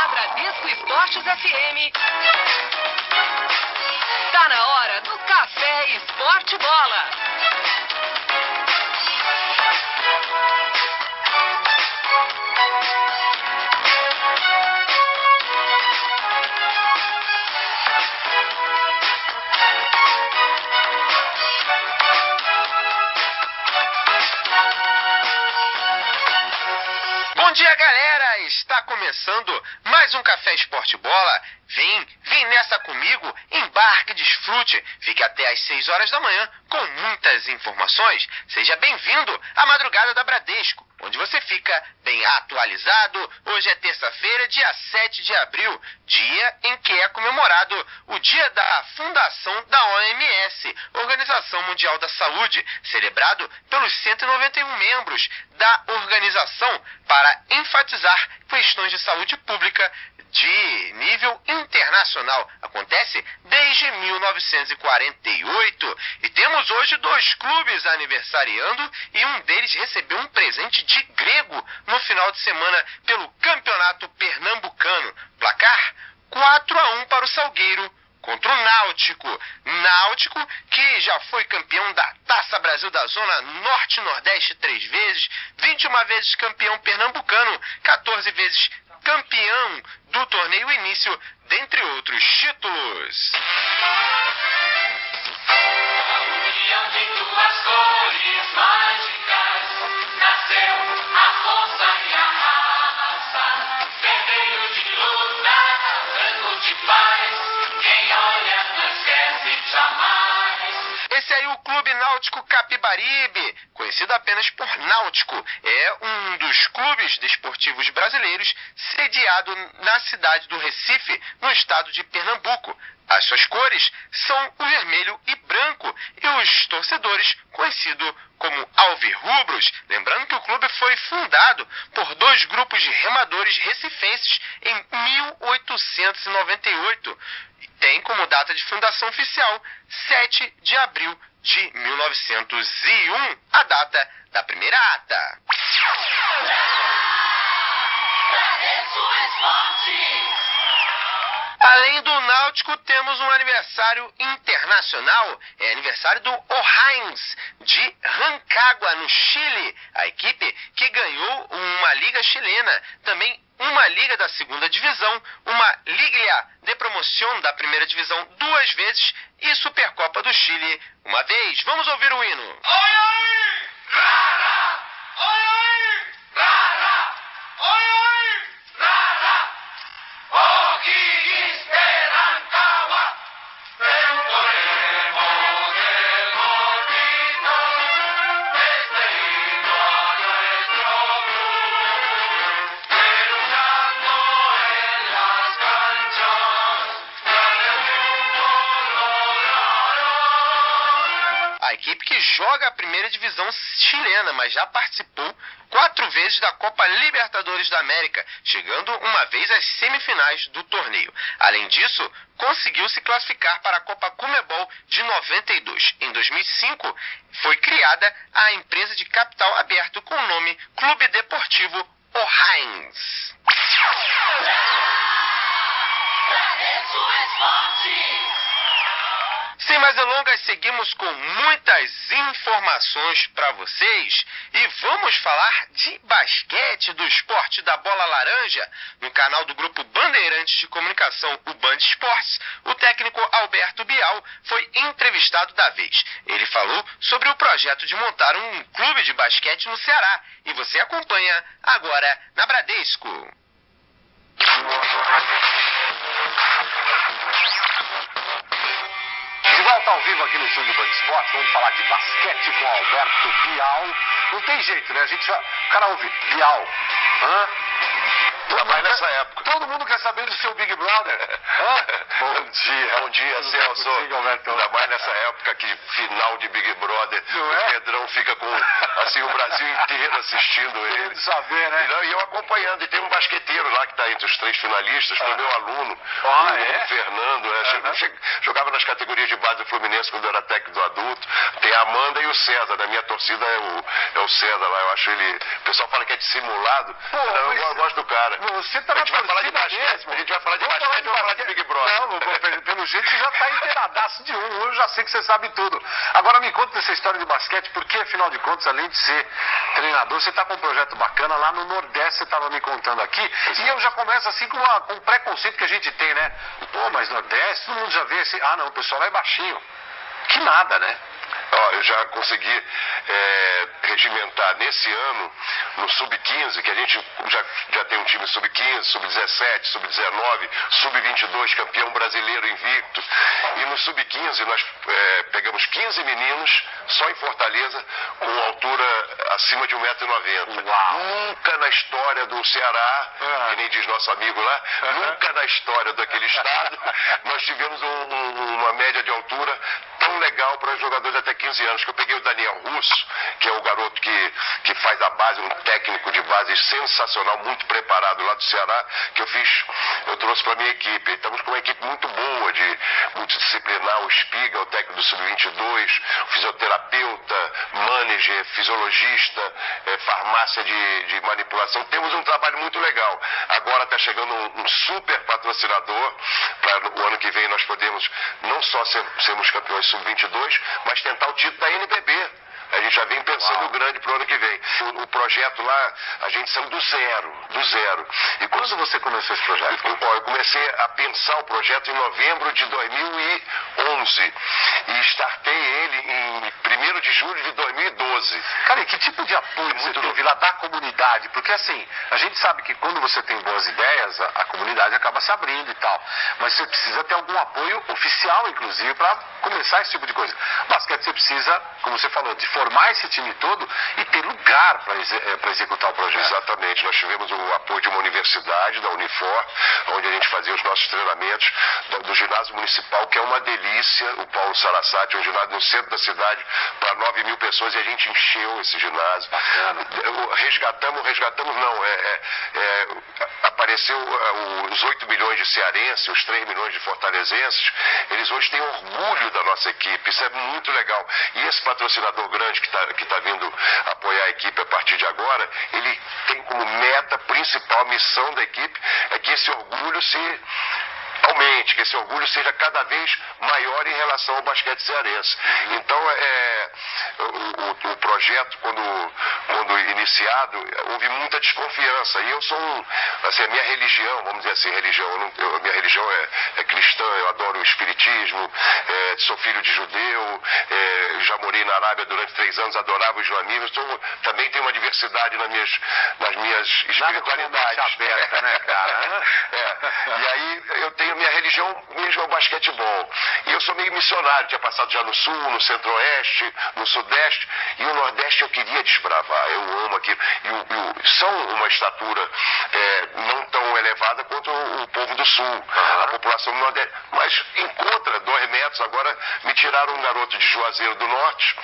na Bradesco Esportes FM. Tá na hora do Café Esporte Bola. Bom dia, galera! Está começando mais um Café Esporte Bola. Vem nessa comigo, embarque, desfrute. Fique até às 6 horas da manhã com muitas informações. Seja bem-vindo à Madrugada da Bradesco, onde você fica bem atualizado. Hoje é terça-feira, dia 7 de abril, dia em que é comemorado o dia da fundação da OMS, Organização Mundial da Saúde, celebrado pelos 191 membros da organização para enfatizar questões de saúde pública de nível internacional. Acontece desde 1948 e temos hoje 2 clubes aniversariando e um deles recebeu um presente de grego no final de semana pelo Campeonato Pernambucano. Placar 4-1 para o Salgueiro contra o Náutico. Náutico que já foi campeão da Taça Brasil da Zona Norte-Nordeste 3 vezes, 21 vezes campeão pernambucano, 14 vezes campeão do torneio Início, dentre outros títulos. A união de duas cores mágicas, nasceu a força e a raça, vermelho de luta, branco de paz, quem olha não esquece jamais. Esse aí é o Clube Náutico Capibaribe, conhecido apenas por Náutico. É um dos clubes desportivos brasileiros sediado na cidade do Recife, no estado de Pernambuco. As suas cores são o vermelho e branco e os torcedores conhecidos como alvirrubros. Lembrando que o clube foi fundado por 2 grupos de remadores recifenses em 1898 e tem como data de fundação oficial 7 de abril de 1901, a data da primeira ata. Bradesco Esporte. Além do Náutico, temos um aniversário internacional. É aniversário do O'Higgins, de Rancagua, no Chile. A equipe que ganhou uma liga chilena. Também uma liga da segunda divisão, uma Liga de Promoção da primeira divisão 2 vezes e Supercopa do Chile 1 vez. Vamos ouvir o hino. Oi, oi, rara, oi, oi, rara, oi, oi, rara, O'Higgins de Rancagua, entonemos el bonito este himno a nuestro club, pelotando en las canchas, grande colorado. A equipe que joga a primeira divisão chilena, mas já participou 4 vezes da Copa Libertadores da América, chegando 1 vez às semifinais do torneio. Além disso, conseguiu se classificar para a Copa Conmebol de 92. Em 2005, foi criada a empresa de capital aberto com o nome Clube Deportivo O'Higgins. Bradesco Esporte. Sem mais delongas, seguimos com muitas informações para vocês e vamos falar de basquete, do esporte da bola laranja. No canal do grupo Bandeirantes de Comunicação, o Band Esportes, o técnico Alberto Bial foi entrevistado da vez. Ele falou sobre o projeto de montar um clube de basquete no Ceará e você acompanha agora na Bradesco. De volta ao vivo aqui no estúdio do Band Esporte, vamos falar de basquete com Alberto Bial. Não tem jeito, né? O cara ouve Bial. Hã? Ainda mais nessa época. Todo mundo quer saber do seu Big Brother. Bom dia, Celso. Ainda mais nessa época que final de Big Brother, Não o é? Pedrão fica com assim, o Brasil inteiro assistindo ele. Querendo saber, né? E eu acompanhando. E tem um basqueteiro lá que está entre os 3 finalistas, foi meu aluno, Ah, o é? Fernando. Jogava nas categorias de base do Fluminense quando eu era técnico do adulto. Tem a Amanda e o César. Da minha torcida é o César lá. Eu acho ele. O pessoal fala que é dissimulado. Pô, Não, mas eu gosto do cara. você tá na torcida mesmo. A gente vai falar de basquete ou vai falar de Big Brother? Não, pelo jeito você já tá inteiradaço de um. Eu já sei que você sabe tudo. Agora me conta essa história de basquete, porque afinal de contas, além de ser treinador, você tá com um projeto bacana lá no Nordeste, você tava me contando aqui. E eu já começo assim com um preconceito que a gente tem, né? Pô, mas Nordeste, todo mundo já vê assim. Ah, não, o pessoal lá é baixinho. Que nada, né? Ó, eu já consegui regimentar nesse ano, no Sub-15, que a gente já tem um time Sub-15, Sub-17, Sub-19, Sub-22, campeão brasileiro invicto. E no Sub-15 nós pegamos 15 meninos, só em Fortaleza, com altura acima de 1,90 m. Nunca na história do Ceará, que nem diz nosso amigo lá, nunca na história daquele estado, nós tivemos uma média de altura tão legal para jogadores até 15 anos, que eu peguei o Daniel Russo, que é o garoto que faz a base, um técnico de base sensacional, muito preparado lá do Ceará, que eu trouxe para minha equipe. Estamos com uma equipe muito boa, multidisciplinar, o Espiga, o técnico do Sub-22, o fisioterapeuta, manager, fisiologista, farmácia de manipulação. Temos um trabalho muito legal. Agora está chegando um super patrocinador, para o ano que vem nós podemos não só sermos campeões Sub-22, mas tentar o título da NBB. A gente já vem pensando grande para o ano que vem. O projeto lá, a gente saiu do zero. E quando você começou esse projeto? Eu comecei a pensar o projeto em novembro de 2011 e startei ele em 1º de julho de 2012. Cara, e que tipo de apoio você teve lá da comunidade? Porque assim, a gente sabe que quando você tem boas ideias, a comunidade acaba se abrindo e tal. Mas você precisa ter algum apoio oficial, inclusive, para começar esse tipo de coisa. Basquete você precisa, como você falou, de formar esse time todo e ter lugar para executar o projeto. Exatamente. Nós tivemos o apoio de uma universidade, da Unifor, onde a gente fazia os nossos treinamentos do ginásio municipal, que é uma delícia, o Paulo Sarasate, um ginásio no centro da cidade, para 9.000 pessoas, e a gente encheu esse ginásio. Bacana. Resgatamos não, apareceu os 8 milhões de cearenses, os 3 milhões de fortalezenses, eles hoje têm orgulho da nossa equipe, isso é muito legal. E esse patrocinador grande que está vindo apoiar a equipe a partir de agora, ele tem como meta principal, missão da equipe, é que esse orgulho se aumente, que esse orgulho seja cada vez maior em relação ao basquete cearense. Então, o projeto, quando iniciado, houve muita desconfiança. E eu sou assim, a minha religião, vamos dizer assim, minha religião é cristã, eu adoro o espiritismo, sou filho de judeu, já morei na Arábia durante 3 anos, adorava o islamismo, então também tenho uma diversidade nas minhas espiritualidades. Aberta, né, cara? E aí eu tenho minha religião mesmo é o basquetebol. E eu sou meio missionário, tinha passado já no Sul, no Centro-Oeste, no Sudeste, e o Nordeste eu queria desbravar, eu amo aquilo. São uma estatura não tão elevada quanto o povo do Sul, a população do Nordeste. Mas encontra 2 metros, agora me tiraram um garoto de Juazeiro do Norte,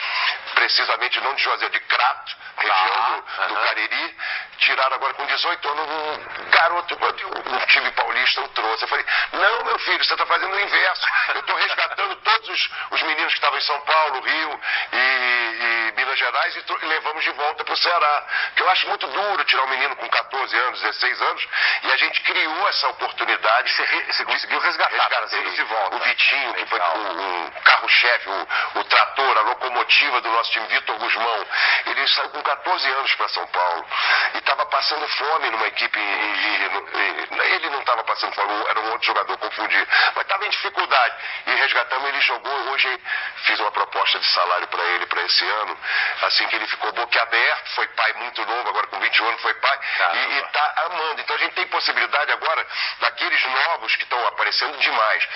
precisamente não de Juazeiro, de Crato, região do Cariri, tiraram agora com 18 anos um garoto, um time paulista eu trouxe. Eu falei, não, meu filho, você está fazendo o inverso. Eu estou resgatando todos os meninos que estavam em São Paulo, Rio e Minas Gerais e levamos de volta para o Ceará. Que eu acho muito duro tirar um menino com 14 anos, 16 anos, e a gente criou essa oportunidade. Você conseguiu resgatar de volta. O Vitinho, que foi o carro-chefe, o trator, a locomotiva do nosso time, Vitor Guzmão. Ele saiu com 14 anos para São Paulo e estava passando fome numa equipe. Ele não estava passando fome, era um outro jogador, confundi, mas estava em dificuldade. E resgatamos, ele jogou. Hoje fiz uma proposta de salário para ele para esse ano, assim que ele ficou boquiaberto, foi pai muito novo, agora com 21 anos foi pai, e está amando. Então a gente tem possibilidade agora, daqueles novos que estão aparecendo demais,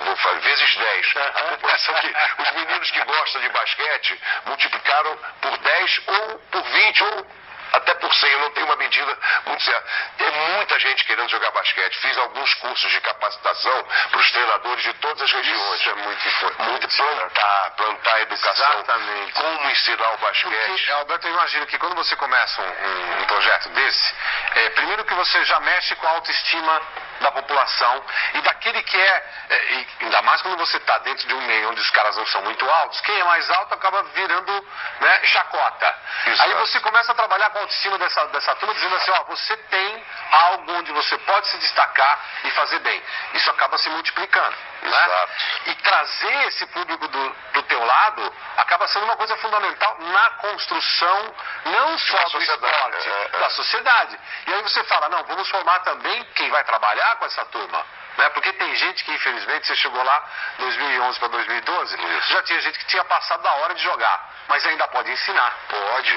vou falar, vezes 10, a população os meninos que gostam de basquete multiplicaram por 10 ou por 20 ou até por 100, eu não tenho uma medida muito certa. Tem muita gente querendo jogar basquete. Fiz alguns cursos de capacitação para os treinadores de todas as regiões. Isso é muito importante. Muito plantar educação. Exatamente. Como ensinar o basquete. Porque, Alberto, eu imagino que quando você começa um projeto desse, primeiro que você já mexe com a autoestima da população e daquele que ainda mais quando você está dentro de um meio onde os caras não são muito altos, quem é mais alto acaba virando, né, chacota. Exato. Aí você começa a trabalhar com a autoestima dessa turma, dizendo assim, ó, você tem algo onde você pode se destacar e fazer bem. Isso acaba se multiplicando. Né? Exato. E trazer esse público do teu lado acaba sendo uma coisa fundamental na construção, não só do esporte, da sociedade. E aí você fala, não, vamos formar também quem vai trabalhar com essa turma. Né? Porque tem gente que, infelizmente, você chegou lá 2011 para 2012, já tinha gente que tinha passado da hora de jogar, mas ainda pode ensinar. Pode,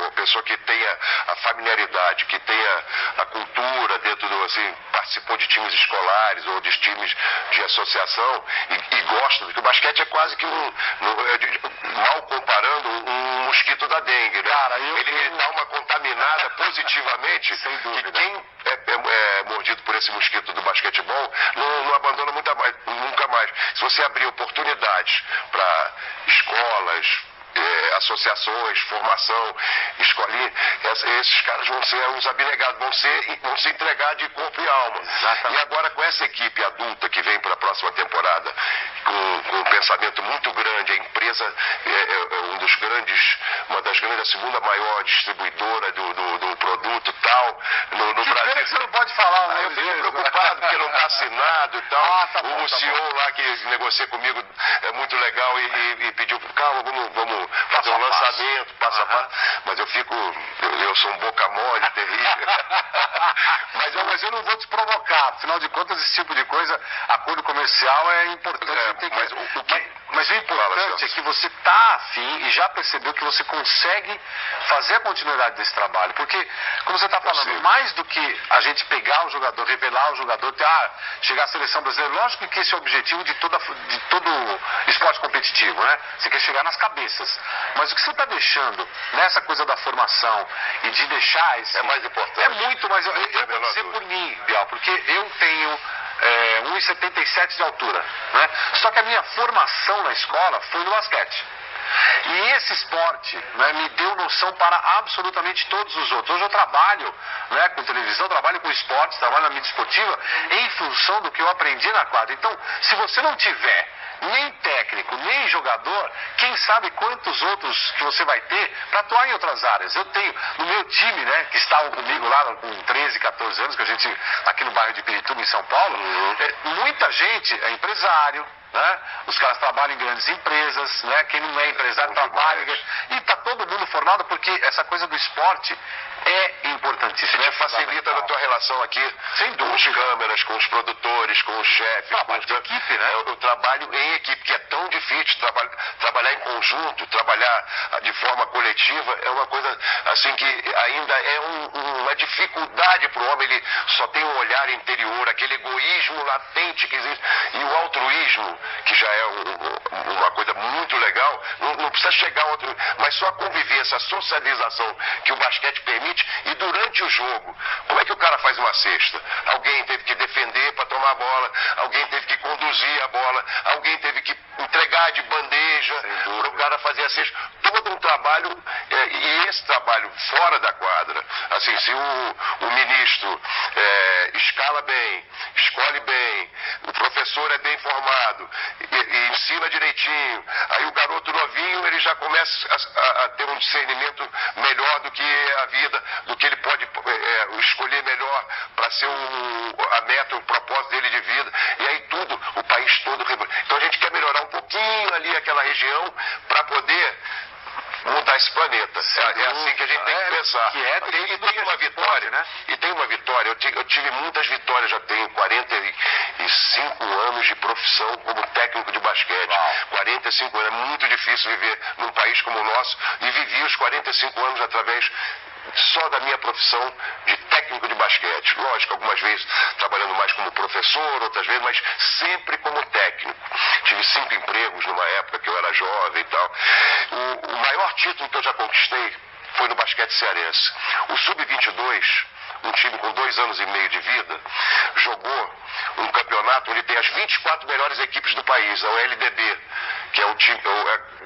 a pessoa que tenha a familiaridade, que tenha a cultura dentro do, assim, participou de times escolares ou de times de associação e gosta, porque o basquete é quase que mal comparando, um mosquito da dengue, né? Cara, ele dá uma contaminada positivamente, sem dúvida. E quem é mordido por esse mosquito do basquetebol não abandona nunca mais. Se você abrir oportunidades para escolas, associações, formação, escolinha, esses caras vão ser uns abnegados, vão se entregar de corpo e alma. Exatamente. E agora com essa equipe adulta que vem para a próxima temporada, com um pensamento muito grande, a empresa uma das grandes, a segunda maior distribuidora do produto tal, no Brasil. Que você não pode falar, né? Eu fico preocupado porque não está assinado e tal. Tá bom, o CEO lá que negocia comigo é muito legal e pediu, calma, vamos fazer um lançamento, passo a passo. Mas eu sou um boca mole, terrível. mas eu não vou te provocar. Afinal de contas, esse tipo de coisa, acordo comercial é importante. Mas o importante é que você está afim e já percebeu que você consegue fazer a continuidade desse trabalho. Porque, como você está falando, mais do que a gente pegar o jogador, revelar o jogador, chegar à seleção brasileira, lógico que esse é o objetivo de todo esporte competitivo, né? Você quer chegar nas cabeças. Mas o que você está deixando nessa coisa da formação e de deixar esse... É mais importante. É muito mais... Eu vou dizer por mim, Bial, porque eu tenho 1,77 de altura, né? Só que a minha formação na escola foi no basquete. E esse esporte, né, me deu noção para absolutamente todos os outros. Hoje eu trabalho, né, com televisão, trabalho com esportes, trabalho na mídia esportiva em função do que eu aprendi na quadra. Então, se você não tiver nem técnico, nem jogador, quem sabe quantos outros que você vai ter para atuar em outras áreas. Eu tenho, no meu time, né, que estavam comigo lá com 13, 14 anos, que a gente, aqui no bairro de Pirituba, em São Paulo, muita gente é empresário, né? Os caras trabalham em grandes empresas, né? Quem não é empresário trabalha. E está todo mundo formado porque essa coisa do esporte é importantíssima. Te facilita na tua relação aqui, sem dúvida, com os câmeras, com os produtores, com os chefes. Trabalho de equipe, né? Eu trabalho em equipe, que é tão difícil trabalhar em conjunto, trabalhar de forma coletiva, é uma coisa assim que ainda é uma dificuldade para o homem. Ele só tem um olhar interior, aquele egoísmo latente que existe, e o altruísmo, que já é uma coisa muito legal, não precisa chegar a outro, mas só a convivência, a socialização que o basquete permite. E durante o jogo, como é que o cara faz uma cesta? Alguém teve que defender para tomar a bola, alguém teve que conduzir a bola, alguém teve que entregar de bandeja para o cara fazer a cesta. Todo um trabalho, e esse trabalho fora da quadra, assim, se o ministro escala bem, escolhe bem, o professor é bem formado e ensina direitinho, aí o garoto novinho ele já começa a ter um discernimento melhor do que a vida, do que ele pode escolher melhor para ser a meta, o propósito dele de vida, e aí o país todo. Então a gente quer melhorar um pouquinho ali aquela região para poder mudar esse planeta. É assim que a gente tem que pensar. E tem uma vitória, né? E tem uma vitória. Eu tive muitas vitórias, já tenho 45 anos de profissão como técnico de basquete. 45 anos. É muito difícil viver num país como o nosso. E vivi os 45 anos através só da minha profissão de técnico de basquete. Lógico, algumas vezes trabalhando mais como professor, outras vezes, mas sempre como técnico. Tive 5 empregos numa época que eu era jovem e tal. O maior título que eu já conquistei foi no basquete cearense. O Sub-22, um time com 2 anos e meio de vida, jogou um campeonato onde tem as 24 melhores equipes do país, a LDB, que é o time,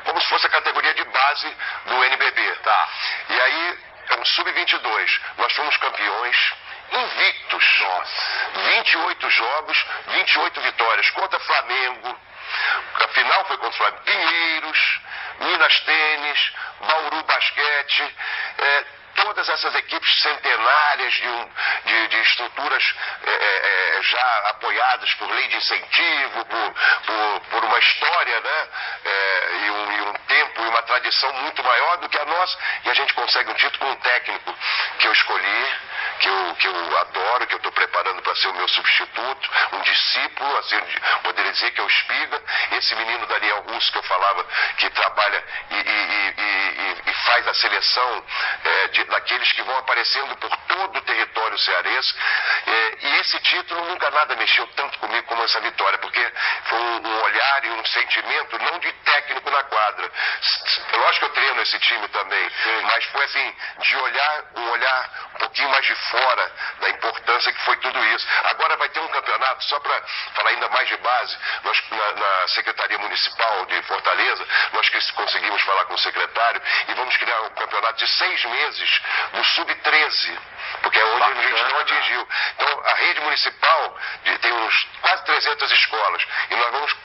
como se fosse a categoria de base do NBB. Tá. E aí, é um Sub-22. Nós fomos campeões invictos. Nossa. 28 jogos, 28 vitórias contra Flamengo. A final foi contra o Flamengo. Pinheiros, Minas Tênis, Bauru Basquete, todas essas equipes centenárias de estruturas já apoiadas por lei de incentivo, por uma história, né? E um tempo e uma tradição muito maior do que a nossa, e a gente consegue um título com um técnico que eu escolhi, que eu adoro, que eu estou preparando para ser o meu substituto, um discípulo, assim, poderia dizer que é o Espiga, esse menino Daniel Russo que eu falava, que trabalha e faz a seleção daqueles que vão aparecendo por todo o território cearense, e esse título nunca nada mexeu tanto comigo como essa vitória, porque foi um olhar e um sentimento não de técnico na quadra. Lógico que eu treino esse time também, mas foi assim, de um olhar um pouquinho mais de fora da importância que foi tudo isso. Agora vai ter um campeonato, só para falar ainda mais de base, nós na Secretaria Municipal de Fortaleza, nós conseguimos falar com o secretário e vamos criar um campeonato de 6 meses no Sub-13, porque é onde a gente não atingiu. Então a rede municipal tem quase 300 escolas e nós vamos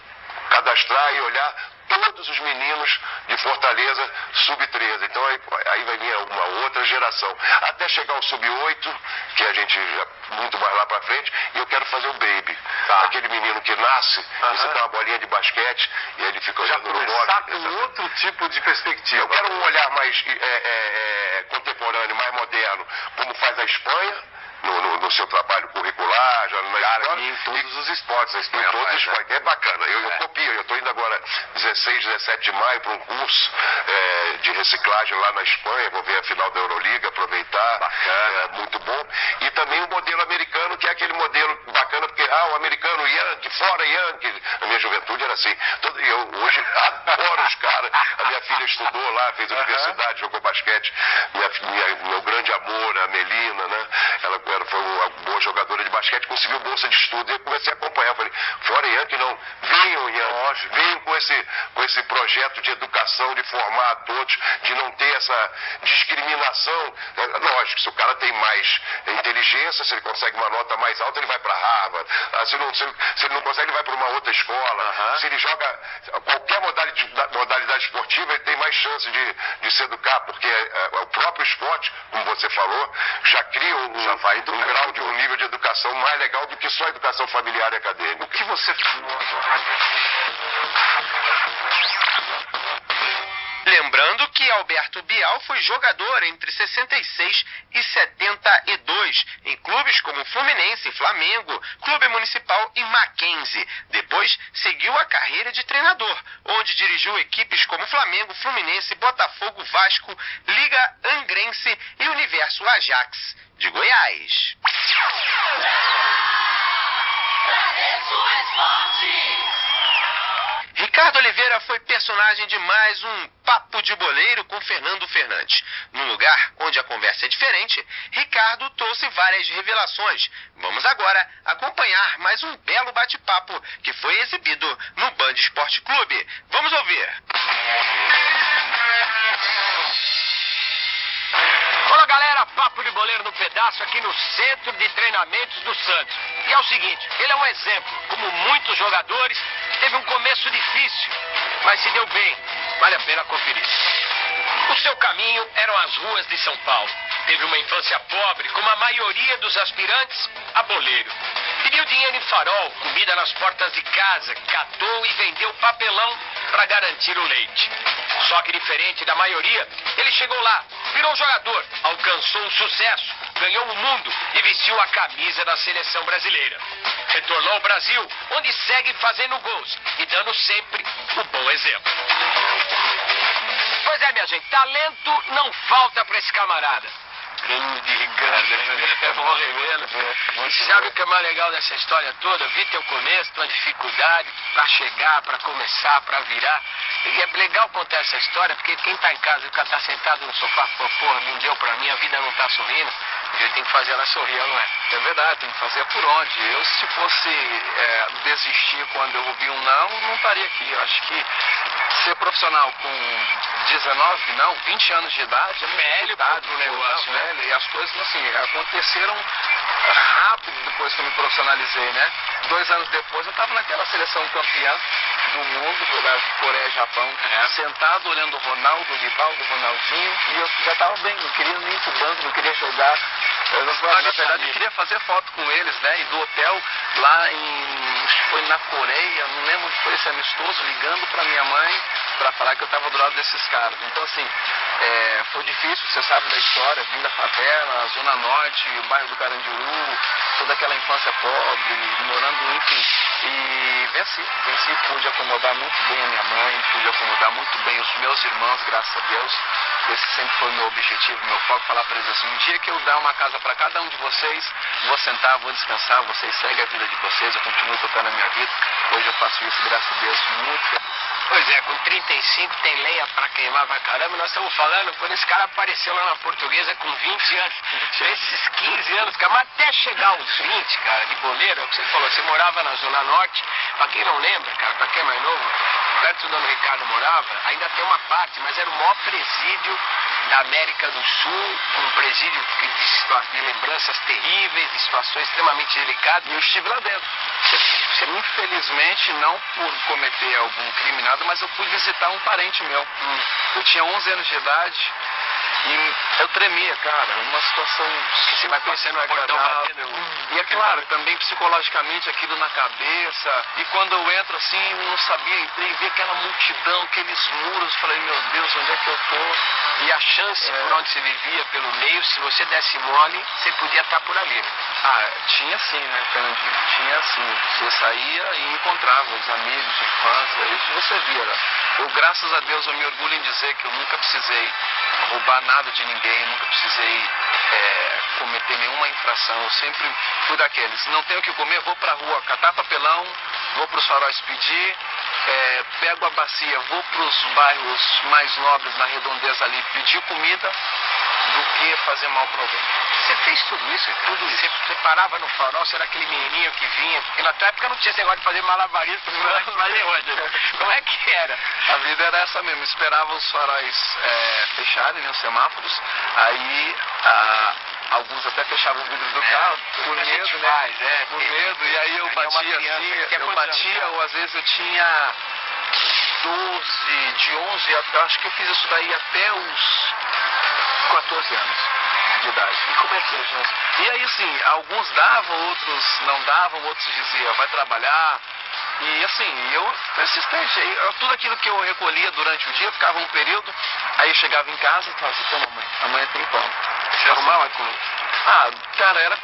cadastrar e olhar todos os meninos de Fortaleza Sub-13. Então aí vai vir uma outra geração. Até chegar ao Sub-8, que a gente já muito mais lá pra frente, e eu quero fazer o Baby. Aquele menino que nasce, você dá uma bolinha de basquete e ele fica olhando no nome. Com outro tipo de perspectiva. Eu quero um olhar mais contemporâneo, mais moderno, como faz a Espanha. No seu trabalho curricular, já em todos os esportes, a Espanha todos os esportes. É bacana, eu copio, eu estou indo agora 16, 17 de maio para um curso de reciclagem lá na Espanha, vou ver a final da Euroliga, aproveitar, bacana, muito bom. E também o modelo americano, que é aquele modelo bacana, porque o americano, Yankee, fora Yankee, a minha juventude era assim. Eu hoje adoro os caras, a minha filha estudou lá, fez universidade, jogou basquete, meu grande amor, a Melina, né? Ela foi uma boa jogadora de basquete, conseguiu bolsa de estudo e eu comecei a acompanhar. Eu falei, fora Yankee não, venham Yankee, venham com esse projeto de educação, de formar a todos, de não ter essa discriminação. Lógico, se o cara tem mais inteligência, se ele consegue uma nota mais alta, ele vai para Harvard. Se ele não consegue, ele vai para uma outra escola. Se ele joga qualquer modalidade esportiva, ele tem mais chance de se educar, porque o próprio esporte, como você falou, já cria um nível de educação mais legal do que só a educação familiar e acadêmica. O que você... Lembrando que Alberto Bial foi jogador entre 66 e 72 em clubes como Fluminense, Flamengo, Clube Municipal e Mackenzie. Depois seguiu a carreira de treinador, onde dirigiu equipes como Flamengo, Fluminense, Botafogo, Vasco, Liga Angrense e Universo Ajax de Goiás. Ricardo Oliveira foi personagem de mais um Papo de Boleiro com Fernando Fernandes. Num lugar onde a conversa é diferente, Ricardo trouxe várias revelações. Vamos agora acompanhar mais um belo bate-papo que foi exibido no Band Esporte Clube. Vamos ouvir. Olá galera, Papo de Boleiro no Pedaço aqui no Centro de Treinamentos do Santos. E é o seguinte, ele é um exemplo, como muitos jogadores, teve um começo difícil, mas se deu bem, vale a pena conferir. O seu caminho eram as ruas de São Paulo. Teve uma infância pobre, como a maioria dos aspirantes a boleiro. Pediu dinheiro em farol, comida nas portas de casa, catou e vendeu papelão para garantir o leite. Só que diferente da maioria, ele chegou lá, virou jogador, alcançou o sucesso, ganhou o mundo e vestiu a camisa da seleção brasileira. Retornou ao Brasil, onde segue fazendo gols e dando sempre o bom exemplo. Pois é, minha gente, talento não falta para esse camarada. Grande Ricardo, é bom revê-lo. E sabe o que é mais legal dessa história toda? Eu vi teu começo, tua dificuldade pra chegar, pra começar, pra virar. E é legal contar essa história, porque quem tá em casa, o cara tá sentado no sofá, porra, não deu pra mim, a vida não tá sorrindo, ele tem que fazer ela sorrir, não é? É verdade, tem que fazer por onde. Eu, se fosse desistir quando eu ouvi um não estaria aqui. Eu acho que ser profissional com 19, 20 anos de idade é velho pro negócio, né? E as coisas, assim, aconteceram rápido depois que eu me profissionalizei, né? 2 anos depois eu estava naquela seleção campeã do mundo, jogar Coreia e Japão, sentado olhando o Ronaldo, o Rivaldo, o Ronaldinho, e eu já estava bem, não queria nem ir pro banco, não queria jogar. Na verdade, eu queria fazer foto com eles, né? E do hotel lá acho que foi na Coreia, não lembro onde foi esse amistoso, ligando pra minha mãe pra falar que eu tava do lado desses caras. Então, assim, foi difícil, você sabe da história, vim da favela, Zona Norte, o bairro do Carandiru, toda aquela infância pobre, morando, enfim. E venci, pude acomodar muito bem a minha mãe, pude acomodar muito bem os meus irmãos, graças a Deus. Esse sempre foi o meu objetivo, meu foco, falar para eles assim, um dia que eu dar uma casa para cada um de vocês, vou sentar, vou descansar, vocês seguem a vida de vocês, eu continuo tocando a minha vida. Hoje eu faço isso, graças a Deus, muito feliz. Pois é, com 35 tem lenha pra queimar pra caramba. Nós estamos falando quando esse cara apareceu lá na Portuguesa com 20 anos. Esses 15 anos, cara, mas até chegar aos 20, cara, de boleiro, é o que você falou, você morava na Zona Norte. Pra quem não lembra, cara, pra quem é mais novo, perto do onde o Ricardo morava, ainda tem uma parte, mas era o maior presídio da América do Sul, um presídio de lembranças terríveis, de situações extremamente delicadas, e eu estive lá dentro. Infelizmente, não por cometer algum crime, nada, mas eu fui visitar um parente meu. Eu tinha 11 anos de idade e eu tremia, cara, uma situação que você vai pensando no portão batendo. E é claro, também psicologicamente aquilo na cabeça. E quando eu entro assim, eu não sabia, entrei, vi aquela multidão, aqueles muros, falei, meu Deus, onde é que eu tô? E a chance por onde você vivia, pelo meio, se você desse mole, você podia estar por ali. Tinha sim, né, Fernandinho? Tinha sim. Você saía e encontrava os amigos de infância, isso você via. Eu, graças a Deus, eu me orgulho em dizer que eu nunca precisei roubar nada de ninguém, nunca precisei cometer nenhuma infração. Eu sempre fui daqueles, não tenho o que comer, vou pra rua catar papelão, vou pros faróis pedir, pego a bacia, vou pros bairros mais nobres na redondeza ali pedir comida, do que fazer mal para alguém. Você fez tudo isso? Tudo isso. Você parava no farol, você era aquele menininho que vinha, porque na tua época não tinha esse negócio de fazer malabarismo, como é que era? A vida era essa mesmo, esperava os faróis fecharem, né, os semáforos, aí alguns até fechavam o vidro do carro, por medo, né? Por medo, e aí eu batia assim, ou às vezes eu tinha 12, de 11, acho que eu fiz isso daí até os 14 anos de idade. E como é que é? E aí, assim, alguns davam, outros não davam, outros diziam, vai trabalhar. E assim, eu persistente. Tudo aquilo que eu recolhia durante o dia, ficava um período, aí eu chegava em casa e falava assim, pô, mamãe, amanhã tem pão. Você arrumava com... Cara,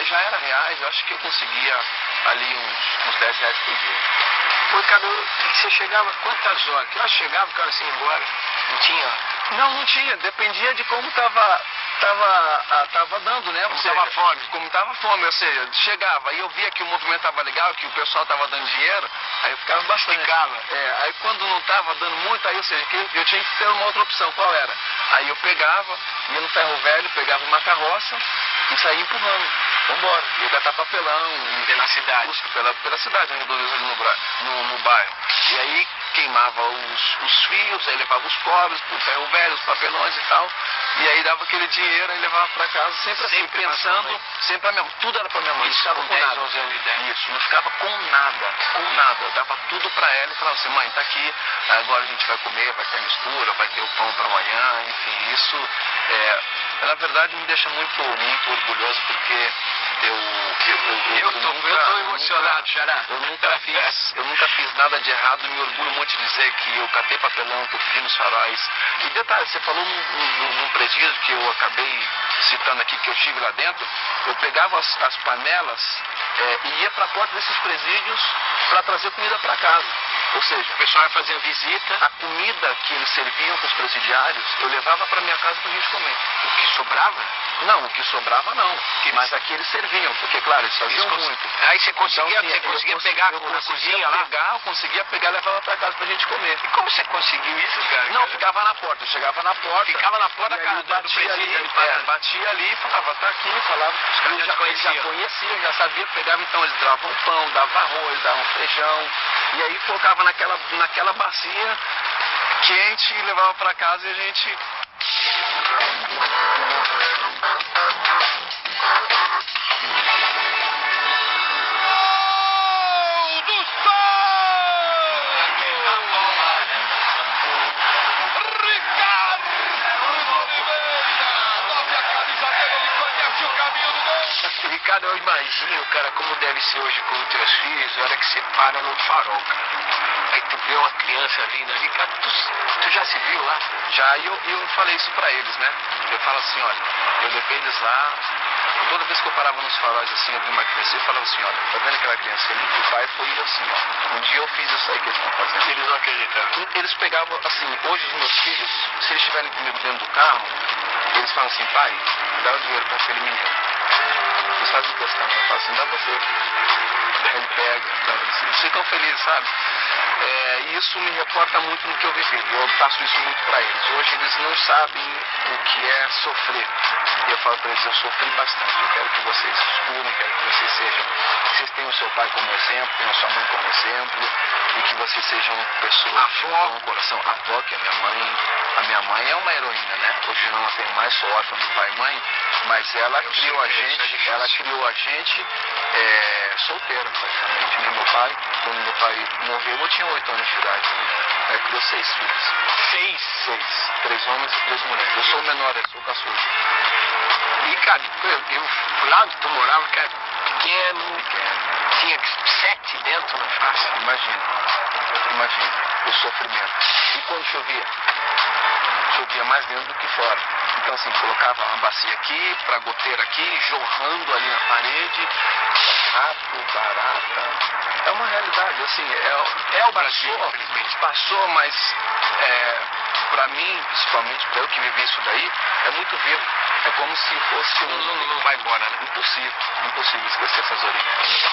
já era reais, eu acho que eu conseguia ali uns 10 reais por dia. Pô, cara, você chegava quantas horas? Que horas chegava, cara, assim, embora? Não tinha? Não tinha, dependia de como tava dando, né? Como tava fome. Como tava fome, ou seja, chegava e eu via que o movimento tava legal, que o pessoal tava dando dinheiro, aí eu ficava bastante. Aí quando não tava dando muito, aí, ou seja, eu tinha que ter uma outra opção, qual era? Aí eu pegava, ia no ferro velho, pegava uma carroça e saía empurrando. Vambora, ia catar papelão. Pela cidade. Pela cidade, ali no bairro. E aí queimava os fios, aí levava os pobres pro ferro velho, os papelões e tal. E aí dava aquele dinheiro e levava pra casa, sempre assim, pensando, sempre a minha mãe. Tudo era pra minha mãe, não ficava com 10, nada. 11 anos de idade. Isso, não ficava com nada. Eu dava tudo pra ela e falava assim, mãe, tá aqui, agora a gente vai comer, vai ter mistura, vai ter o pão pra amanhã, enfim, isso na verdade me deixa muito orgulhoso, porque eu tô emocionado, Xará. Eu nunca fiz nada de errado e me orgulho muito de dizer que eu catei papelão, que eu pedi nos faróis. E detalhe, você falou num presídio que eu acabei citando aqui, que eu estive lá dentro, eu pegava as panelas e ia para a porta desses presídios para trazer comida para casa. Ou seja, o pessoal ia fazer a visita, a comida que eles serviam para os presidiários, eu levava para minha casa para a gente comer. O que sobrava? Não, o que sobrava não. Mas aqui eles serviam, porque claro, eles faziam muito. Aí você conseguia, pegar na cozinha lá? Eu conseguia pegar e levava para casa para a gente comer. E como você conseguiu isso, cara? Não, ficava na porta, eu chegava na porta. Ficava na porta da casa do presídio. Batia ali, falava, tá aqui, falava que os caras já conheciam, já sabiam, pegava, então eles davam pão, davam arroz, davam feijão, e aí colocava naquela bacia quente e levava para casa e a gente... Cara, eu imagino, cara, como deve ser hoje com os teus filhos, a hora que você para no farol, cara. Aí tu vê uma criança vindo ali, cara, tu já se viu lá? Já, e eu falei isso pra eles, né? Eu falo assim, olha, eu levei eles lá, toda vez que eu parava nos faróis assim, eu vi uma criança, eu falava assim, olha, tá vendo aquela criança ali? O pai foi assim, ó. Um dia eu fiz isso aí que eles estão fazendo. Eles não acreditaram. Eles pegavam, assim, hoje os meus filhos, se eles estiverem comigo dentro do carro, eles falam assim, pai, dá o dinheiro pra aquele menino. Eles fazem questão, eu falo assim, dá você. Ele pega, sabe? Eles ficam felizes, sabe? E isso me reporta muito no que eu vivi. Eu passo isso muito para eles. Hoje eles não sabem o que é sofrer. E eu falo para eles, eu sofri bastante. Eu quero que vocês estudem, quero que vocês sejam, que vocês tenham o seu pai como exemplo, tenham a sua mãe como exemplo, e que vocês sejam pessoas com um coração. A avó, que é a minha mãe é uma heroína, né? Hoje eu não tenho mais, sou órfã do pai e mãe, mas ela criou a gente, solteira, praticamente. Nem meu pai, quando meu pai morreu, eu tinha 8 anos de idade. Ela criou 6 filhos. 6. 3 homens e 3 mulheres. Eu sou o menor, eu sou o caçula. E, cara, eu lá onde tu morava, cara, pequeno. Tinha 7 dentro na face. Imagina o sofrimento. E quando chovia? Chovia mais dentro do que fora. Então, assim, colocava uma bacia aqui, pra goteira aqui, jorrando ali na parede, rato, barata. É uma realidade, assim, é o Brasil, infelizmente. Passou, mas pra mim, principalmente pra eu que vivi isso daí, é muito vivo. É como se fosse não vai embora, né? Impossível esquecer essas origens.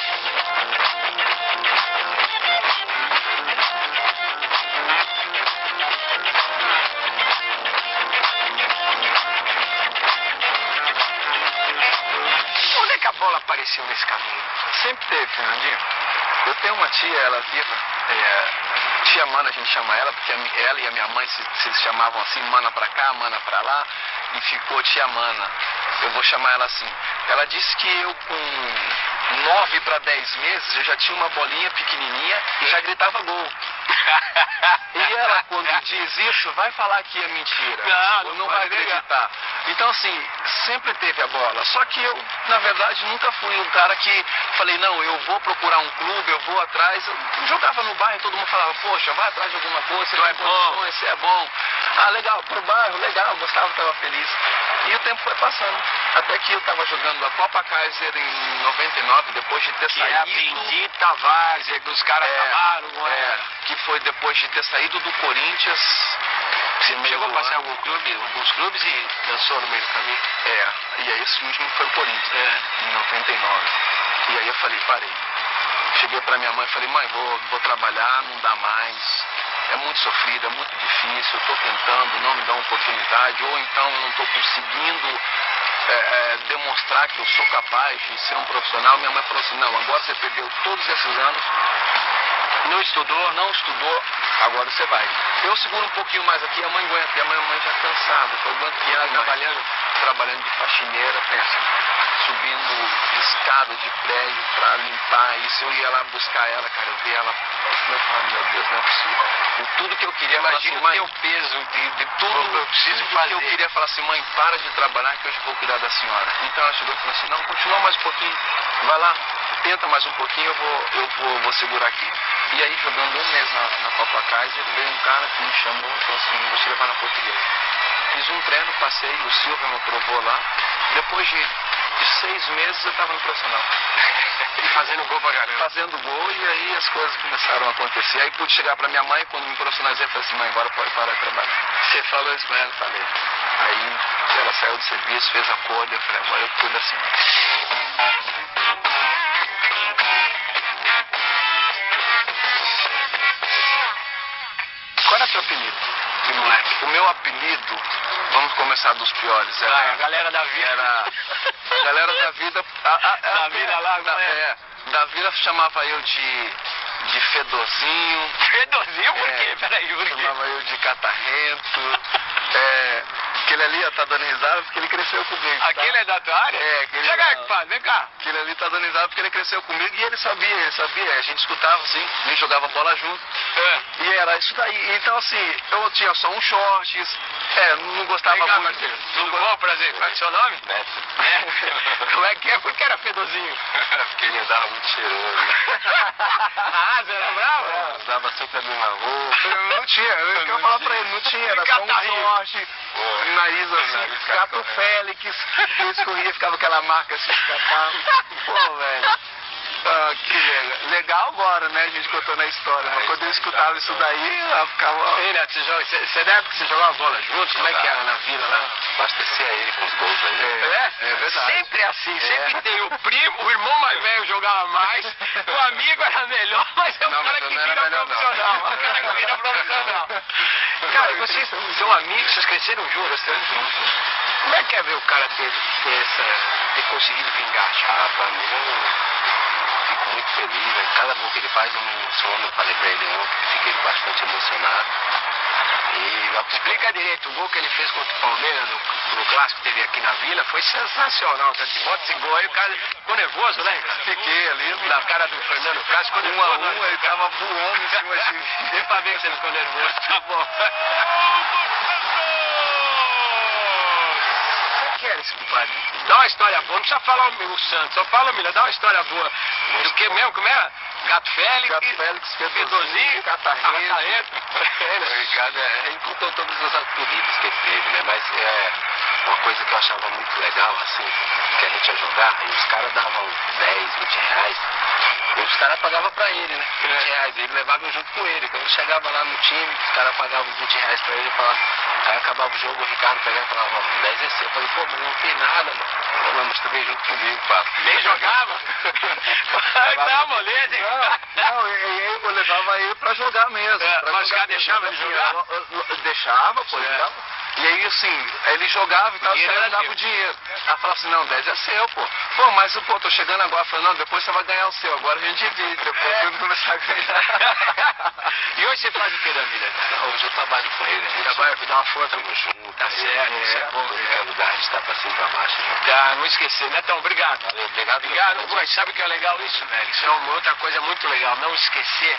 Onde é que a bola apareceu nesse caminho? Sempre teve, Fernandinho. Eu tenho uma tia, ela viva, tia Mana, a gente chama ela, porque ela e a minha mãe se chamavam assim, Mana pra cá, Mana pra lá, e ficou tia Mana. Eu vou chamar ela assim. Ela disse que eu com 9 para 10 meses, eu já tinha uma bolinha pequenininha e já gritava gol. E ela, quando diz isso, vai falar que é mentira. Não vai acreditar. Então, assim, sempre teve a bola. Só que eu, na verdade, nunca fui um cara que falei, não, eu vou procurar um clube, eu vou atrás. Eu jogava no bairro, todo mundo falava, poxa, vai atrás de alguma coisa, você é bom, você é bom. Ah, legal, pro bairro, legal, gostava, estava feliz. E o tempo foi passando. Até que eu estava jogando a Copa Kaiser em 99, depois de ter saído. É a bendita várzea que os caras acabaram. Que foi depois de ter saído do Corinthians. Você chegou a passar alguns clubes e dançou no meio do caminho? E aí esse último foi o Corinthians, em 99. E aí eu falei, parei. Cheguei pra minha mãe e falei, mãe, vou trabalhar, não dá mais. É muito sofrido, é muito difícil, eu tô tentando, não me dá uma oportunidade, ou então eu não tô conseguindo demonstrar que eu sou capaz de ser um profissional. Minha mãe falou assim, não, agora você perdeu todos esses anos, não estudou, agora você vai. Eu seguro um pouquinho mais aqui, a mãe aguenta, e a mãe já cansada, eu aguento que ela trabalhando de faxineira, pensa, subindo escada de prédio pra limpar isso. Eu ia lá buscar ela, cara, eu vi ela, eu falei, meu Deus, não é possível. Tudo que eu queria, imagina assim, o teu peso de tudo eu preciso fazer. Que eu queria falar assim, mãe, para de trabalhar que hoje eu vou cuidar da senhora. Então ela chegou e falou assim, não, continua mais um pouquinho, vai lá, tenta mais um pouquinho, eu vou segurar aqui. E aí, jogando um mês na Copa Kaiser, veio um cara que me chamou e falou assim, vou te levar na Portuguesa. Fiz um treino, passei, o Silva me aprovou lá. Depois de 6 meses eu estava no profissional. E fazendo gol pra caramba. Fazendo gol, e aí as coisas começaram a acontecer. Aí pude chegar pra minha mãe, quando me profissionalizei, eu falei assim, mãe, agora pode parar de trabalhar. Você falou isso pra ela? Falei. Aí ela saiu do serviço, fez acordo, eu falei, agora eu cuido assim. Qual era o seu apelido de moleque? O meu apelido, vamos começar dos piores. Era a galera da vida. A galera da vida. Da vida lá, da vida chamava eu de Fedozinho. Fedozinho por quê? Peraí, por quê? Chamava eu de Catarrento. Aquele ali, ó, tá dando risada porque ele cresceu comigo. Tá? Aquele é da tua área? É, aquele... Chega aí, compadre, vem cá. Aquele ali tá dando risada porque ele cresceu comigo e ele sabia. A gente escutava assim, a gente jogava bola junto. E era isso daí. Então assim, eu tinha só um shorts, não gostava Vem cá, muito. Marcelo. Tudo bom, prazer? Qual é o seu nome? Neto. Como é que é? Por que era fedozinho? Porque ele andava muito cheiroso. Ah, você era bravo? Usava sempre a mesma roupa. Eu não tinha, eu queria falar pra ele, não tinha, era só um short, nariz assim, gato Félix, eu escorria, ficava aquela marca assim, escapava. Pô, velho. Que legal agora, né? A gente contando a história. Mas quando eu escutava isso daí, eu ficava. Ei, Neto, você da época que você jogava bola junto? Como é que era na vila lá? Abastecia ele com os gols aí. É verdade. Sempre é assim, sempre tem o primo, o irmão mais velho jogava mais, o amigo era melhor, mas é o cara que vira profissional. O cara que vira profissional. Cara, vocês são amigos, vocês cresceram juntos, como é que é ver o cara ter conseguido vingar? Pra mim, eu fico muito feliz, né? Cada gol que ele faz, eu me emociono. Eu falei pra ele ontem que fiquei bastante emocionado. Explica direito, o gol que ele fez contra o Palmeiras no clássico que teve aqui na Vila foi sensacional. Bota esse gol aí, o cara ficou nervoso, né? Fiquei ali na cara do Fernando Castro, ficou nervoso. Ele tava voando em cima de mim. Deu pra ver que você ficou nervoso, tá bom. Que era esse compadre? Dá uma história boa, não precisa falar o Santos, só fala, Mila, dá uma história boa. Do que mesmo, como era? Gato Félix, Fedozinho, Catarrento. Ele contou todos os apelidos que ele teve, né? Mas uma coisa que eu achava muito legal, assim, que a gente ia jogar, e os caras davam 10, 20 reais, e os caras pagavam pra ele, né? 20 reais, ele levava junto com ele. Quando chegava lá no time, os caras pagavam 20 reais pra ele e falavam, aí acabava o jogo, o Ricardo pegava e falava, ó, 10 é seu. Eu falei, pô, mas não fiz nada, mano. Falou, mas tu veio junto comigo, pá. Nem jogava? Dá moleza, hein? Não, eu levava ele pra jogar mesmo. Mas os caras deixavam ele jogar? Deixava, pô, deixava. E aí, assim, ele jogava e tal, os caras davam o dinheiro. Aí falava assim, não, 10 é seu, pô. Pô, mas, pô, tô chegando agora. Falei, não, depois você vai ganhar o seu. Agora a gente divide, depois eu vou começar a ganhar. E hoje você faz o que da vida? Hoje eu trabalho com ele. Trabalho pra dar uma força. Tamo junto. Tá certo, isso é bom. Qualquer lugar a gente tá pra cima e pra baixo. Tá, não esquecer, né, Então, obrigado. Valeu, obrigado. Mas sabe o que é legal isso, velho? Isso é uma outra coisa muito legal, não esquecer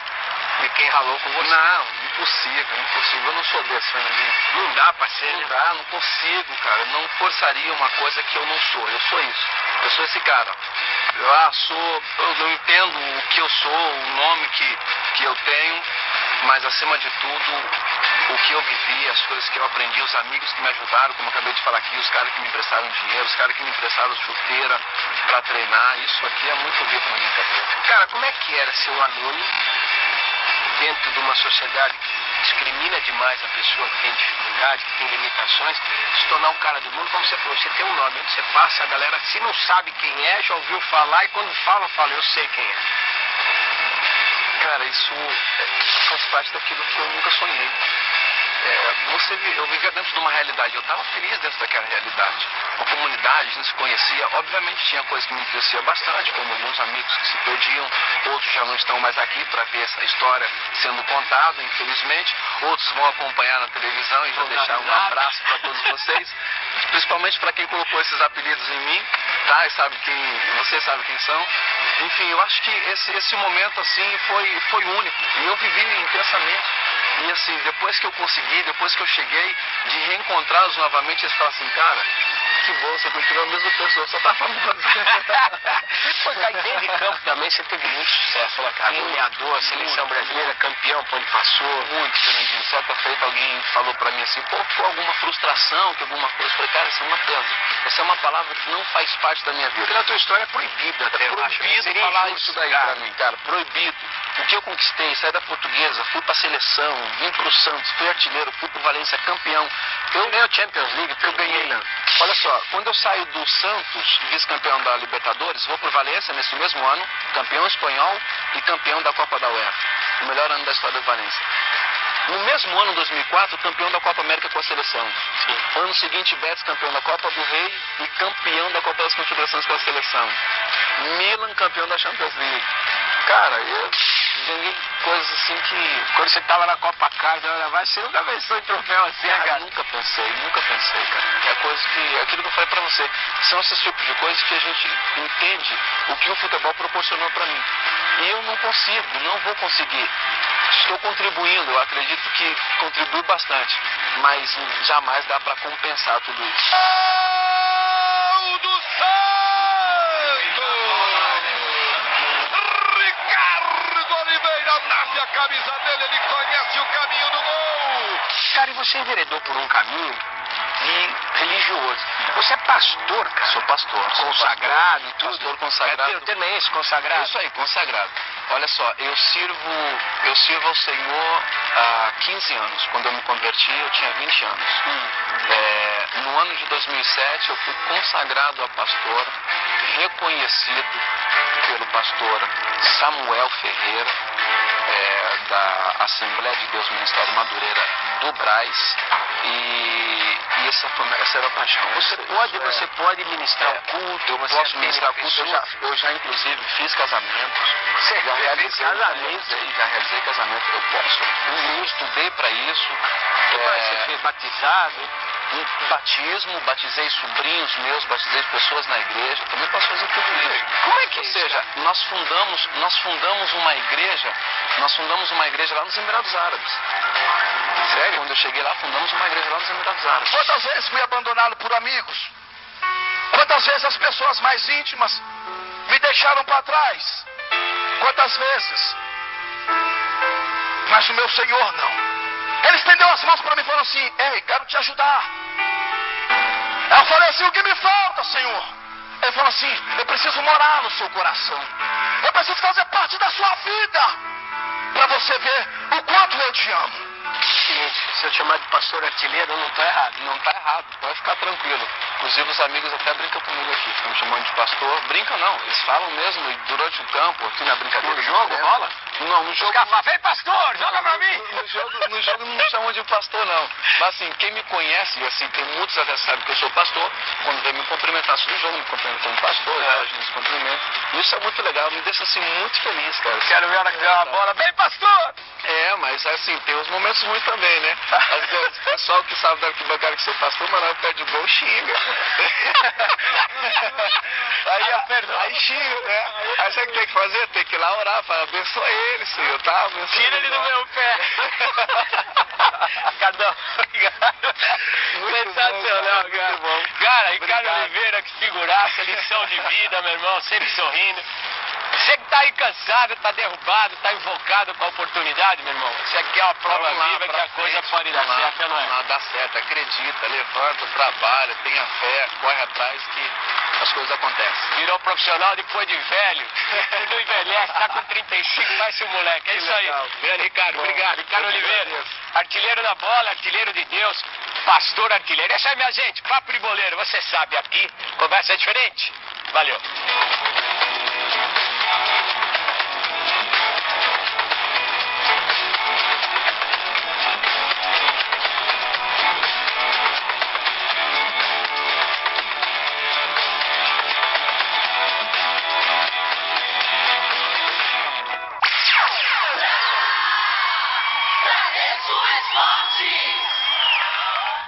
de quem ralou com você. Não, impossível. Eu não sou desse, Fernandinho. Não dá pra ser, Não dá, não consigo, cara. Eu não forçaria uma coisa que eu não sou. Eu sou isso. Eu sou esse cara. Eu não entendo o que eu sou, o nome que eu tenho, mas acima de tudo, o que eu vivi, as coisas que eu aprendi, os amigos que me ajudaram, como eu acabei de falar aqui, os caras que me emprestaram dinheiro, os caras que me emprestaram chuteira pra treinar, isso aqui é muito vivo na minha cabeça. Cara, como é que era ser um anônimo dentro de uma sociedade que discrimina demais a pessoa que tem dificuldade, que tem limitações, se tornar um cara do mundo, como você falou, você tem um nome, onde você passa, a galera, se não sabe quem é, já ouviu falar, e quando fala, eu sei quem é. Cara, isso faz parte daquilo que eu nunca sonhei. Eu vivia dentro de uma realidade, eu estava feliz dentro daquela realidade. Uma comunidade, a gente se conhecia, obviamente tinha coisas que me interessiam bastante, como alguns amigos que se perdiam, outros já não estão mais aqui para ver essa história sendo contada, infelizmente, outros vão acompanhar na televisão e já deixar um abraço para todos vocês, principalmente para quem colocou esses apelidos em mim, tá? E vocês sabem quem são. Enfim, eu acho que esse momento assim foi único e eu vivi intensamente. E assim, depois que eu consegui, depois que eu cheguei, de reencontrá-los novamente, eles falam assim, cara, que bom, você continua a mesma pessoa, só tá falando. Pô, tá aí dentro de campo também, você teve muito sucesso, né, cara? Goleador, seleção brasileira, campeão, por onde passou. Muito, Fernandinho. Certa feita alguém falou pra mim assim, pô, ficou alguma frustração, que alguma coisa. Eu falei, cara, isso é uma pena. Essa é uma palavra que não faz parte da minha vida. Porque a tua história é proibida até, eu acho. Proibido falar isso daí pra mim, cara, proibido. O que eu conquistei, saí da Portuguesa, fui pra seleção, vim pro Santos, fui artilheiro, fui pro Valência, campeão. Eu ganhei o Champions League, eu ganhei. Olha só, quando eu saio do Santos, vice-campeão da Libertadores, vou pro Valência nesse mesmo ano, campeão espanhol e campeão da Copa da UEFA. O melhor ano da história do Valência. No mesmo ano, 2004, campeão da Copa América com a seleção. Sim. Ano seguinte, Betis, campeão da Copa do Rei e campeão da Copa das Confederações com a seleção. Milan, campeão da Champions League. Cara, ganhei coisas assim que... Quando você tava na Copa Casa, vai ser nunca venceu em troféu assim, cara. Nunca pensei, cara. É coisa que, aquilo que eu falei pra você, são esses tipos de coisas que a gente entende o que o futebol proporcionou pra mim. E eu não consigo, não vou conseguir. Estou contribuindo, eu acredito que contribui bastante, mas jamais dá pra compensar tudo isso. Do Santos! Ricardo Oliveira nasce a camisa dele, ele conhece o caminho do gol! Cara, e você enveredou por um caminho religioso. Você é pastor, cara? Sou pastor. Consagrado e tudo? Pastor consagrado. O termo é esse, consagrado? É isso aí, consagrado. Olha só, eu sirvo ao Senhor há 15 anos. Quando eu me converti, eu tinha 20 anos. No ano de 2007, eu fui consagrado a pastor, reconhecido pelo pastor Samuel Ferreira, da Assembleia de Deus Ministério Madureira do Brás, e essa era a paixão. Você pode ministrar o culto, eu posso ministrar culto. Eu já inclusive fiz casamentos. Você já realizei casamento? Eu posso. Eu estudei para isso. Você fez batizado? Batismo, batizei sobrinhos meus, batizei pessoas na igreja, também posso fazer tudo isso. Como é que é Ou isso? seja, nós fundamos uma igreja lá nos Emirados Árabes. Sério? Quando eu cheguei lá, fundamos uma igreja lá nos Emirados Árabes. Quantas vezes fui abandonado por amigos? Quantas vezes as pessoas mais íntimas me deixaram para trás? Quantas vezes? Mas o meu Senhor não. Ele estendeu as mãos para mim e falou assim: ei, quero te ajudar. Eu falei assim: o que me falta, Senhor? Ele falou assim: eu preciso morar no seu coração. Eu preciso fazer parte da sua vida, para você ver o quanto eu te amo. Seguinte, se eu chamar de pastor artilheiro, não está errado. Não está errado, pode ficar tranquilo. Inclusive os amigos até brincam comigo aqui, ficam me chamando de pastor. Brincam não, eles falam mesmo, e durante o campo, aqui na brincadeira. No jogo, rola? Não, no jogo... Vem pastor, joga pra mim! No jogo não me chamam de pastor não. Mas assim, quem me conhece, e assim, tem muitos até sabem que eu sou pastor, quando vem me cumprimentar sobre o jogo, me cumprimentam como pastor, a gente se cumprimenta. Isso é muito legal, me deixa assim muito feliz, cara. Quero ver a hora que der uma bola. Vem pastor! Mas assim, tem uns momentos ruins também, né? Às vezes o pessoal que sabe da arquibancada que você pastor, mas na hora que perde o gol, xinga. Aí xinga, né? Aí sabe o que tem que fazer? Tem que ir lá orar, falar, abençoa ele, Senhor, tá? Abençoa. Tira ele do meu pé. Cadão. Sensacional, cara. Cara, Ricardo Oliveira, que figuraça, lição de vida, meu irmão, sempre sorrindo. Você que tá aí cansado, tá derrubado, tá invocado com a oportunidade, meu irmão. Isso aqui é uma prova viva que a coisa pode dar certo, não é? Dá certo, acredita, levanta, trabalha, tenha fé, corre atrás que as coisas acontecem. Virou profissional depois de velho, não envelhece, tá com 35, vai ser um moleque. É isso aí. Grande Ricardo, obrigado. Ricardo Oliveira, artilheiro da bola, artilheiro de Deus, pastor artilheiro. É isso aí, minha gente, papo de boleiro, você sabe, aqui conversa é diferente. Valeu.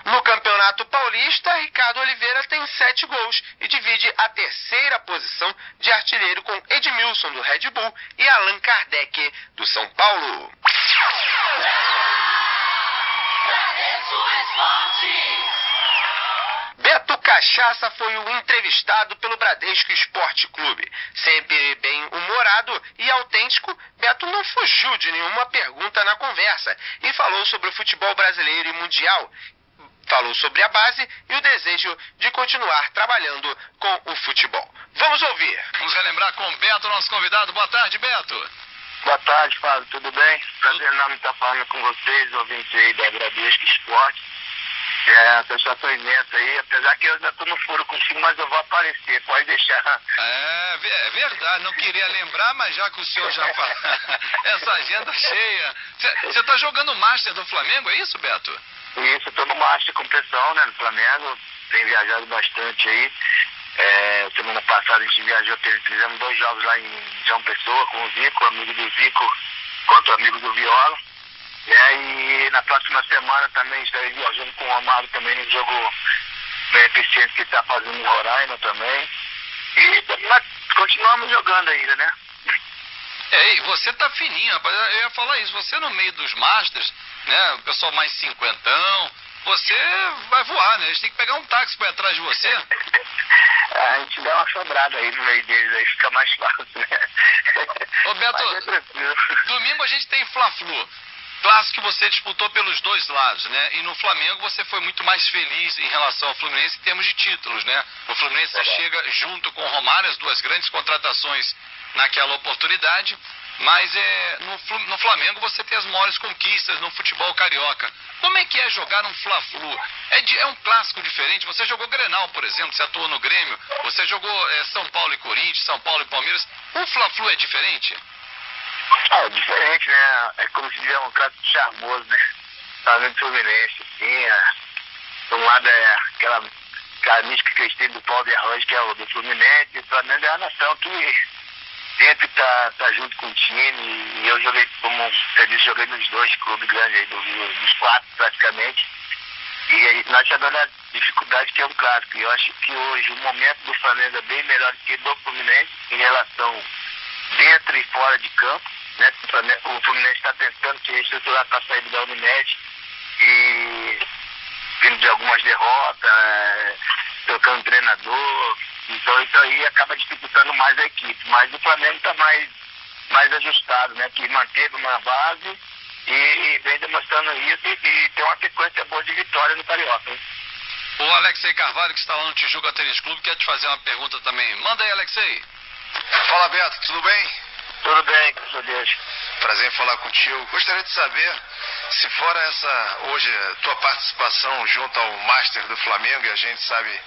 No Campeonato Paulista, Ricardo Oliveira tem 7 gols e divide a terceira posição de artilheiro com Edmilson, do Red Bull, e Allan Kardec, do São Paulo. Beto Cachaça foi o entrevistado pelo Bradesco Esporte Clube. Sempre bem humorado e autêntico, Beto não fugiu de nenhuma pergunta na conversa e falou sobre o futebol brasileiro e mundial. Falou sobre a base e o desejo de continuar trabalhando com o futebol. Vamos ouvir. Vamos relembrar com o Beto, nosso convidado. Boa tarde, Beto. Boa tarde, Fábio. Tudo bem? Prazer enorme estar falando com vocês, ouvintes aí da Bradesco Esporte. É, satisfação imensa aí, apesar que eu ainda estou no furo contigo, mas eu vou aparecer, pode deixar. É verdade, não queria lembrar, mas já que o senhor já fala, essa agenda cheia. Você está jogando o Master do Flamengo, é isso, Beto? Isso, estou no Master com pressão, né, no Flamengo, tenho viajado bastante aí. Semana passada a gente viajou, fizemos 2 jogos lá em João Pessoa com o Zico, amigo do Zico, contra o amigo do Viola. E na próxima semana também estarei viajando com o Romário também no jogo beneficente que está fazendo em Roraima também. E nós continuamos jogando ainda, né? E você tá fininho, rapaz. Eu ia falar isso. Você no meio dos Masters, né? O pessoal mais cinquentão, você vai voar, né? A gente tem que pegar um táxi pra ir atrás de você. A gente dá uma sobrada aí no meio deles, aí fica mais fácil, né? Ô Beto, domingo a gente tem Fla-Flu. Clássico que você disputou pelos dois lados, né? E no Flamengo você foi muito mais feliz em relação ao Fluminense em termos de títulos, né? O Fluminense você chega junto com o Romário, as duas grandes contratações naquela oportunidade, mas no Flamengo você tem as maiores conquistas no futebol carioca. Como é que é jogar um Fla-Flu? É um clássico diferente? Você jogou Grenal, por exemplo, você atuou no Grêmio, você jogou São Paulo e Corinthians, São Paulo e Palmeiras. O Fla-Flu é diferente? É diferente, né? É como se tivesse um clássico charmoso, né? Flamengo e Fluminense, assim, de um lado é aquela mística que eles têm do pau de arroz, que é o do Fluminense, e o Flamengo é a nação que sempre tá junto com o time, e eu joguei, como você disse, joguei nos dois clubes grandes aí, dos quatro praticamente, e aí nós sabemos a dificuldade que é um clássico, e eu acho que hoje o momento do Flamengo é bem melhor do que do Fluminense em relação dentro e fora de campo, né? O Fluminense está tentando se reestruturar para sair da Unimed e vindo de algumas derrotas, trocando treinador, então isso aí acaba dificultando mais a equipe, mas o Flamengo está mais ajustado, né? Que manteve uma base e vem demonstrando isso e tem uma sequência boa de vitória no Carioca, hein? O Alexei Carvalho, que está lá no Tijuca Tênis Clube, quer te fazer uma pergunta também. Manda aí, Alexei. Fala, Beto, tudo bem? Tudo bem, graças a Deus. Prazer em falar contigo. Gostaria de saber se fora hoje, tua participação junto ao Master do Flamengo, e a gente sabe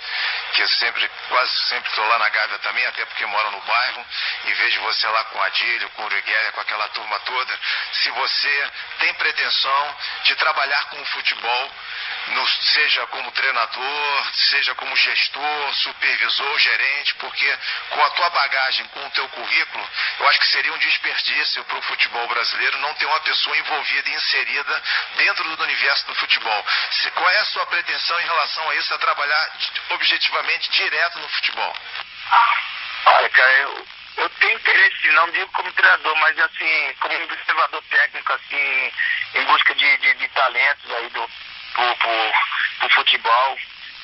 que eu quase sempre estou lá na Gávea também, até porque moro no bairro, e vejo você lá com o Adílio, com o Uriguelia, com aquela turma toda, se você tem pretensão de trabalhar com o futebol, seja como treinador, seja como gestor, supervisor, gerente, porque com a tua bagagem, com o teu currículo, eu acho que seria um desperdício para o futebol brasileiro não ter uma pessoa envolvida e inserida dentro do universo do futebol. Qual é a sua pretensão em relação a isso, a trabalhar objetivamente direto no futebol? Olha, cara, eu tenho interesse, não digo como treinador, mas assim, como observador técnico, assim, em busca de talentos aí pro futebol.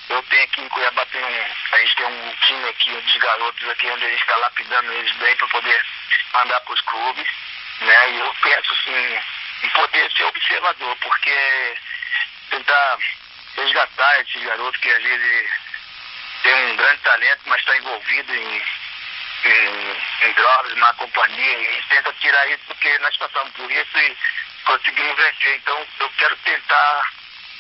Eu tenho aqui em Cuiabá, a gente tem um time aqui, dos garotos aqui, onde a gente está lapidando eles bem para poder mandar para os clubes, né? E eu penso, assim, em poder ser observador, porque tentar resgatar esses garotos que às vezes tem um grande talento, mas está envolvido em drogas, má companhia, e a gente tenta tirar isso porque nós passamos por isso e conseguimos vencer. Então, eu quero tentar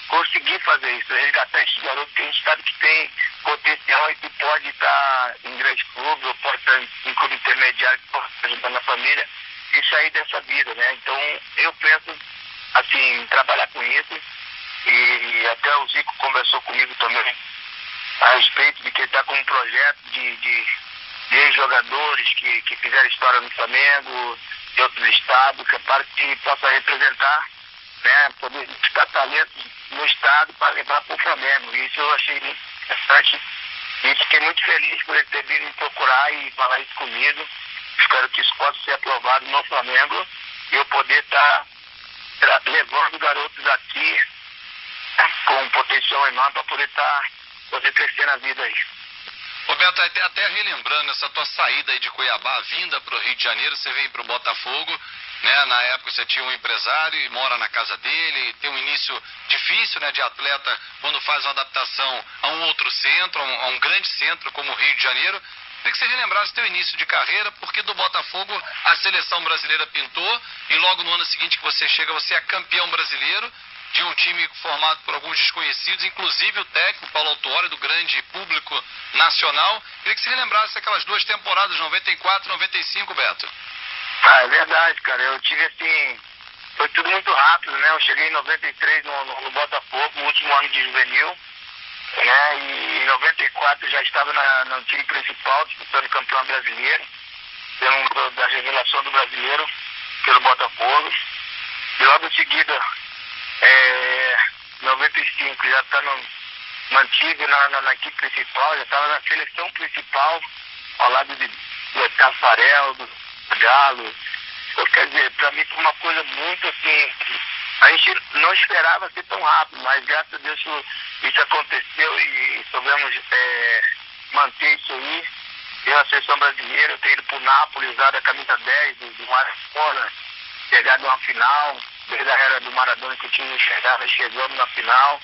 conseguir fazer isso, resgatar esses garotos que a gente sabe que tem potencial e que pode estar em grandes clubes, ou pode estar em clube intermediário, que pode estar ajudando a família e sair dessa vida, né? Então, eu penso, assim, em trabalhar com isso, e até o Zico conversou comigo também a respeito de que ele está com um projeto de jogadores que fizeram história no Flamengo, de outros estados, para que possa representar, né, poder buscar talentos no estado para levar para o Flamengo. Isso eu achei interessante e fiquei muito feliz por ele ter vindo me procurar e falar isso comigo. Espero que isso possa ser aprovado no Flamengo e eu poder estar levando garotos aqui com um potencial enorme para poder crescer na vida aí. Roberto, até relembrando essa tua saída aí de Cuiabá, vinda para o Rio de Janeiro, você veio para o Botafogo, né? Na época você tinha um empresário e mora na casa dele, tem um início difícil, né, de atleta quando faz uma adaptação a um outro centro, a um grande centro como o Rio de Janeiro. Queria que você relembrasse teu início de carreira, porque do Botafogo a seleção brasileira pintou e logo no ano seguinte que você chega, você é campeão brasileiro de um time formado por alguns desconhecidos, inclusive o técnico Paulo Autuori, do grande público nacional. Queria que você relembrasse aquelas duas temporadas, 94 e 95, Beto. É verdade, cara. Eu tive assim, foi tudo muito rápido, né? Eu cheguei em 93 no Botafogo, no último ano de juvenil, né? E em 94 já estava no time principal, disputando o campeão brasileiro, da revelação do brasileiro. pelo Botafogo. E logo em seguida, 95, já está mantido na equipe principal, já estava na seleção principal, ao lado de Tafarel, do Galo. Então, quer dizer, para mim foi uma coisa muito assim, a gente não esperava ser tão rápido, mas graças a Deus isso aconteceu e soubemos manter isso aí. Eu, a seleção brasileira, eu tenho ido para o Nápoles, usado a camisa 10 do Maradona, chegado numa final, desde a era do Maradona que eu tinha chegado, chegamos na final,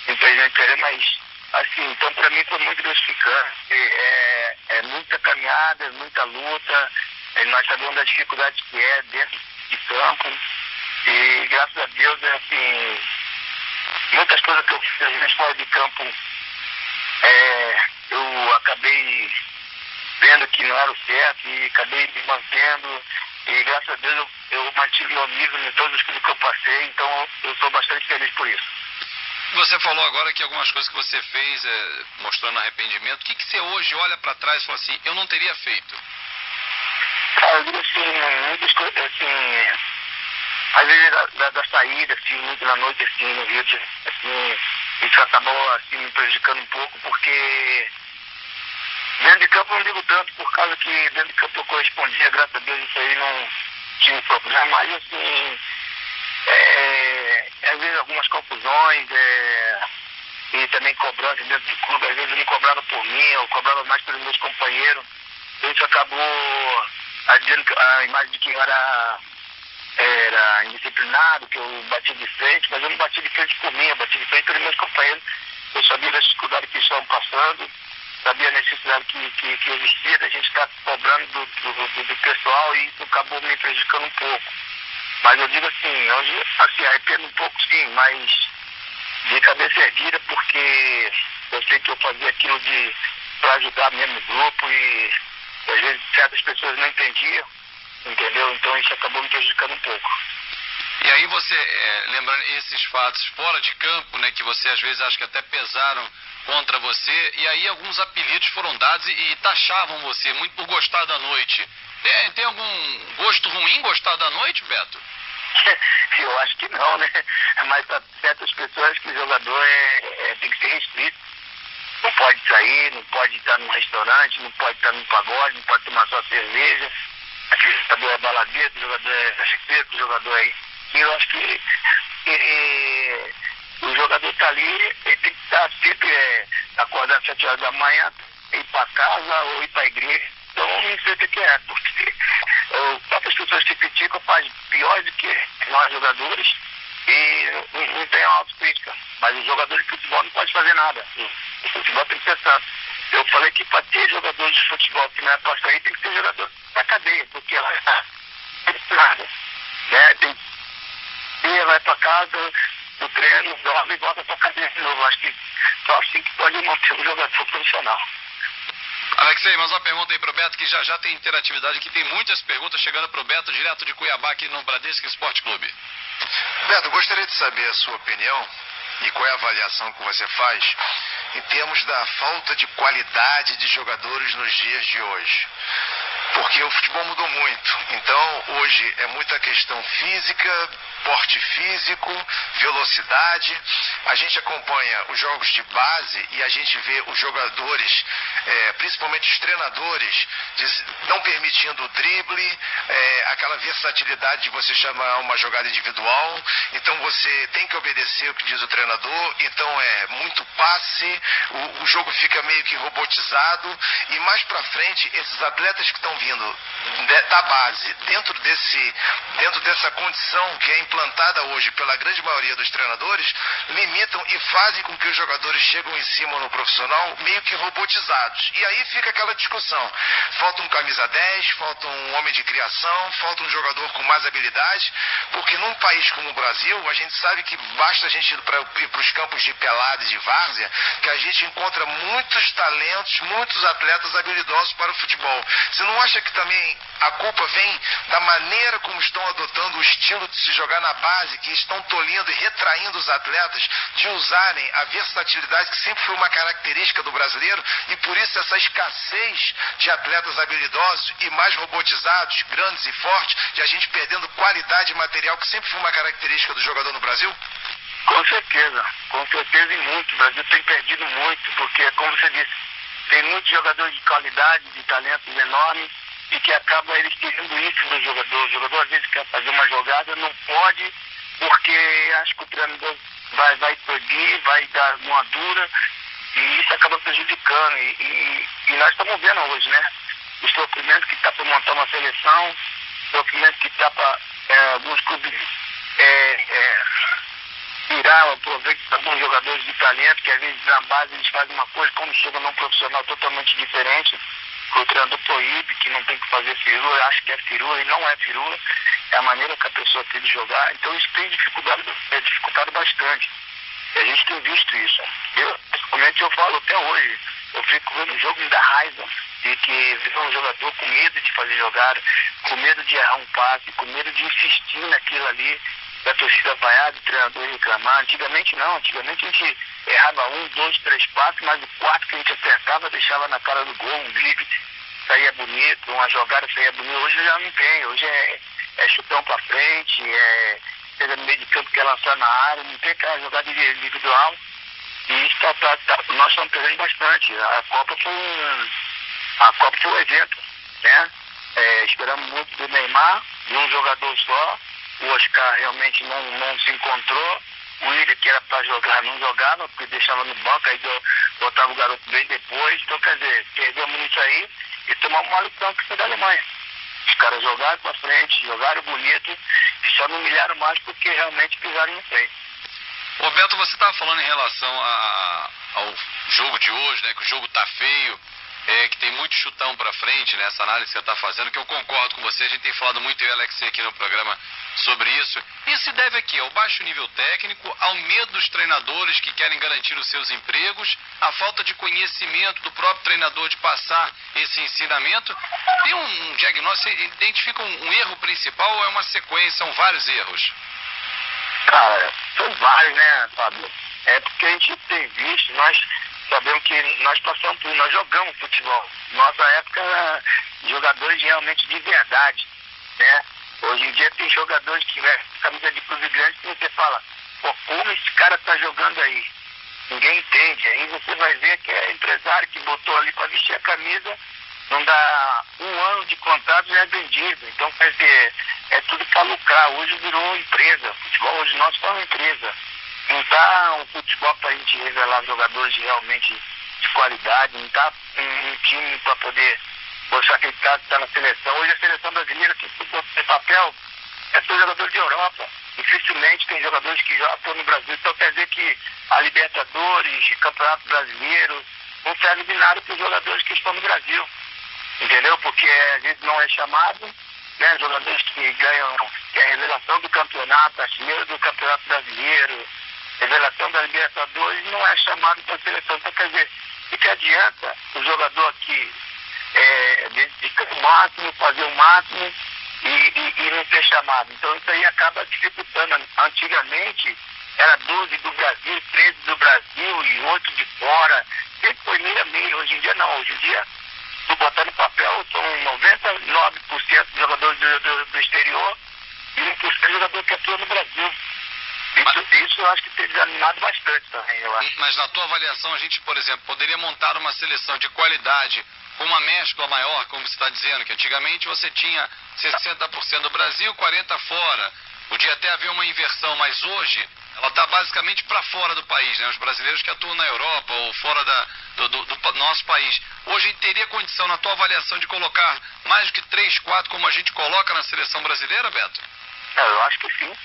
infelizmente, mas assim, então para mim foi muito gratificante, é muita caminhada, muita luta, nós sabemos das dificuldades que é dentro de campo, e graças a Deus, assim, muitas coisas que eu fiz às vezes fora de campo, eu acabei vendo que não era o certo e acabei me mantendo, e graças a Deus eu mantive meu nível em todas as coisas que eu passei, então eu sou bastante feliz por isso. Você falou agora que algumas coisas que você fez mostrando arrependimento. O que você hoje olha para trás e fala assim, eu não teria feito? Cara, eu digo assim, muitas coisas, assim, às vezes da saída, assim, muito na noite, assim, no Rio, assim, isso acabou, assim, me prejudicando um pouco, porque dentro de campo eu não digo tanto, por causa que dentro de campo eu correspondia, graças a Deus isso aí não tinha problema, mas assim, às vezes algumas confusões, e também cobrança dentro do clube, às vezes me cobraram por mim, eu cobrava mais pelos meus companheiros, isso acabou dizendo a imagem de que eu era indisciplinado, que eu bati de frente, mas eu não bati de frente por mim, eu bati de frente pelos meus companheiros, eu sabia das dificuldades que estavam passando, sabia a necessidade que existia da gente estar cobrando do pessoal, e isso acabou me prejudicando um pouco. Mas eu digo assim, hoje assim, arrependo um pouco sim, mas de cabeça erguida, porque eu sei que eu fazia aquilo para ajudar mesmo o grupo, e às vezes certas pessoas não entendiam, entendeu? Então isso acabou me prejudicando um pouco. E aí você, lembrando esses fatos fora de campo, né, que você às vezes acha que até pesaram contra você, e aí alguns apelidos foram dados e taxavam você muito por gostar da noite. Tem algum gosto ruim gostar da noite, Beto? Eu acho que não, né? Mas para certas pessoas que o jogador tem que ser restrito. Não pode sair, não pode estar num restaurante, não pode estar num pagode, não pode tomar só cerveja. O jogador é baladeiro, o jogador é cachaceiro, o jogador é... Eu acho que o jogador está ali, ele tem que estar sempre acordar às 7 horas da manhã, ir para casa ou ir para a igreja. Então não sei o que é, porque próprias pessoas que criticam fazem pior do que nós jogadores e não tem autocrítica. Mas o jogador de futebol não pode fazer nada. O futebol tem que ser santo. Eu falei que para ter jogador de futebol que não é para sair, tem que ter jogador na cadeia, porque ela está nada. Né? Vai para casa, no treino, dorme e volta para a cadeia de novo. Acho que só assim que pode manter um jogador profissional. Alexei, mais uma pergunta aí pro Beto, que já tem interatividade aqui, tem muitas perguntas chegando pro Beto, direto de Cuiabá, aqui no Bradesco Esporte Clube. Beto, gostaria de saber a sua opinião e qual é a avaliação que você faz em termos da falta de qualidade de jogadores nos dias de hoje. Porque o futebol mudou muito. Então, hoje é muita questão física, porte físico, velocidade. A gente acompanha os jogos de base e a gente vê os jogadores, principalmente os treinadores, não permitindo o drible, aquela versatilidade de você chamar uma jogada individual. Então, você tem que obedecer o que diz o treinador. Então, é muito passe, o jogo fica meio que robotizado. E mais pra frente, esses atletas que estão vindo da base, dentro dessa condição que é implantada hoje pela grande maioria dos treinadores, limitam e fazem com que os jogadores chegam em cima no profissional meio que robotizados. E aí fica aquela discussão. Falta um camisa 10, falta um homem de criação, falta um jogador com mais habilidade, porque num país como o Brasil, a gente sabe que basta a gente ir para os campos de pelada e de várzea, que a gente encontra muitos talentos, muitos atletas habilidosos para o futebol. Você não acha acha que também a culpa vem da maneira como estão adotando o estilo de se jogar na base, que estão tolhindo e retraindo os atletas de usarem a versatilidade que sempre foi uma característica do brasileiro, e por isso essa escassez de atletas habilidosos e mais robotizados, grandes e fortes, de a gente perdendo qualidade material que sempre foi uma característica do jogador no Brasil? Com certeza e muito. O Brasil tem perdido muito, porque, como você disse, tem muitos jogadores de qualidade, de talentos enormes, e que acabam eles querendo isso do jogador. O jogador às vezes quer fazer uma jogada, não pode, porque acha que o treinador vai proibir, vai dar uma dura, e isso acaba prejudicando. E nós estamos vendo hoje, né? O sofrimento que está para montar uma seleção, o sofrimento que está para alguns clubes tirar o proveito de alguns jogadores de talento, que às vezes na base eles fazem uma coisa, quando chega num profissional totalmente diferente, que o treinador proíbe, que não tem que fazer firula, acha que é firula, e não é firula, é a maneira que a pessoa tem de jogar. Então isso tem dificultado bastante. E a gente tem visto isso. Principalmente eu falo até hoje, eu fico vendo o jogo, me dá raiva de que vê um jogador com medo de fazer jogada, com medo de errar um passe, com medo de insistir naquilo ali, da torcida vaiar, do treinador reclamar. Antigamente não, antigamente a gente errava 1, 2, 3 passes, mas o quarto que a gente acertava deixava na cara do gol, um drible saía bonito, uma jogada saía bonita. Hoje já não tem, hoje é chutão pra frente, seja no meio de campo que é lançar na área, não tem aquela jogada individual. E isso nós estamos perdendo bastante. A Copa foi um evento, né? Esperamos muito do Neymar, de um jogador só. O Oscar realmente não se encontrou. O Willian, que era para jogar, não jogava, porque deixava no banco, aí botava o garoto bem depois. Então, quer dizer, perdemos isso aí e tomamos uma lição que foi da Alemanha. Os caras jogaram para frente, jogaram bonito e só não humilharam mais porque realmente pisaram no freio. Roberto, você estava falando em relação ao jogo de hoje, né? Que o jogo tá feio, que tem muito chutão para frente, né? Essa análise que você está fazendo, que eu concordo com você. A gente tem falado muito, eu e o Alex aqui no programa, sobre isso. Isso se deve aqui ao baixo nível técnico, ao medo dos treinadores que querem garantir os seus empregos, à falta de conhecimento do próprio treinador de passar esse ensinamento. Tem um diagnóstico, você identifica um erro principal ou é uma sequência, são vários erros? Cara, são vários, né, Fábio? É porque a gente tem visto, nós sabemos que nós passamos por, nós jogamos futebol. Nossa época, jogadores realmente de verdade, né? Hoje em dia tem jogadores que vestem camisa de clube grande que você fala, pô, como esse cara tá jogando aí? Ninguém entende. Aí você vai ver que é empresário que botou ali para vestir a camisa, não dá 1 ano de contrato, já é vendido. Então, quer dizer, é tudo para lucrar. Hoje virou empresa. O futebol hoje nosso é uma empresa. Não tá um futebol para a gente revelar jogadores realmente de qualidade, não tá um time para poder mostrar que ele tá na seleção. Hoje a seleção brasileira, se for ter papel, é só jogador de Europa. Dificilmente tem jogadores que já estão no Brasil. Então quer dizer que a Libertadores, Campeonato Brasileiro, não serve de nada para os jogadores que estão no Brasil. Entendeu? Porque às vezes não é chamado, né? Jogadores que ganham, que é a revelação do campeonato, artilheiro do Campeonato Brasileiro, revelação da Libertadores, não é chamado para a seleção. Então quer dizer, o que adianta o jogador aqui dedicar o máximo, fazer o máximo e não ser chamado? Então isso aí acaba dificultando. Antigamente era 12 do Brasil, 13 do Brasil e 8 de fora. Sempre foi meio a meio. Hoje em dia não. Hoje em dia, se botar no papel, são 99% de jogadores do exterior e 1% de jogador que atua no Brasil. Isso eu acho que tem desanimado bastante também, eu acho. Mas na tua avaliação, a gente, por exemplo, poderia montar uma seleção de qualidade com uma mescla maior, como você está dizendo, que antigamente você tinha 60% do Brasil, 40% fora. Podia até haver uma inversão, mas hoje ela está basicamente para fora do país, né? Os brasileiros que atuam na Europa ou fora do nosso país. Hoje a gente teria condição, na tua avaliação, de colocar mais do que 3, 4, como a gente coloca na seleção brasileira, Beto? Eu acho que sim.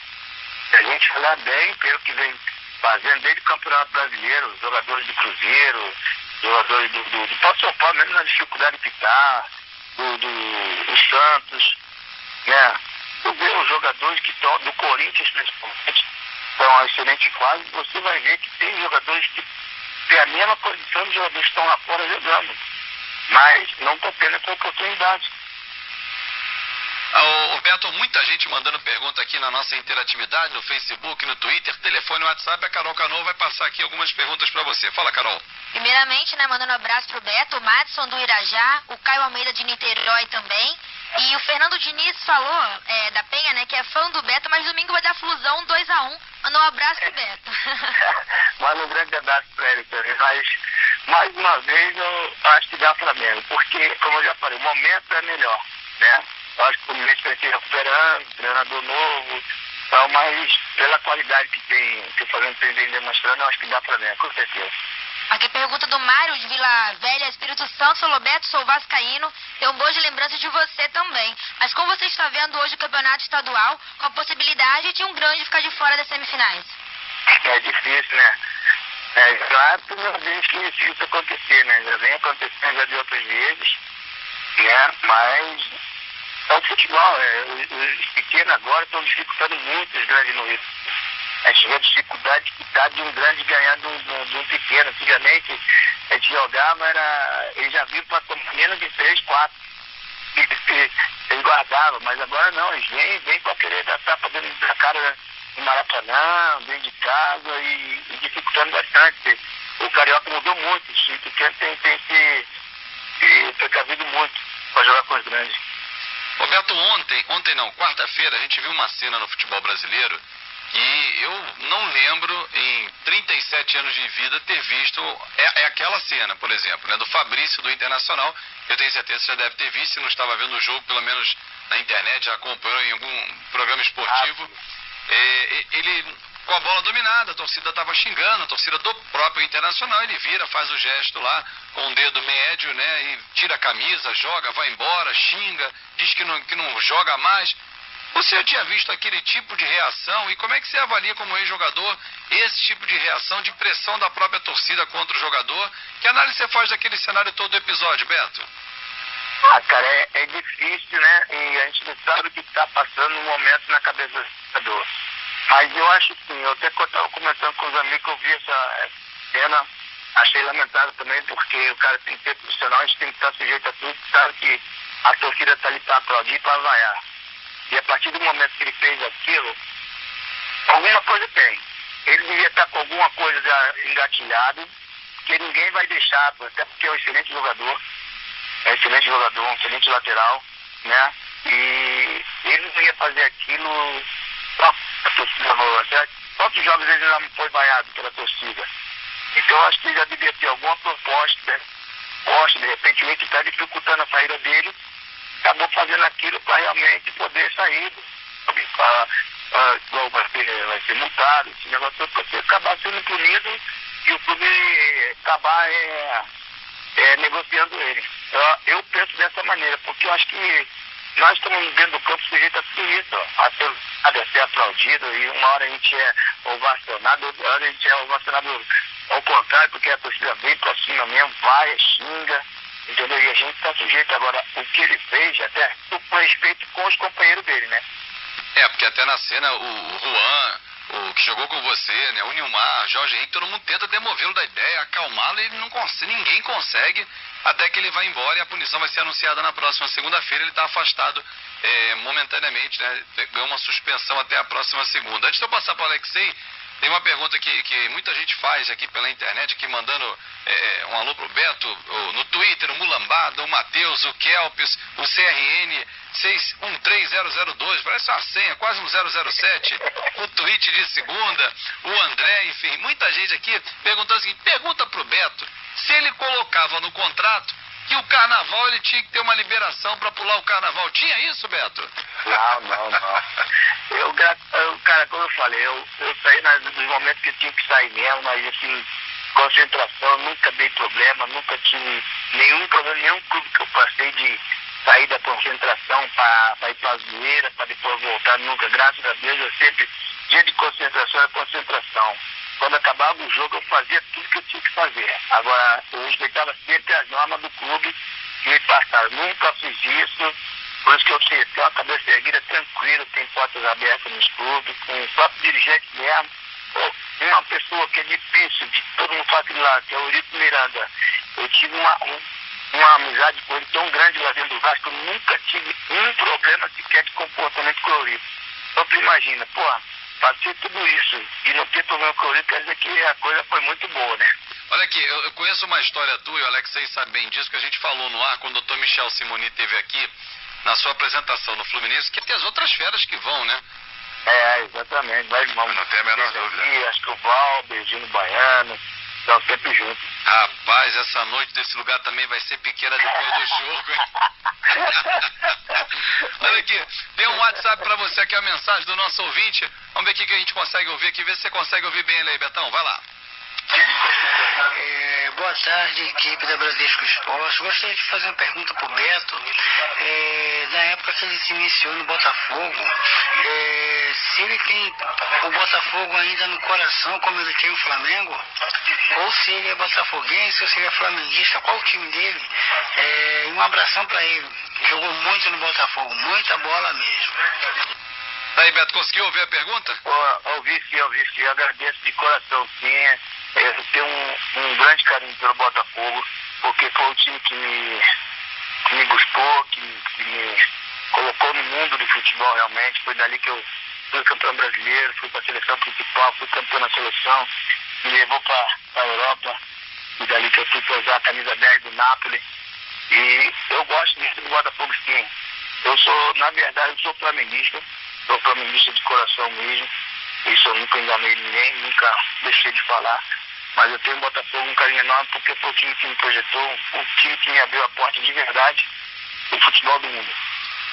Se a gente olhar bem pelo que vem fazendo desde o Campeonato Brasileiro, jogadores do Cruzeiro, jogadores do próprio São Paulo, mesmo na dificuldade que está, do Santos, né? Tu vê os jogadores que estão do Corinthians, principalmente, estão uma excelente fase, você vai ver que tem jogadores que têm a mesma condição de jogadores que estão lá fora jogando, mas não estão tendo essa oportunidade. Beto, muita gente mandando pergunta aqui na nossa interatividade, no Facebook, no Twitter, telefone, WhatsApp. A Carol Cano vai passar aqui algumas perguntas para você. Fala, Carol. Primeiramente, né, mandando um abraço pro Beto, o Madison do Irajá, o Caio Almeida de Niterói também. E o Fernando Diniz falou, da Penha, né, que é fã do Beto, mas domingo vai dar Flusão 2-1. Mandou um abraço pro Beto. Manda um grande abraço pra ele também. Mas, mais uma vez, eu acho que dá Flamengo. Porque, como eu já falei, o momento é melhor, né? Eu acho que o Fluminense vai se recuperando, treinador novo. Então, mas pela qualidade que o Flamengo tem demonstrando, eu acho que dá Flamengo, com certeza. Aqui pergunta do Mário de Vila Velha, Espírito Santo. Falou: Beto, sou vascaíno, tenho boas lembranças de você também. Mas como você está vendo hoje o campeonato estadual, com a possibilidade de um grande ficar de fora das semifinais? É difícil, né? Já é a primeira vez que isso acontecer, né? Já vem acontecendo já de outras vezes, né? Mas é o futebol, os pequenos agora estão dificultando muito os grandes no Rio. A gente vê a dificuldade que está de um grande ganhar de um pequeno. Antigamente, a gente jogava, ele já viu para menos de 3, 4. Eles guardavam, mas agora não, eles vêm para querer dar tapa dentro da cara no Maracanã, dentro de casa e dificultando bastante. O Carioca mudou muito, o pequeno tem se precavido muito para jogar com os grandes. Roberto, quarta-feira, a gente viu uma cena no futebol brasileiro e eu não lembro, em 37 anos de vida, ter visto aquela cena, por exemplo, né, do Fabrício, do Internacional. Eu tenho certeza que você já deve ter visto, se não estava vendo o jogo, pelo menos na internet, já acompanhou em algum programa esportivo. Ele, com a bola dominada, a torcida estava xingando, a torcida do próprio Internacional, ele vira, faz o gesto lá, com o dedo médio, né, e tira a camisa, joga, vai embora, xinga, diz que não joga mais. Você tinha visto aquele tipo de reação e como é que você avalia como ex-jogador esse tipo de reação, de pressão da própria torcida contra o jogador? Que análise você faz daquele cenário todo do episódio, Beto? Cara, é difícil, né? E a gente não sabe o que está passando no momento na cabeça do jogador. Mas eu acho que sim, eu até estava comentando com os amigos que eu vi essa cena, achei lamentável também, porque o cara tem que ser profissional, a gente tem que estar sujeito a tudo, sabe que a torcida está ali para aplaudir e para vaiar. E a partir do momento que ele fez aquilo, alguma coisa tem. Ele devia estar com alguma coisa já engatilhado, que ninguém vai deixar, até porque é um excelente jogador, um excelente lateral, né? E ele não ia fazer aquilo só a torcida valor. Quantos jogos ele não foi vaiado pela torcida? Então eu acho que ele já devia ter alguma proposta, de repente o que está dificultando a saída dele, acabou fazendo aquilo para realmente poder sair, vai ser multado, esse negócio todo, porque acabar sendo punido e o clube acabar negociando ele. Eu penso dessa maneira, porque eu acho que nós estamos dentro do campo sujeito a tudo isso, a ser aplaudido, e uma hora a gente é ovacionado, outra hora a gente é ovacionado ao contrário, porque a torcida vem pra cima mesmo, vai, xinga, entendeu? E a gente está sujeito agora, o que ele fez, até com respeito com os companheiros dele, né? Porque até na cena o Juan, o que jogou com você, né, o Nilmar, Jorge Henrique, todo mundo tenta demovê-lo da ideia, acalmá-lo, e ele não consegue, ninguém consegue, até que ele vai embora e a punição vai ser anunciada na próxima segunda-feira. Ele está afastado momentaneamente, né, ganhou uma suspensão até a próxima segunda. Antes de eu passar para o Alexei, tem uma pergunta que muita gente faz aqui pela internet, aqui mandando um alô pro Beto, no Twitter, o Mulambada, o Matheus, o Kelpis, o CRN 613002, parece uma senha, quase um 007, o tweet de segunda, o André, enfim, muita gente aqui perguntando o seguinte: pergunta pro Beto se ele colocava no contrato que o carnaval ele tinha que ter uma liberação para pular o carnaval. Tinha isso, Beto? Não. Cara, como eu falei, eu saí nos momentos que eu tinha que sair mesmo, mas assim, concentração, nunca dei problema, nunca tive nenhum problema, nenhum clube que eu passei de sair da concentração para ir para a zoeira, para depois voltar, nunca. Graças a Deus, eu sempre, dia de concentração é concentração. Quando acabava o jogo, eu fazia tudo que eu tinha que fazer. Agora, eu respeitava sempre as normas do clube que me passaram. Nunca fiz isso. Por isso que eu tenho uma cabeça erguida, tranquila, tenho portas abertas nos clubes, com o próprio dirigente mesmo. Uma pessoa que é difícil, de todo mundo fala lá, que é o Eurico Miranda. Eu tive uma amizade com ele tão grande lá dentro do Vasco, eu nunca tive um problema sequer de comportamento colorido. Então tu imagina, pô, fazer tudo isso e não ter problema colorido, quer dizer que a coisa foi muito boa, né? Olha aqui, eu conheço uma história tua, e o Alexei sabe bem disso, que a gente falou no ar quando o Dr. Michel Simoni esteve aqui, na sua apresentação no Fluminense, que tem as outras feras que vão, né? Exatamente, vai irmão. Não tem a menor dúvida. Acho que o Val, Beijinho Baiano, estão sempre juntos. Rapaz, essa noite desse lugar também vai ser pequena depois do jogo, hein? Olha aqui, tem um WhatsApp pra você aqui, a mensagem do nosso ouvinte. Vamos ver o que a gente consegue ouvir aqui, ver se você consegue ouvir bem ele aí, Betão, vai lá. Boa tarde, equipe da Bradesco Esporte. Gostaria de fazer uma pergunta pro Beto. Na época que ele se iniciou no Botafogo, se ele tem o Botafogo ainda no coração, como ele tem o Flamengo, ou se ele é botafoguense ou se ele é flamenguista, qual o time dele? Um abração pra ele. Jogou muito no Botafogo, muita bola mesmo. Aí, Beto, conseguiu ouvir a pergunta? Ouvi sim, eu agradeço de coração sim. Eu tenho um grande carinho pelo Botafogo, porque foi o time que me buscou, que me colocou no mundo do futebol realmente. Foi dali que eu fui campeão brasileiro, fui para a seleção principal, fui campeão na seleção, me levou para a Europa, e dali que eu fui para usar a camisa 10 do Napoli. E eu gosto disso do Botafogo sim. Na verdade, eu sou flamenguista de coração mesmo. Isso eu nunca enganei ninguém, nunca deixei de falar. Mas eu tenho Botafogo um carinho enorme porque foi o time que me projetou, o time que me abriu a porta de verdade do futebol do mundo.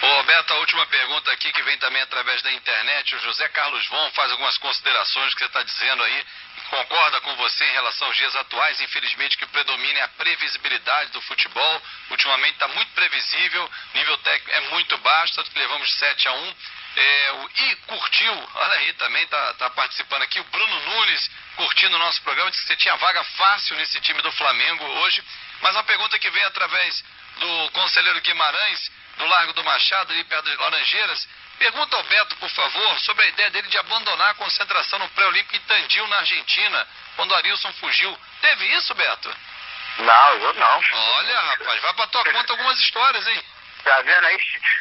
Ô Beto, a última pergunta aqui que vem também através da internet. O José Carlos Von faz algumas considerações que você está dizendo aí. Concorda com você em relação aos dias atuais, infelizmente, que predomina a previsibilidade do futebol. Ultimamente está muito previsível, nível técnico é muito baixo, tanto que levamos 7-1. E curtiu, olha aí, também tá participando aqui, o Bruno Nunes curtindo o nosso programa, disse que você tinha vaga fácil nesse time do Flamengo hoje. Mas uma pergunta que vem através do conselheiro Guimarães, do Largo do Machado, ali perto das Laranjeiras. Pergunta ao Beto, por favor, sobre a ideia dele de abandonar a concentração no pré-olímpico em Tandil, na Argentina, quando o Arilson fugiu. Teve isso, Beto? Não, eu não. Olha, rapaz, vai pra tua conta algumas histórias, hein? Tá vendo aí?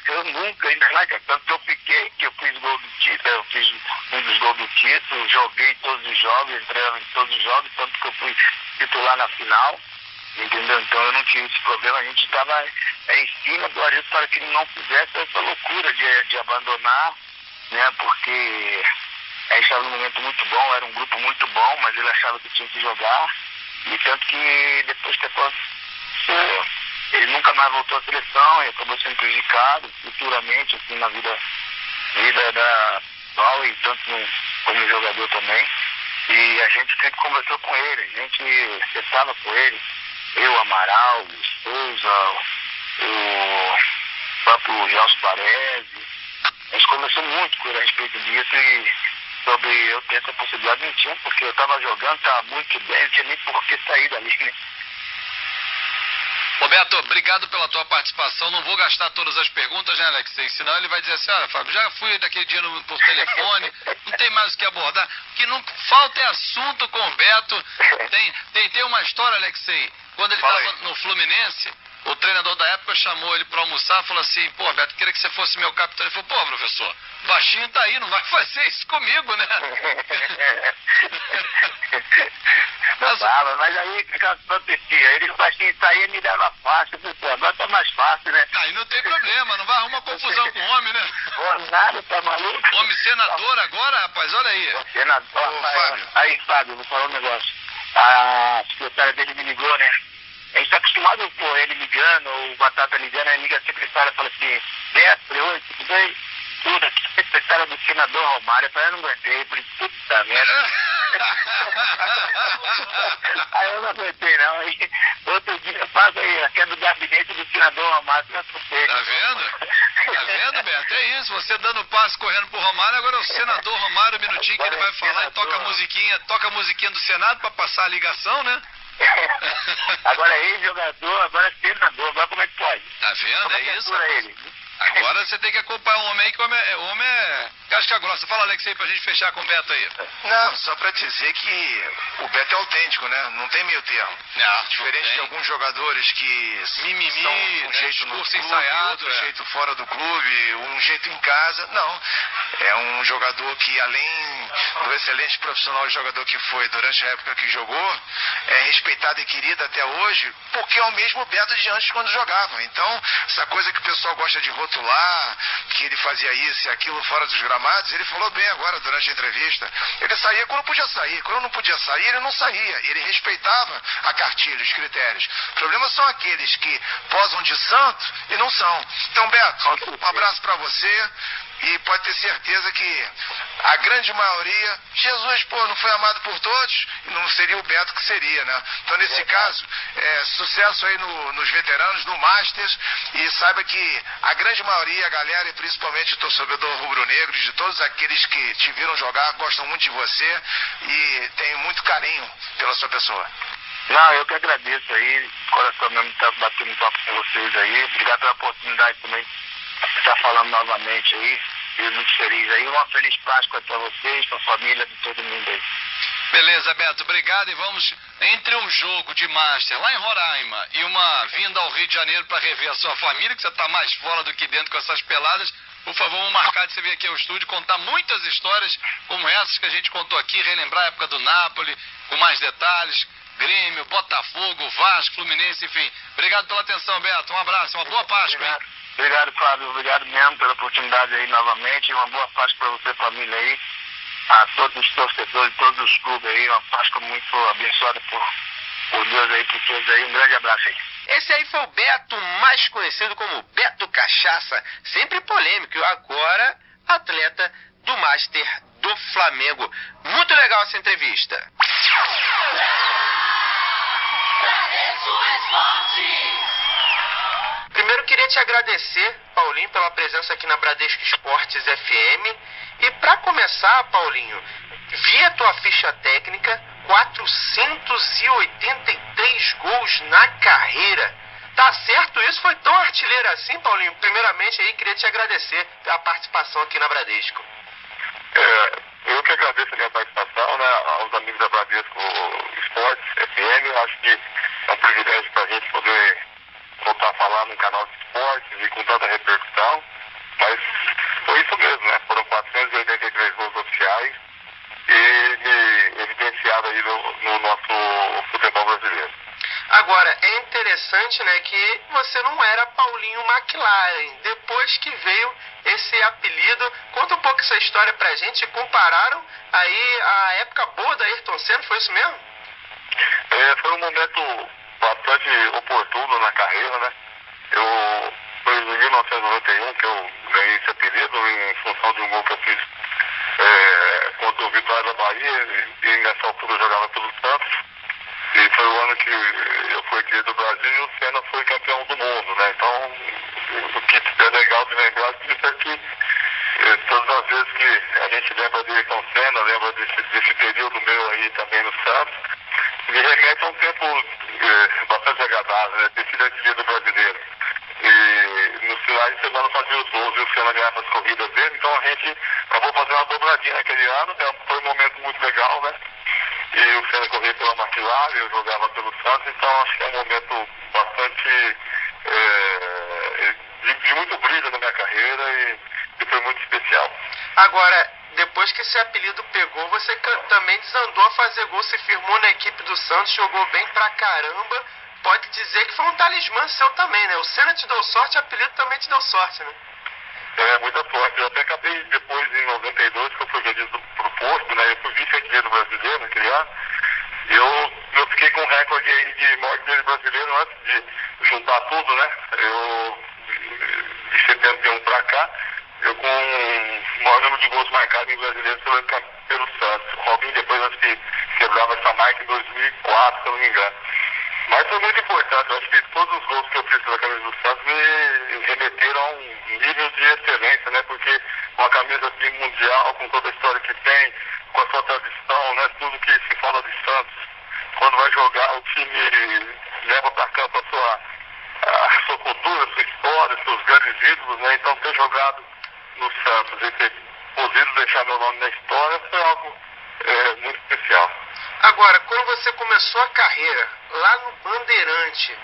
Eu nunca, ainda mais, tanto que eu fiquei, que eu fiz gol do título, eu fiz um dos gols do título, joguei todos os jogos, entrei em todos os jogos, tanto que eu fui titular na final, entendeu? Então eu não tinha esse problema, a gente estava em cima do Arilson para que ele não fizesse essa loucura de abandonar, né? Porque a gente estava num momento muito bom, era um grupo muito bom, mas ele achava que tinha que jogar, e tanto que depois que aconteceu, ele nunca mais voltou à seleção e acabou sendo prejudicado futuramente, assim, na vida da atual e tanto como jogador também. E a gente sempre conversou com ele, a gente sentava com ele, eu, Amaral, o Souza, o próprio Gelson Parese. A gente conversou muito com ele a respeito disso e sobre eu ter essa possibilidade, não tinha, porque eu estava jogando, estava muito bem, não tinha nem por que sair dali, né? Roberto, obrigado pela tua participação. Não vou gastar todas as perguntas, né, Alexei? Senão ele vai dizer assim, olha, Fábio, já fui daquele dia por telefone, não tem mais o que abordar. O que não falta é assunto com o Beto. Tem uma história, Alexei, quando ele estava no Fluminense, o treinador da época chamou ele para almoçar e falou assim, pô, Beto, queria que você fosse meu capitão. Ele falou, pô, professor, baixinho tá aí, não vai fazer isso comigo, né? Mas aí o que acontecia? Ele baixinho saía e me dava fácil, pessoal. Agora tá mais fácil, né? Aí não tem problema, não vai arrumar confusão com o homem, né? Pô, nada, tá maluco? Homem senador agora, rapaz, olha aí. Senador, ô, Fábio. Aí, Fábio, vou falar um negócio. A secretária dele me ligou, né? A gente tá acostumado, pô, ele ligando, ou o Batata ligando, aí liga a secretária e fala assim, Beto, oi, tudo bem? Tudo, aqui a secretária do senador Romário. Eu falei, eu não aguentei, falei, puta merda. Aí eu não aguentei, não. Aí, outro dia eu faço aí, aqui é do gabinete do senador Romário. Tá vendo? Tá vendo, Beto? É isso, você dando passo correndo pro Romário, agora é o senador Romário, um minutinho que ele vai falar e toca a musiquinha do Senado pra passar a ligação, né? Agora é ex-jogador, agora é senador, agora como é que pode? Tá vendo? É isso. Ele? Agora você tem que acompanhar o homem aí, que o homem é casca grossa. Fala, Alex, aí pra gente fechar com o Beto aí. Não, só pra dizer que o Beto é autêntico, né? Não tem meio termo. Diferente de alguns jogadores que mimimi, são um né? jeito no Discurso clube, ensaiado, outro jeito fora do clube, um jeito em casa. Não. É um jogador que, além do excelente profissional e jogador que foi durante a época que jogou, é respeitado e querido até hoje, porque é o mesmo Beto de antes quando jogava. Então, essa coisa que o pessoal gosta de rotular, que ele fazia isso e aquilo fora dos gramados, ele falou bem agora durante a entrevista. Ele saía quando podia sair. Quando não podia sair, ele não saía. Ele respeitava a cartilha, os critérios. O problema são aqueles que posam de santo e não são. Então, Beto, um abraço pra você. E pode ter certeza que a grande maioria, Jesus, não foi amado por todos, e não seria o Beto que seria, né? Então, nesse caso, sucesso aí nos veteranos, no Masters, e saiba que a grande maioria, a galera, e principalmente o torcedor rubro-negro, de todos aqueles que te viram jogar, gostam muito de você e têm muito carinho pela sua pessoa. Não, eu que agradeço aí, o coração mesmo tá batendo papo com vocês aí, obrigado pela oportunidade também de estar falando novamente aí, eu muito feliz aí, uma feliz Páscoa para vocês, para a família de todo mundo aí. Beleza, Beto, obrigado, e vamos, entre um jogo de Master lá em Roraima e uma vinda ao Rio de Janeiro para rever a sua família, que você está mais fora do que dentro com essas peladas, por favor, vamos marcar de você vir aqui ao estúdio, contar muitas histórias como essas que a gente contou aqui, relembrar a época do Napoli, com mais detalhes, Grêmio, Botafogo, Vasco, Fluminense, enfim. Obrigado pela atenção, Beto, um abraço, uma boa Páscoa, hein? Obrigado, Flávio, obrigado mesmo pela oportunidade aí novamente, uma boa Páscoa para você, família aí, a todos os torcedores, todos os clubes aí, uma Páscoa muito abençoada por Deus aí, por todos aí, um grande abraço aí. Esse aí foi o Beto, mais conhecido como Beto Cachaça, sempre polêmico, e agora atleta do Master do Flamengo. Muito legal essa entrevista. Primeiro queria te agradecer, Paulinho, pela presença aqui na Bradesco Esportes FM. E para começar, Paulinho, vi a tua ficha técnica, 483 gols na carreira. Tá certo isso? Foi tão artilheiro assim, Paulinho? Primeiramente aí queria te agradecer pela participação aqui na Bradesco. Eu que agradeço a minha participação, né, aos amigos da Bradesco Esportes FM. Eu acho que é um privilégio para a gente poder voltar a falar num canal de esportes e com tanta repercussão. Mas foi isso mesmo, né? Foram 483 gols oficiais e evidenciado aí no nosso futebol brasileiro. Agora, é interessante, né, que você não era Paulinho McLaren. Depois que veio esse apelido, conta um pouco essa história pra gente. Compararam aí a época boa da Ayrton Senna, foi isso mesmo? Foi um momento bastante oportuno na carreira, né? Foi em 1991 que eu ganhei esse apelido em função de um gol que eu fiz contra o Vitória da Bahia, e nessa altura eu jogava pelo Santos. E foi o ano que eu fui aqui do Brasil e o Senna foi campeão do mundo, né? Então, o que é legal de lembrar é que todas as vezes que a gente lembra de Ayrton Senna, lembra desse período meu aí também no Santos, me remete a um tempo bastante agradável, né? Ter sido artilheiro brasileiro. E nos finais de semana fazia os gols e o Senna ganhava as corridas dele, então a gente acabou fazendo uma dobradinha naquele ano, foi um momento muito legal, né? E o Senna corria pela McLaren, eu jogava pelo Santos, então acho que é um momento bastante de muito brilho na minha carreira e foi muito especial. Agora, depois que esse apelido pegou, você também desandou a fazer gol, se firmou na equipe do Santos, jogou bem pra caramba. Pode dizer que foi um talismã seu também, né? O Senna te deu sorte, o apelido também te deu sorte, né? Muita sorte. Eu até acabei depois, em 92, que eu fui vendido pro Porto, né? Eu fui vice-artilheiro brasileiro naquele ano. Eu fiquei com um recorde aí de maior artilheiro brasileiro antes de juntar tudo, né? De 71 pra cá, eu com o maior número de gols marcados em brasileiro pelo Santos. O Robinho depois acho que quebrava essa marca em 2004, se eu não me engano. Mas foi muito importante, eu acho que todos os gols que eu fiz pela camisa do Santos me remeteram a um nível de excelência, né? Porque uma camisa assim mundial, com toda a história que tem, com a sua tradição, né? Tudo que se fala de Santos, quando vai jogar, o time leva para campo a sua cultura, a sua história, nossos grandes ídolos, né? Então ter jogado no Santos e ter podido deixar meu nome na história foi algo muito especial. Agora, quando você começou a carreira lá no Bandeirante,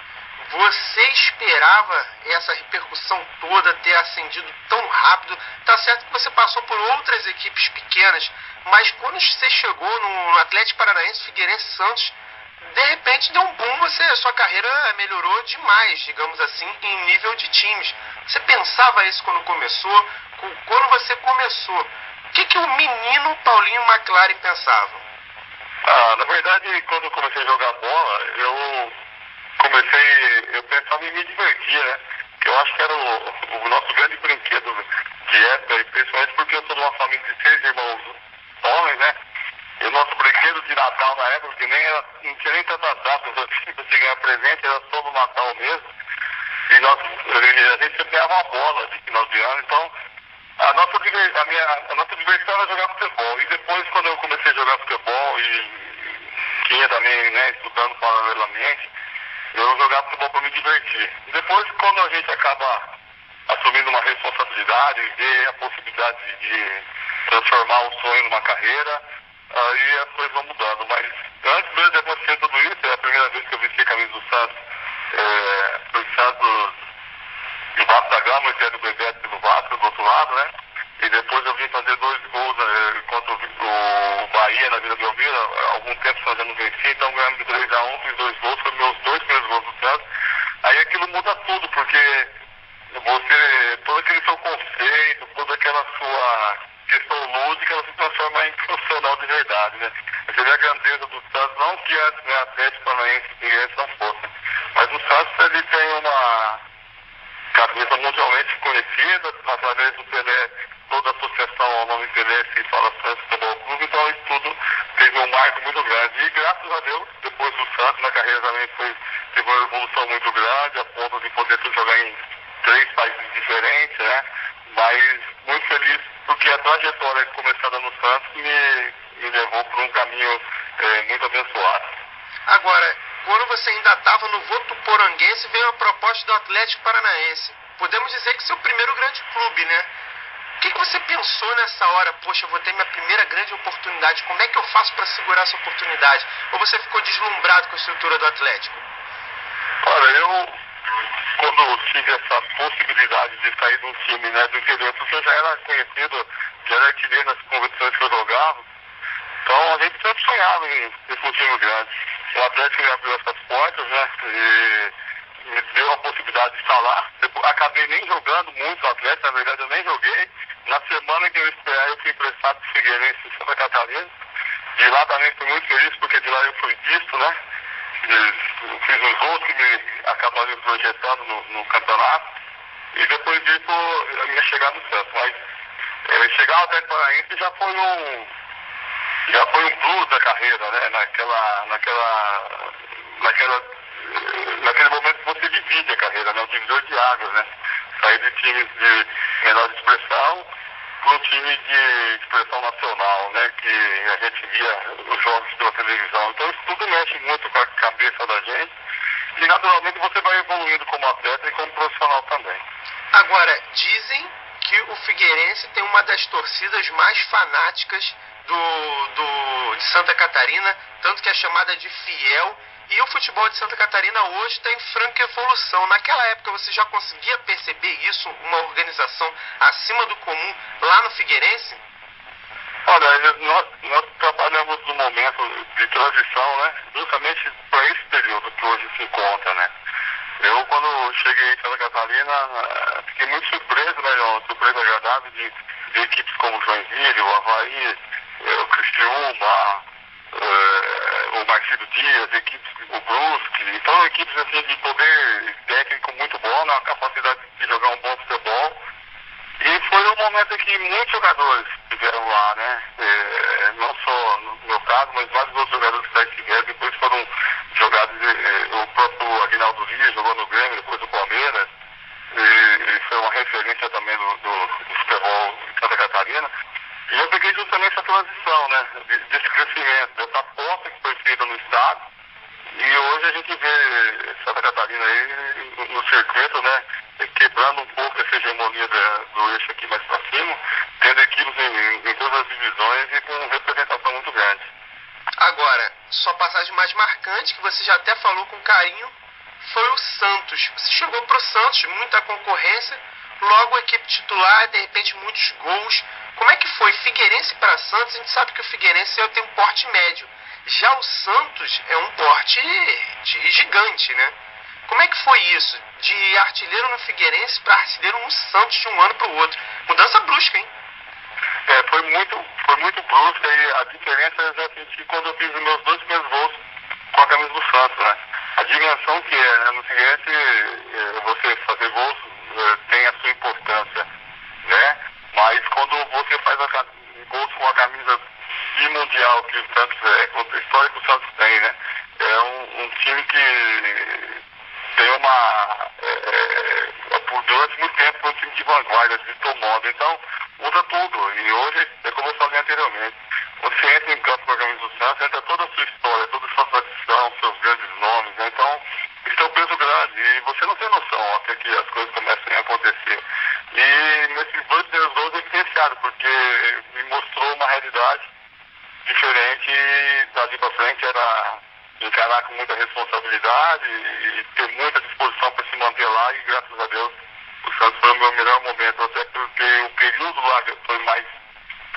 você esperava essa repercussão toda ter ascendido tão rápido? Tá certo que você passou por outras equipes pequenas, mas quando você chegou no Atlético Paranaense, Figueirense, Santos, de repente deu um boom, a sua carreira melhorou demais, digamos assim, em nível de times. Você pensava isso quando começou? Quando você começou, o que o menino Paulinho McLaren pensava? Na verdade, quando eu comecei a jogar bola, eu pensava em me divertir, né? Que eu acho que era o nosso grande brinquedo de época, e principalmente porque eu sou de uma família de 6 irmãos homens, né? E o nosso brinquedo de Natal na época, que não tinha nem tantas datas assim pra se ganhar presente, era só no Natal mesmo. E a gente sempre ganhava uma bola de final de ano, então a nossa diversão era jogar futebol. E depois, quando eu comecei a jogar futebol e tinha também, né, estudando paralelamente, eu jogava futebol para me divertir. E depois, quando a gente acaba assumindo uma responsabilidade, ver a possibilidade de transformar um sonho numa carreira, aí as coisas vão mudando. Mas antes mesmo de acontecer tudo isso, é a primeira vez que eu vesti a camisa do Santos, foi Santos e Vasco da Gama, e do Bebeto do Vasco, do outro lado, né? E depois eu vim fazer 2 gols contra o Bahia na Vila Belmiro, há algum tempo fazendo vencer, então ganhamos de 3-1, fiz 2 gols, foram meus 2 primeiros gols do Santos. Aí aquilo muda tudo, porque todo aquele seu conceito, toda aquela sua questão lúdica, ela se transforma em profissional de verdade, né? Você vê a grandeza do Santos, não que antes, né, Atlético Paranaense e Figueirense não fosse, mas o Santos, ele tem uma camisa mundialmente conhecida, através do Pelé, toda a associação ao nome Pelé se fala Santos Futebol Clube, então isso tudo teve um marco muito grande. E graças a Deus, depois do Santos, na carreira também teve uma evolução muito grande, a ponto de poder jogar em 3 países diferentes, né? Mas muito feliz porque a trajetória começada no Santos me levou por um caminho muito abençoado. Agora, quando você ainda estava no Votuporanguense, veio a proposta do Atlético Paranaense. Podemos dizer que seu primeiro grande clube, né? O que você pensou nessa hora? Poxa, eu vou ter minha primeira grande oportunidade. Como é que eu faço para segurar essa oportunidade? Ou você ficou deslumbrado com a estrutura do Atlético? Olha, quando tive essa possibilidade de sair de um time, né, do interior, porque eu já era conhecido, já era artilheiro nas competições que eu jogava, então a gente sempre sonhava em ir para um time grande. O Atlético me abriu essas portas, né, e me deu a possibilidade de estar lá. Depois, acabei nem jogando muito no Atlético, na verdade eu nem joguei. Na semana que eu esperava, eu fui emprestado para o Figueirense em Santa Catarina. De lá também fui muito feliz, porque de lá eu fui visto, né. Eu fiz uns gols que me acabaram me projetando no campeonato. E depois disso, a minha chegada no Santos. Mas chegar ao Atlético Paranaense já foi um plus da carreira, né? Naquele momento que você divide a carreira, né? O divisor de águas, né? Sair de times de menor expressão para um time de expressão nacional, né? Que a gente via os jogos pela televisão. Então isso tudo mexe muito com a cabeça da gente. E naturalmente você vai evoluindo como atleta e como profissional também. Agora, dizem que o Figueirense tem uma das torcidas mais fanáticas de Santa Catarina, tanto que é chamada de fiel, e o futebol de Santa Catarina hoje está em franca evolução. Naquela época você já conseguia perceber isso, uma organização acima do comum lá no Figueirense? Olha, nós trabalhamos num momento de transição, né? Justamente para esse período que hoje se encontra, né? Eu, quando cheguei em Santa Catarina, fiquei muito surpreso, né? Uma surpresa agradável de equipes como o Joinville, o Avaí, o Criciúma, o Marcílio Dias, o Brusque. Então, equipes assim, de poder técnico muito bom, né? Capacidade de jogar um bom futebol. E foi um momento em que muitos jogadores estiveram lá, né? Não só no meu caso, mas vários outros jogadores que estiveram, depois foram jogados, o próprio Aguinaldo Dias jogou no Grêmio, depois no Palmeiras, e foi uma referência também do futebol de Santa Catarina. E eu peguei justamente essa transição, né? Desse crescimento, dessa aposta que foi feita no estado. E hoje a gente vê Santa Catarina aí no circuito, né? Que quebrando um pouco essa hegemonia do eixo aqui mais para cima, tendo equipes em todas as divisões e com representação muito grande. Agora, sua passagem mais marcante, que você já até falou com carinho, foi o Santos. Você chegou pro Santos, muita concorrência, logo a equipe titular, de repente muitos gols. Como é que foi? Figueirense para Santos, a gente sabe que o Figueirense tem um porte médio. Já o Santos é um porte gigante, né? Como é que foi isso? De artilheiro no Figueirense para artilheiro no Santos de um ano para o outro. Mudança brusca, hein? Foi muito brusca e a diferença eu já senti quando eu fiz os meus 2 primeiros gols com a camisa do Santos, né? A dimensão que é, né? No Figueirense, você fazer gols tem a sua importância, né? Mas quando você faz gols com a camisa de mundial que o Santos com a história que o Santos tem, né? É um time que tem durante muito tempo foi um time de vanguarda, de tomando, então muda tudo. E hoje, é como eu falei anteriormente, quando você entra em campo com a camisa do Santos, entra toda a sua história, toda a sua tradição, seus grandes nomes, né? Então isso é um peso grande e você não tem noção até que as coisas comecem a acontecer. E nesses 2 primeiros gols é diferenciado, porque me mostrou uma realidade diferente e dali para frente era encarar com muita responsabilidade e ter muita disposição para se manter lá e graças a Deus o Santos foi o meu melhor momento, até porque o período lá foi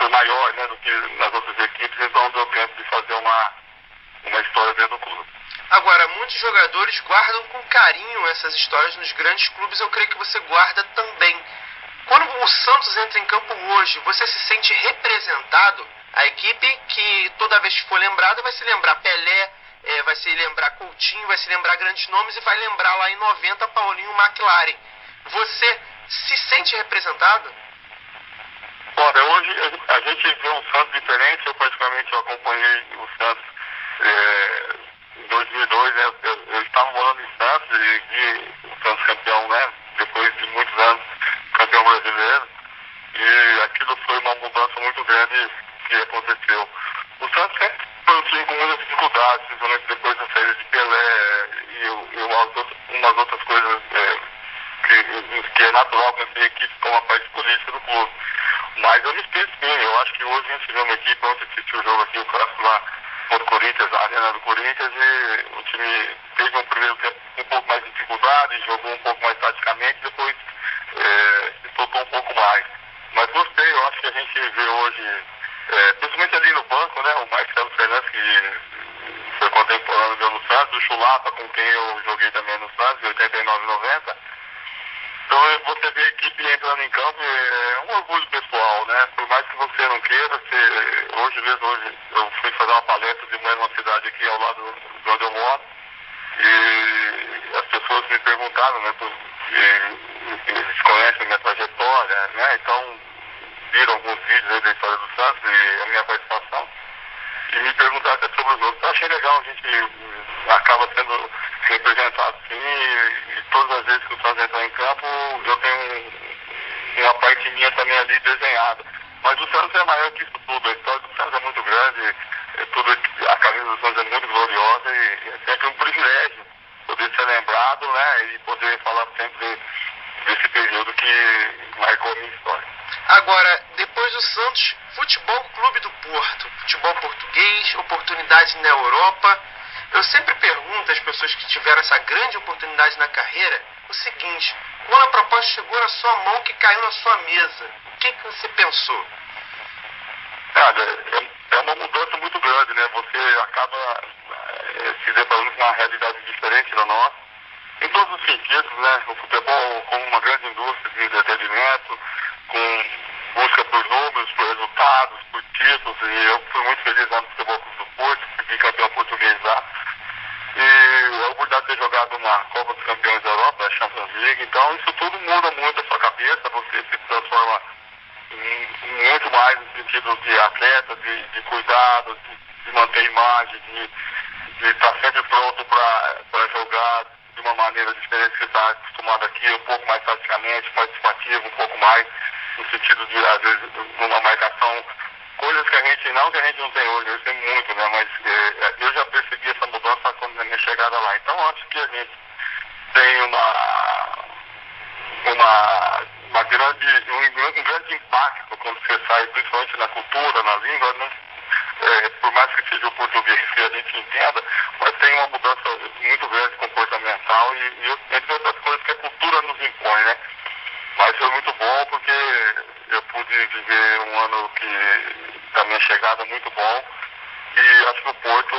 maior, né, do que nas outras equipes, então deu tempo de fazer uma história dentro do clube. Agora, muitos jogadores guardam com carinho essas histórias nos grandes clubes, eu creio que você guarda também. Quando o Santos entra em campo hoje, você se sente representado? A equipe que toda vez que for lembrada vai se lembrar Pelé, vai se lembrar Coutinho, vai se lembrar grandes nomes e vai lembrar lá em 90 Paulinho McLaren. Você se sente representado? Olha, hoje a gente vê um Santos diferente. Eu praticamente acompanhei o Santos em 2002, né? Eu estava morando em Santos e vi o Santos campeão, né? Depois de muitos anos campeão brasileiro, e aquilo foi uma mudança muito grande que aconteceu. O Santos sempre foi um time com muitas dificuldades, principalmente depois da saída de Pelé e umas outras coisas que é natural para ter equipe como a parte política do clube. Mas eu me esqueço bem, eu acho que hoje a gente vê uma equipe, ontem assistiu o jogo aqui, o clássico lá contra o Corinthians, na arena do Corinthians, e o time teve um primeiro tempo um pouco mais de dificuldade, jogou um pouco mais taticamente, depois se soltou um pouco mais. Mas gostei, eu acho que a gente vê hoje, principalmente ali no banco, né, o Marcelo Fernandes, que foi contemporâneo meu no Santos, o Chulapa, com quem eu joguei também no Santos, em 89 e 90. Então você vê a equipe entrando em campo, é um orgulho pessoal, né? Por mais que você não queira, hoje eu fui fazer uma palestra de manhã numa cidade aqui ao lado de onde eu moro, e as pessoas me perguntaram, né? Eles conhecem a minha trajetória, né? Então viram alguns vídeos aí da história do Santos e a minha participação, e me perguntaram até sobre os outros. Então achei legal, a gente acaba sendo representado sim, e todas as vezes que o Santos entra em campo, eu tenho uma parte minha também ali desenhada. Mas o Santos é maior que isso tudo, a história do Santos é muito grande, a camisa do Santos é muito gloriosa e é sempre um privilégio poder ser lembrado, né, e poder falar sempre desse período que marcou a minha história. Agora, depois do Santos, Futebol Clube do Porto, futebol português, oportunidade na Europa. Eu sempre pergunto às pessoas que tiveram essa grande oportunidade na carreira o seguinte: quando a proposta chegou na sua mão, que caiu na sua mesa, o que você pensou? Cara, é uma mudança muito grande, né? Você acaba se deparando com uma realidade diferente da nossa, em todos os sentidos, né? O futebol como uma grande indústria de entretenimento, com busca por números, por resultados, por títulos, e eu fui muito feliz lá no Futebol Clube do Porto, fui campeão português lá, e a oportunidade de ter jogado uma Copa dos Campeões da Europa, a Champions League, então isso tudo muda muito a sua cabeça, você se transforma muito mais no sentido de atleta, de cuidado, de manter a imagem, de estar sempre pronto para jogar de uma maneira diferente que você está acostumado aqui, um pouco mais taticamente, participativo, um pouco mais no sentido de, às vezes, uma marcação, coisas que a gente não tem hoje, eu sei muito, né, mas eu já percebi essa mudança quando a minha chegada lá. Então, acho que a gente tem uma um grande impacto quando você sai, principalmente na cultura, na língua, né? Por mais que seja o português que a gente entenda, mas tem uma mudança muito grande comportamental e entre outras coisas que a cultura nos impõe, né? Mas foi muito bom porque eu pude viver um ano da minha chegada muito bom e acho que o Porto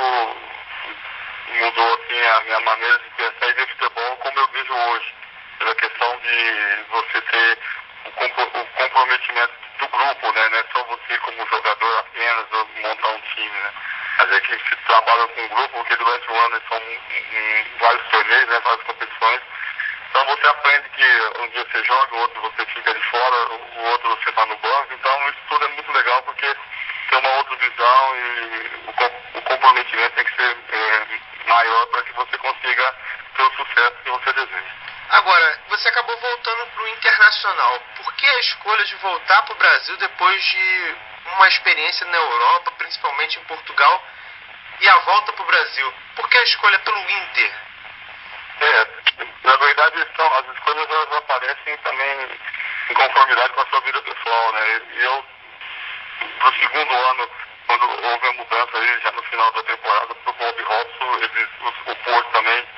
mudou assim, a minha maneira de pensar e ver futebol como eu vejo hoje, pela questão de você ter o comprometimento do grupo, né? Não é só você como jogador apenas montar um time, né? A gente se trabalha com um grupo porque durante o ano são vários torneios, né? Várias competições. Então você aprende que um dia você joga, o outro você fica de fora, o outro você está no banco. Então isso tudo é muito legal porque tem uma outra visão e o comprometimento tem que ser maior para que você consiga ter o sucesso que você deseja. Agora, você acabou voltando para o Internacional. Por que a escolha de voltar para o Brasil depois de uma experiência na Europa, principalmente em Portugal, e a volta para o Brasil? Por que a escolha pelo Inter? Na verdade, as escolhas elas aparecem também em conformidade com a sua vida pessoal, né? E eu, pro segundo ano, quando houve a mudança aí, já no final da temporada, pro Bob Robson, o Porto também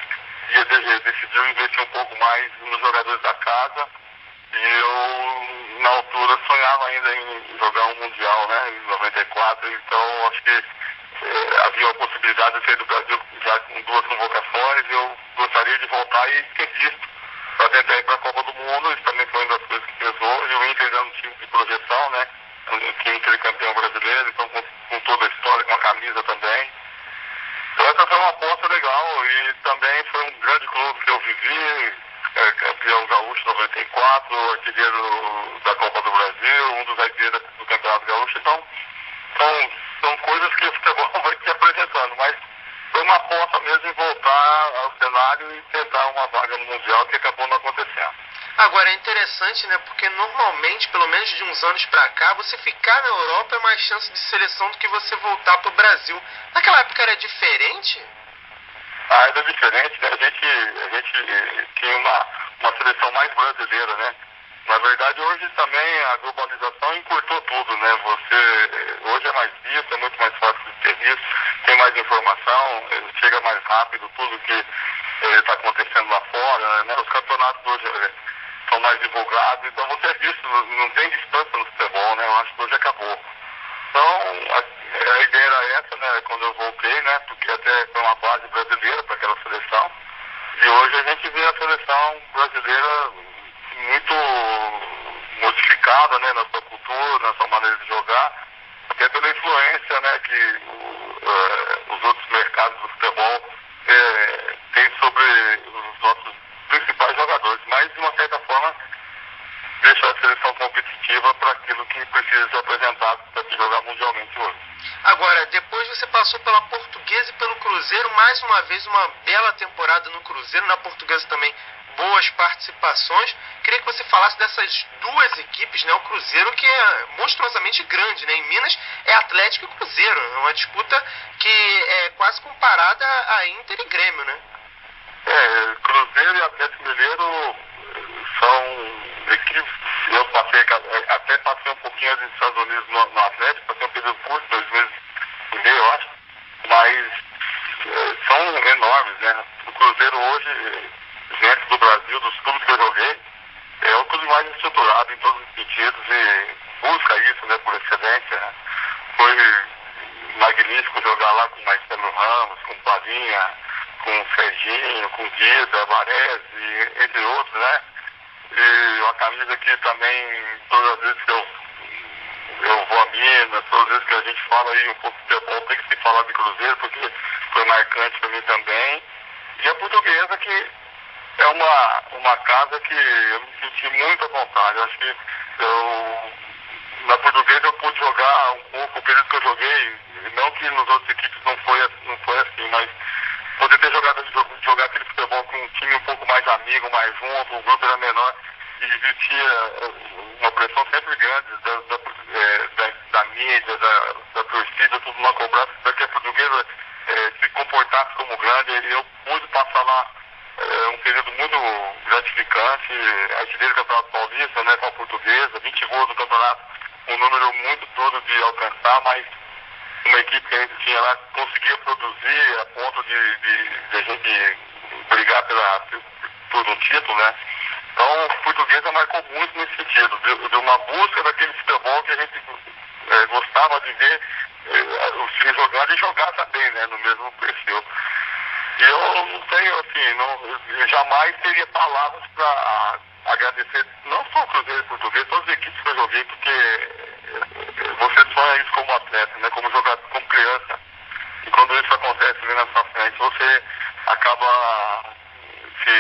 decidiu investir um pouco mais nos jogadores da casa. E eu, na altura, sonhava ainda em jogar um Mundial, né? Em 94, então acho que havia a possibilidade de sair do Brasil já com 2 convocações. Eu gostaria de voltar e ser visto para tentar ir para a Copa do Mundo. Isso também foi uma das coisas que pesou. E o Inter era um time de projeção, né? Um time tricampeão brasileiro, então com toda a história, com a camisa também. Então essa foi uma aposta legal e também foi um grande clube que eu vivi, campeão gaúcho 94, artilheiro da Copa do Brasil, um dos artilheiros do Campeonato Gaúcho. Então são coisas que o futebol vai te apresentando, mas foi uma aposta mesmo em voltar ao cenário e tentar uma vaga no Mundial que acabou não acontecendo. Agora é interessante, né? Porque normalmente, pelo menos de uns anos pra cá, você ficar na Europa é mais chance de seleção do que você voltar pro Brasil. Naquela época era diferente? Era diferente, né? A gente tinha uma seleção mais brasileira, né? Na verdade, hoje também a globalização encurtou tudo, né? Hoje é mais visto, é muito mais fácil de ter visto, tem mais informação, chega mais rápido tudo que está acontecendo lá fora, né? Os campeonatos hoje são mais divulgados, então você é visto, não tem distância no futebol, né? Eu acho que hoje acabou. Então, a ideia era essa, né? Quando eu voltei, né? Porque até foi uma base brasileira para aquela seleção. E hoje a gente vê a seleção brasileira muito modificada, né? Na sua cultura, na sua maneira de jogar, até pela influência, né? Que os outros mercados do futebol têm sobre os nossos principais jogadores, mas de uma certa forma deixar a seleção competitiva para aquilo que precisa ser apresentado para se jogar mundialmente hoje. Agora, depois você passou pela Portuguesa e pelo Cruzeiro, mais uma vez uma bela temporada no Cruzeiro, na Portuguesa também boas participações. Queria que você falasse dessas duas equipes, né? O Cruzeiro que é monstruosamente grande, né? Em Minas é Atlético e Cruzeiro, é uma disputa que é quase comparada a Inter e Grêmio, né? Cruzeiro e Atlético Mineiro são equipes. Eu até passei um pouquinho nos Estados Unidos no Atlético, passei um período curto, 2 meses e meio, eu acho, mas são enormes, né? O Cruzeiro hoje, dentro do Brasil, dos clubes que eu joguei, é o clube mais estruturado em todos os sentidos e busca isso, né, por excelência, né? Foi magnífico jogar lá com Marcelo Ramos, com Palinha, com Serginho, com Guida, Varese, entre outros, né? E uma camisa que também, todas as vezes que eu vou a Minas, todas as vezes que a gente fala aí um pouco de futebol, tem que se falar de Cruzeiro, porque foi marcante para mim também. E a Portuguesa, que é uma casa que eu me senti muito à vontade. Eu acho que na Portuguesa eu pude jogar um pouco o período que eu joguei, não que nos outros equipes não foi assim, mas poder ter jogar aquele futebol com um time um pouco mais amigo, mais junto, o grupo era menor e existia uma pressão sempre grande da mídia, da torcida, tudo uma cobrança para que a Portuguesa se comportasse como grande. E eu pude passar lá um período muito gratificante. Artilheiro do Campeonato Paulista, né, com a Portuguesa, 20 gols no campeonato, um número muito duro de alcançar, mas uma equipe que a gente tinha lá conseguia produzir a ponto de a gente brigar por um título, né? Então, a Portuguesa marcou muito nesse sentido, de uma busca daquele futebol que a gente gostava de ver os times jogando e jogar também, né, no mesmo perfil. E eu não tenho, assim, eu jamais teria palavras para agradecer, não só o Cruzeiro e Português, todas as equipes que eu joguei, porque você sonha isso como atleta, né, como jogador, como criança. E quando isso acontece ali na sua frente, você acaba se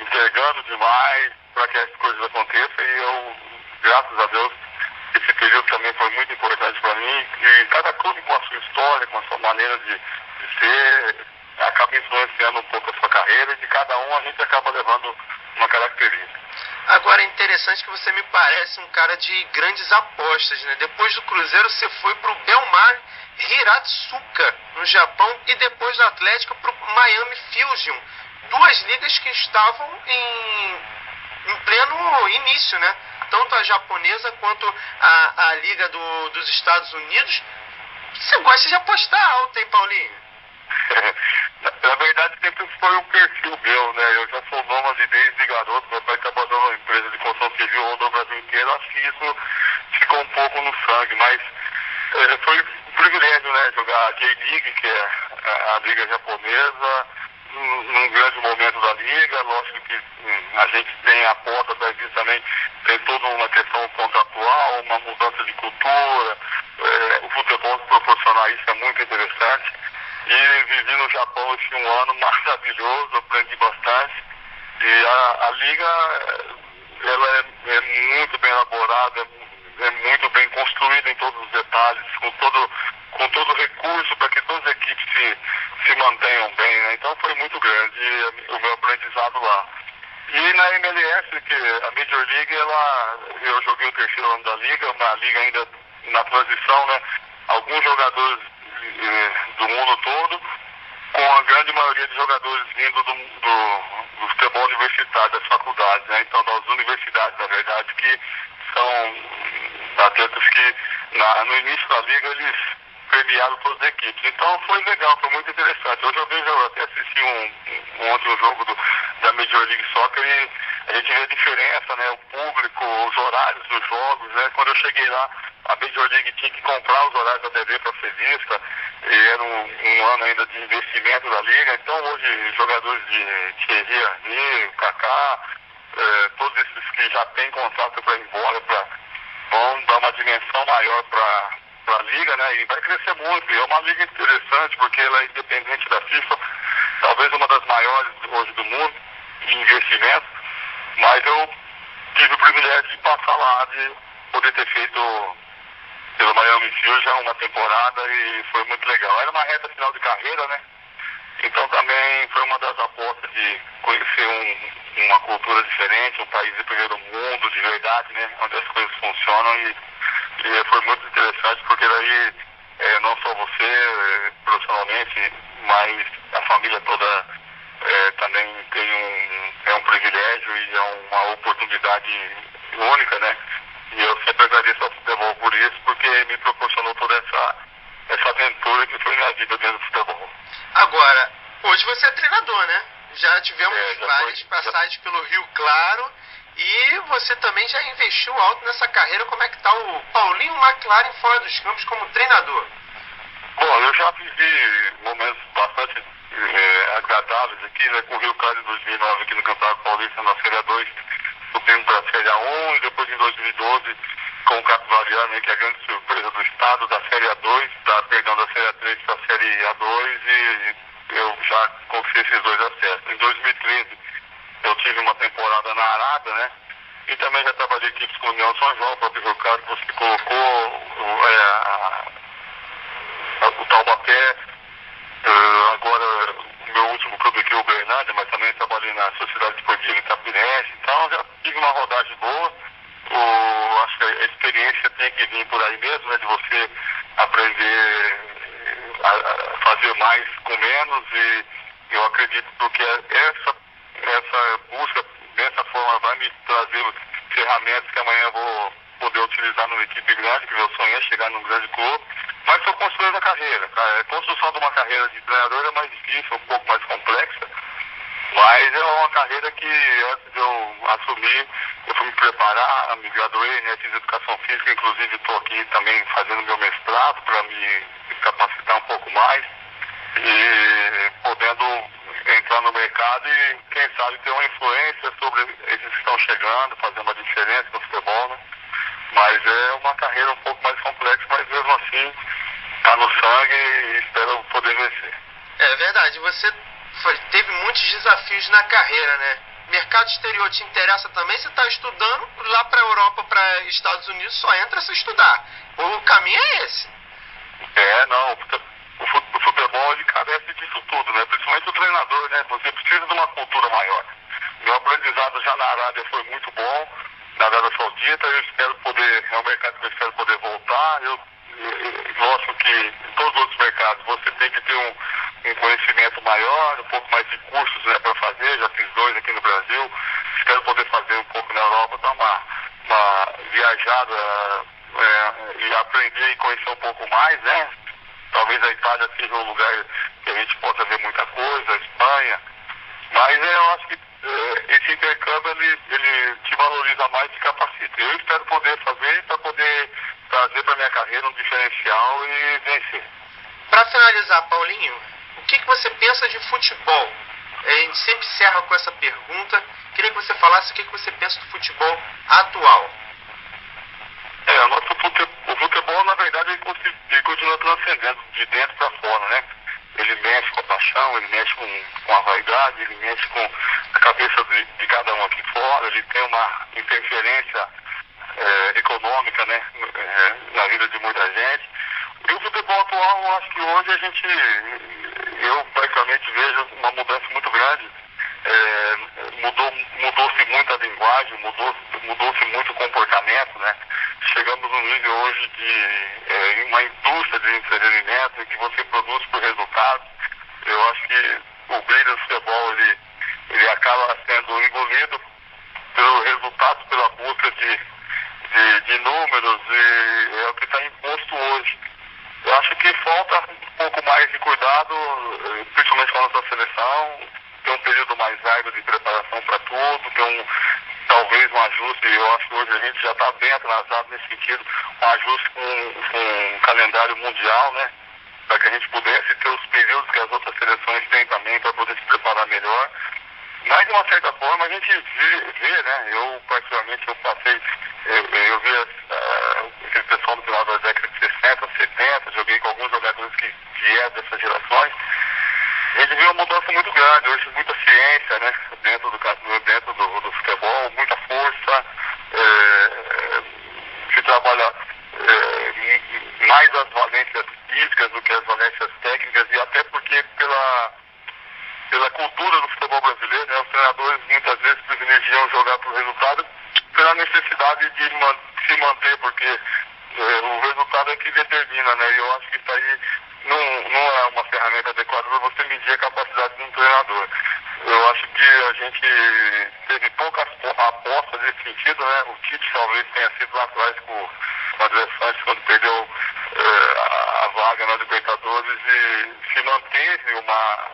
entregando demais para que as coisas aconteçam. E eu, graças a Deus, esse período também foi muito importante para mim. E cada clube com a sua história, com a sua maneira de ser, acaba influenciando um pouco a sua carreira, e de cada um a gente acaba levando uma característica. Agora é interessante que você me parece um cara de grandes apostas, né? Depois do Cruzeiro você foi pro Bellmare Hiratsuka, no Japão, e depois do Atlético pro Miami Fusion. Duas ligas que estavam em pleno início, né? Tanto a japonesa quanto a liga dos Estados Unidos. Você gosta de apostar alto, hein, Paulinho? Na verdade, sempre foi um perfil meu, né? Eu já sou nômade desde garoto. Meu pai trabalhou numa empresa de construção civil, rodou o Brasil inteiro. Acho que isso ficou um pouco no sangue, mas foi um privilégio, né? Jogar a J-League, que é a liga japonesa, num grande momento da liga. Lógico que a gente tem a porta da vista também, tem toda uma questão contratual, uma mudança de cultura. O futebol proporcionar isso é muito interessante. E vivi no Japão esse um ano maravilhoso, aprendi bastante. E a liga, ela é muito bem elaborada, é muito bem construída em todos os detalhes, com todo o recurso para que todas as equipes se mantenham bem, né? Então foi muito grande o meu aprendizado lá. E na MLS, que a Major League, eu joguei o terceiro ano da liga, uma liga ainda na transição, né? Alguns jogadores do mundo todo, com a grande maioria de jogadores vindo do futebol universitário, das faculdades, né? Então, das universidades, na verdade, que são atletas que no início da liga eles premiaram todas as equipes. Então foi legal, foi muito interessante. Hoje eu até assisti um outro jogo da Major League Soccer e a gente vê a diferença, né? O público, os horários dos jogos, né? Quando eu cheguei lá, a Major League tinha que comprar os horários da TV para ser vista, e era um ano ainda de investimento da liga. Então hoje jogadores de Thierry Henry, Kaká, todos esses que já têm contrato para ir embora, vão dar uma dimensão maior para a liga, né? E vai crescer muito. E é uma liga interessante porque ela é independente da FIFA, talvez uma das maiores hoje do mundo em investimento. Mas eu tive o privilégio de passar lá, de poder ter feito pelo Miami Fusion uma temporada, e foi muito legal. Era uma reta final de carreira, né? Então também foi uma das apostas de conhecer uma cultura diferente, um país de primeiro mundo, de verdade, né? Onde as coisas funcionam, e foi muito interessante, porque daí não só você profissionalmente, mas a família toda também tem um privilégio e é uma oportunidade única, né? E eu sempre agradeço ao futebol por isso, porque me proporcionou toda essa aventura que foi minha vida dentro do futebol. Agora, hoje você é treinador, né? Já tivemos várias passagens pelo Rio Claro, e você também já investiu alto nessa carreira. Como é que está o Paulinho McLaren fora dos campos como treinador? Bom, eu já vivi momentos bastante agradáveis aqui, né? Com o Rio Claro em 2009 aqui no Campeonato Paulista, na Série 2, subindo para a Série 1, e depois em 2012 com o Capivariano, que é a grande surpresa do estado, da Série 2, da Série 3 para a Série A2, e eu já conquistei esses dois acessos. Em 2013 eu tive uma temporada na Arábia, né? E também já trabalhei equipes com o União São João, o próprio Rio Claro, que você colocou, o Taubaté, agora o meu último clube aqui, o Uberlândia, mas também trabalhei na Sociedade Esportiva Itapireste. Então já tive uma rodagem boa. Acho que a experiência tem que vir por aí mesmo, né? De você aprender a fazer mais com menos, e eu acredito que essa busca me trazer ferramentas que amanhã eu vou poder utilizar numa equipe grande, que meu sonho é chegar num grande clube. Mas estou construindo a carreira. A construção de uma carreira de treinador é mais difícil, um pouco mais complexa. Mas é uma carreira que, antes de eu assumir, eu fui me preparar, me graduei, né, fiz educação física, inclusive estou aqui também fazendo meu mestrado para me capacitar um pouco mais e podendo entrar no mercado e, quem sabe, ter uma influência sobre esses que estão chegando, fazer uma diferença no futebol, né? Mas é uma carreira um pouco mais complexa, mas mesmo assim está no sangue e espero poder vencer. É verdade, você teve muitos desafios na carreira, né? Mercado exterior te interessa também? Você está estudando lá para a Europa, para Estados Unidos, só entra se estudar. O caminho é esse. Não, o futebol ele carece disso tudo, né? Principalmente o treinador, né? Você precisa de uma cultura maior. Meu aprendizado já na Arábia foi muito bom, na Arábia Saudita, eu espero poder, é um mercado que eu espero poder voltar. Lógico que em todos os outros mercados você tem que ter um conhecimento maior, um pouco mais de cursos, né, para fazer. Já fiz 2 aqui no Brasil, espero poder fazer um pouco na Europa, dar uma viajada e aprender e conhecer um pouco mais, né? Talvez a Itália seja um lugar que a gente possa ver muita coisa, a Espanha, mas eu acho que esse intercâmbio ele te valoriza mais e te capacita. Eu espero poder fazer para poder trazer para minha carreira um diferencial e vencer. Para finalizar, Paulinho, o que você pensa de futebol? A gente sempre encerra com essa pergunta. Queria que você falasse o que você pensa do futebol atual. O futebol, na verdade, ele continua transcendendo de dentro para fora, né? Ele mexe com a paixão, ele mexe com a vaidade, ele mexe com a cabeça de cada um aqui fora, ele tem uma interferência econômica, né, na vida de muita gente. E o futebol atual, eu acho que hoje eu praticamente vejo uma mudança muito grande. Mudou-se muito a linguagem, mudou-se muito o comportamento, né? Chegamos num nível hoje de uma indústria de entretenimento em que você produz por resultados. Eu acho que o brilho do futebol ele acaba sendo engolido pelo resultado, pela busca de números, e é o que está imposto hoje. Eu acho que falta um pouco mais de cuidado, principalmente com a nossa seleção, ter um período mais árduo de preparação para tudo, ter talvez um ajuste. Eu acho que hoje a gente já está bem atrasado nesse sentido, um ajuste com um calendário mundial, né? Para que a gente pudesse ter os períodos que as outras seleções têm também para poder se preparar melhor. Mas, de uma certa forma, a gente vê, né? Eu, particularmente, eu vi aquele pessoal no final da década de 60, 70, joguei com alguns jogadores que vieram dessas gerações. A gente viu uma mudança muito grande, hoje muita ciência, né? Dentro do futebol, muita força, se trabalha mais as valências físicas do que as valências técnicas, e até porque pela cultura do futebol brasileiro, né, os treinadores muitas vezes privilegiam jogar por resultado pela necessidade de se manter, porque o resultado é que determina, né? E eu acho que isso aí não é uma ferramenta adequada para você medir a capacidade de um treinador. Eu acho que a gente teve poucas apostas nesse sentido, né? O Tite talvez tenha sido lá atrás com o André Sanches, quando perdeu a vaga na Libertadores, e se manteve uma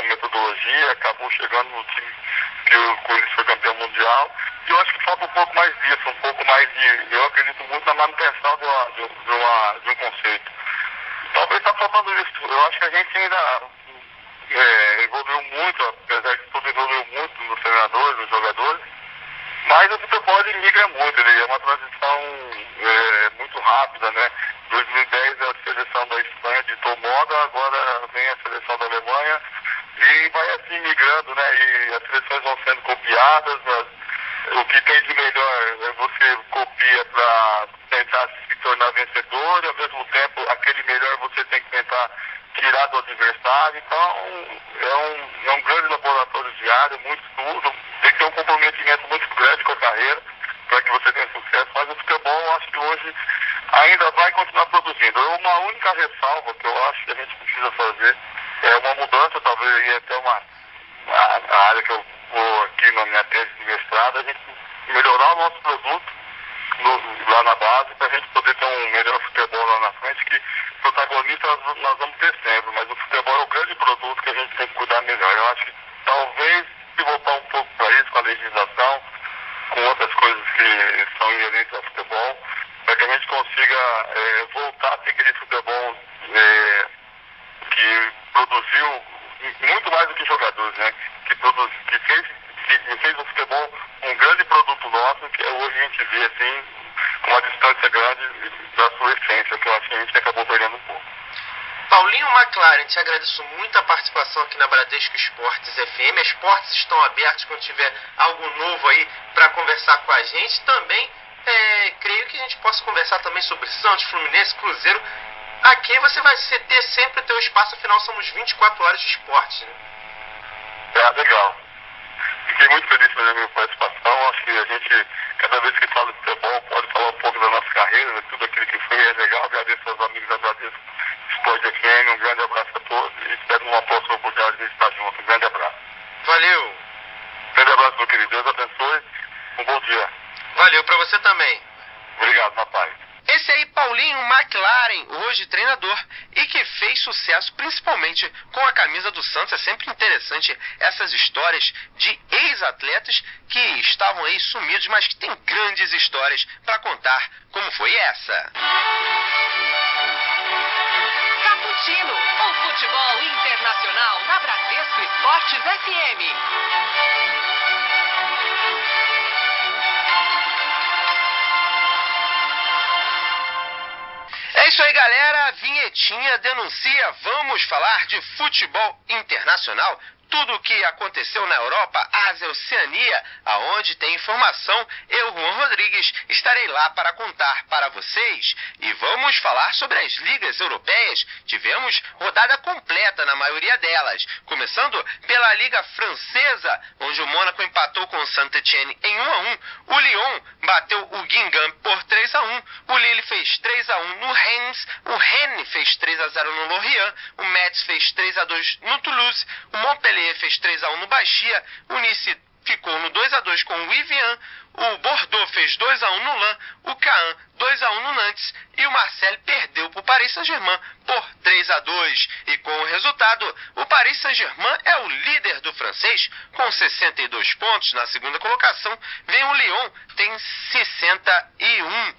metodologia, acabou chegando no time que o Corinthians foi campeão mundial. E eu acho que falta um pouco mais disso, um pouco mais eu acredito muito na manutenção de um conceito. Talvez está faltando isso. Eu acho que a gente ainda evoluiu muito, apesar de tudo evoluiu muito nos treinadores, nos jogadores, mas o futebol ele migra muito, ele é uma transição muito rápida, né? 2010 a seleção da Espanha ditou moda, agora vem a seleção da Alemanha e vai assim migrando, né? E as seleções vão sendo copiadas, o que tem de melhor você copia para tentar se tornar vencedor, e ao mesmo tempo aquele melhor você tem que tentar tirar do adversário. Então é um grande laboratório diário, muito estudo, tem que ter um comprometimento muito grande com a carreira para que você tenha sucesso. Mas o futebol, eu acho que hoje ainda vai continuar produzindo. Uma única ressalva que eu acho que a gente precisa fazer é uma mudança, talvez aí até a área que eu vou aqui na minha tese de mestrado, a gente melhorar o nosso produto lá na base, para a gente poder ter um melhor futebol lá na frente, que protagonistas nós vamos ter sempre, mas o futebol é o grande produto que a gente tem que cuidar melhor. Eu acho que talvez se voltar um pouco para isso, com a legislação, com outras coisas que são inerentes ao futebol, para que a gente consiga voltar a ter aquele futebol que produziu muito mais do que jogadores, né? Que fez o futebol um grande produto nosso, que hoje a gente vê assim, com uma distância grande da sua essência, que eu acho que a gente acabou perdendo um pouco. Paulinho McLaren, te agradeço muito a participação aqui na Bradesco Esportes FM. As portas estão abertas quando tiver algo novo aí para conversar com a gente. Também creio que a gente possa conversar também sobre Santos, Fluminense, Cruzeiro. Aqui você vai ter sempre o teu espaço, afinal somos 24 horas de esporte, né? Legal. Fiquei muito feliz com a minha participação. Acho que a gente, cada vez que fala de futebol, pode falar um pouco da nossa carreira, de tudo aquilo que foi, é legal. Agradeço aos amigos da Bradesco Sport FM, um grande abraço a todos e espero uma próxima oportunidade de estar junto. Um grande abraço. Valeu. Grande abraço, meu querido. Deus abençoe. Um bom dia. Valeu para você também. Obrigado, na paz. Esse aí, Paulinho McLaren, hoje treinador, e que fez sucesso principalmente com a camisa do Santos. É sempre interessante essas histórias de ex-atletas que estavam aí sumidos, mas que tem grandes histórias para contar, como foi essa. Cappuccino, o futebol internacional na Bradesco Esportes FM. É isso aí, galera. A vinhetinha denuncia. Vamos falar de futebol internacional. Tudo o que aconteceu na Europa, Ásia, Oceania, aonde tem informação, eu, Juan Rodrigues, estarei lá para contar para vocês. E vamos falar sobre as ligas europeias. Tivemos rodada completa na maioria delas, começando pela Liga Francesa, onde o Mônaco empatou com o Saint-Étienne em 1-1. O Lyon bateu o Guingamp por 3-1. O Lille fez 3-1 no Rennes. O Rennes fez 3-0 no Lorient. O Metz fez 3-2 no Toulouse. O Montpellier fez 3-1 no Bastia. O Nice ficou no 2-2 com o Evian. O Bordeaux fez 2-1 no Lens. O Caen 2-1 no Nantes. E o Marseille perdeu para o Paris Saint-Germain por 3-2. E com o resultado, o Paris Saint-Germain é o líder do francês com 62 pontos. Na segunda colocação vem o Lyon, tem 61.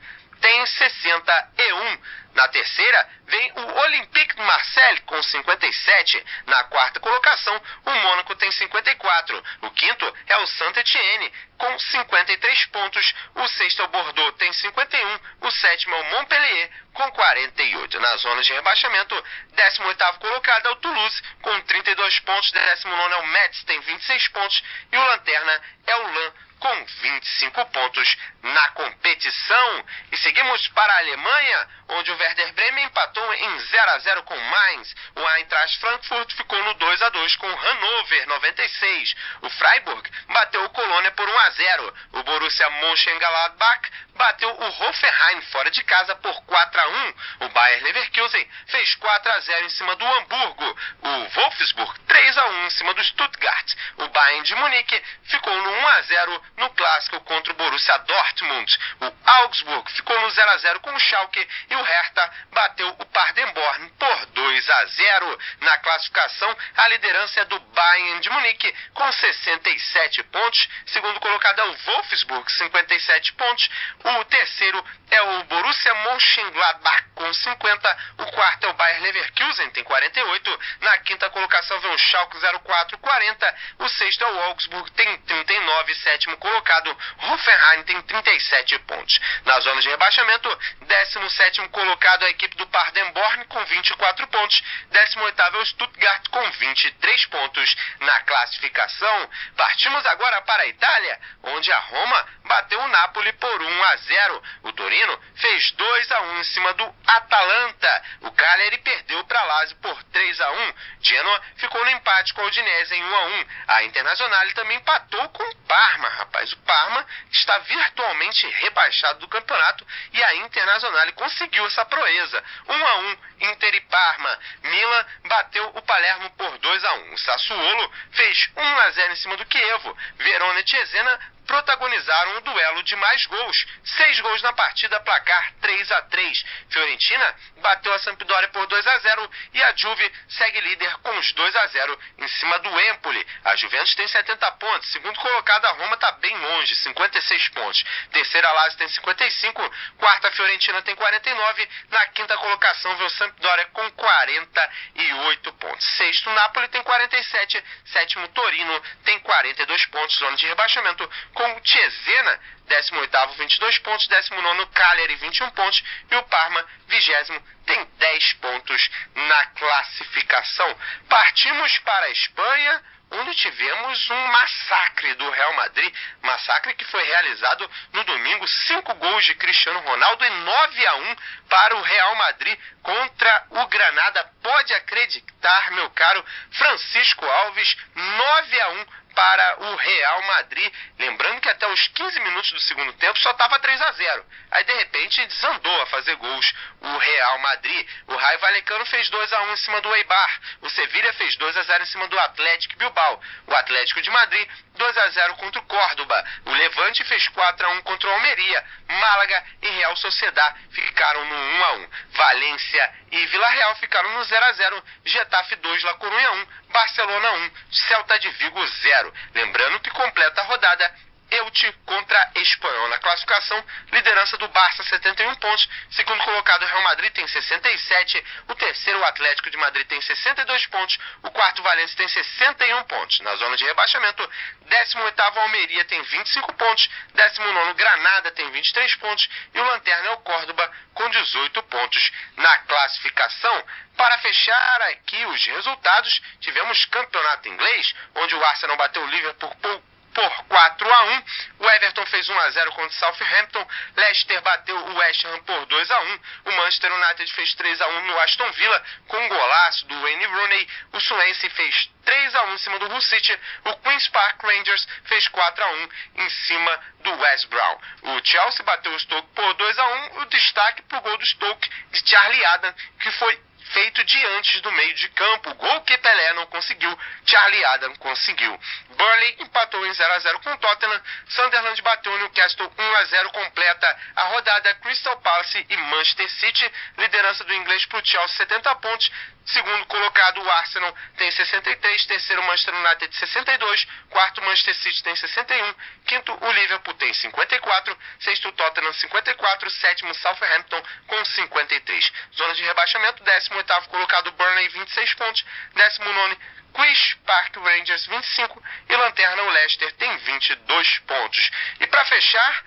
Na terceira vem o Olympique de Marseille com 57. Na quarta colocação, o Mônaco tem 54. O quinto é o Saint-Étienne com 53 pontos. O sexto é o Bordeaux, tem 51. O sétimo é o Montpellier com 48. Na zona de rebaixamento, 18º colocado é o Toulouse com 32 pontos. 19º é o Metz, tem 26 pontos. E o lanterna é o Lens com 25 pontos na competição. E seguimos para a Alemanha, onde o Werder Bremen empatou em 0-0 com Mainz. O Eintracht Frankfurt ficou no 2-2 com Hannover 96. O Freiburg bateu o Colônia por 1-0. O Borussia Mönchengladbach bateu o Hoffenheim fora de casa por 4-1. O Bayer Leverkusen fez 4-0 em cima do Hamburgo. O Wolfsburg 3-1 em cima do Stuttgart. O Bayern de Munique ficou no 1-0 no clássico contra o Borussia Dortmund. O Augsburg ficou no 0-0 com o Schalke e o Hertha bateu o Paderborn por 2-0. Na classificação, a liderança é do Bayern de Munique com 67 pontos. Segundo colocado é o Wolfsburg, 57 pontos. O terceiro é o Borussia Mönchengladbach com 50. O quarto é o Bayer Leverkusen, tem 48. Na quinta colocação vem o Schalke 04, 40. O sexto é o Augsburg, tem 39. Sétimo colocado, Hoffenheim, tem 37 pontos. Na zona de rebaixamento, 17º colocado é a equipe do Paderborn com 24 pontos. 18º é o Stuttgart com 23 pontos na classificação. Partimos agora para a Itália, onde a Roma bateu o Napoli por 1-0. O Torino fez 2-1 em cima do Atalanta. O Cagliari perdeu para Lazio por 3-1. Genoa ficou no empate com o Udinese em 1-1. A Internazionale também empatou com o Parma, rapaz. O Parma está virtualmente rebaixado do campeonato e a Internazionale conseguiu essa proeza. 1-1, Inter e Parma. Milan bateu o Palermo por 2-1. O Sassuolo fez 1-0 em cima do Chievo. Verona e Cesena protagonizaram o duelo de mais gols. 6 gols na partida, placar 3-3. Fiorentina bateu a Sampdoria por 2-0 e a Juve segue líder com os 2-0 em cima do Empoli. A Juventus tem 70 pontos. Segundo colocado, a Roma está bem longe, 56 pontos. Terceira, Lazio tem 55. Quarta, Fiorentina tem 49. Na quinta colocação, vê o Sampdoria com 48 pontos. Sexto, Napoli tem 47. Sétimo, Torino tem 42 pontos. Zona de rebaixamento com o Cesena, 18º, 22 pontos. 19º, Cagliari, 21 pontos. E o Parma, 20º, tem 10 pontos na classificação. Partimos para a Espanha, onde tivemos um massacre do Real Madrid. Massacre que foi realizado no domingo. 5 gols de Cristiano Ronaldo e 9-1 para o Real Madrid contra o Granada. Pode acreditar, meu caro Francisco Alves, 9-1 para o Real Madrid. Lembrando que até os 15 minutos do segundo tempo só estava 3-0. Aí de repente desandou a fazer gols o Real Madrid. O Rayo Vallecano fez 2-1 em cima do Eibar. O Sevilla fez 2-0 em cima do Atlético Bilbao. O Atlético de Madrid 2-0 contra o Córdoba. O Levante fez 4-1 contra o Almeria. Málaga e Real Sociedad ficaram no 1-1. Valência e Vila Real ficaram no 0-0. Getafe 2, La Coruña 1. Barcelona 1, Celta de Vigo 0. Lembrando que completa a rodada Elche contra Espanhol. Na classificação, liderança do Barça, 71 pontos. Segundo colocado, o Real Madrid tem 67. O terceiro, o Atlético de Madrid, tem 62 pontos. O quarto, Valência, tem 61 pontos. Na zona de rebaixamento, 18º, Almeria, tem 25 pontos. 19º, Granada, tem 23 pontos. E o lanterna é o Córdoba, com 18 pontos na classificação. Para fechar aqui os resultados, tivemos campeonato inglês, onde o Arsenal bateu o Liverpool por 4-1. O Everton fez 1-0 contra o Southampton. Leicester bateu o West Ham por 2-1. O Manchester United fez 3-1 no Aston Villa com um golaço do Wayne Rooney. O Swansea fez 3-1 em cima do Hull City. O Queen's Park Rangers fez 4-1 em cima do West Brom. O Chelsea bateu o Stoke por 2-1. O destaque para o gol do Stoke de Charlie Adam, que foi feito diante do meio de campo. O gol que Pelé não conseguiu, Charlie Adam conseguiu. Burnley empatou em 0-0 com o Tottenham. Sunderland bateu o Newcastle 1-0, completa a rodada. Crystal Palace e Manchester City, liderança do inglês para o Chelsea, 70 pontos. Segundo colocado, o Arsenal tem 63. Terceiro, Manchester United, 62. Quarto, Manchester City tem 61. Quinto, o Liverpool tem 54. Sexto, Tottenham, 54. Sétimo, Southampton com 53. Zona de rebaixamento, 18º colocado, Burnley, 26 pontos. 19º, Queen's Park Rangers, 25. E lanterna, o Leicester, tem 22 pontos. E para fechar,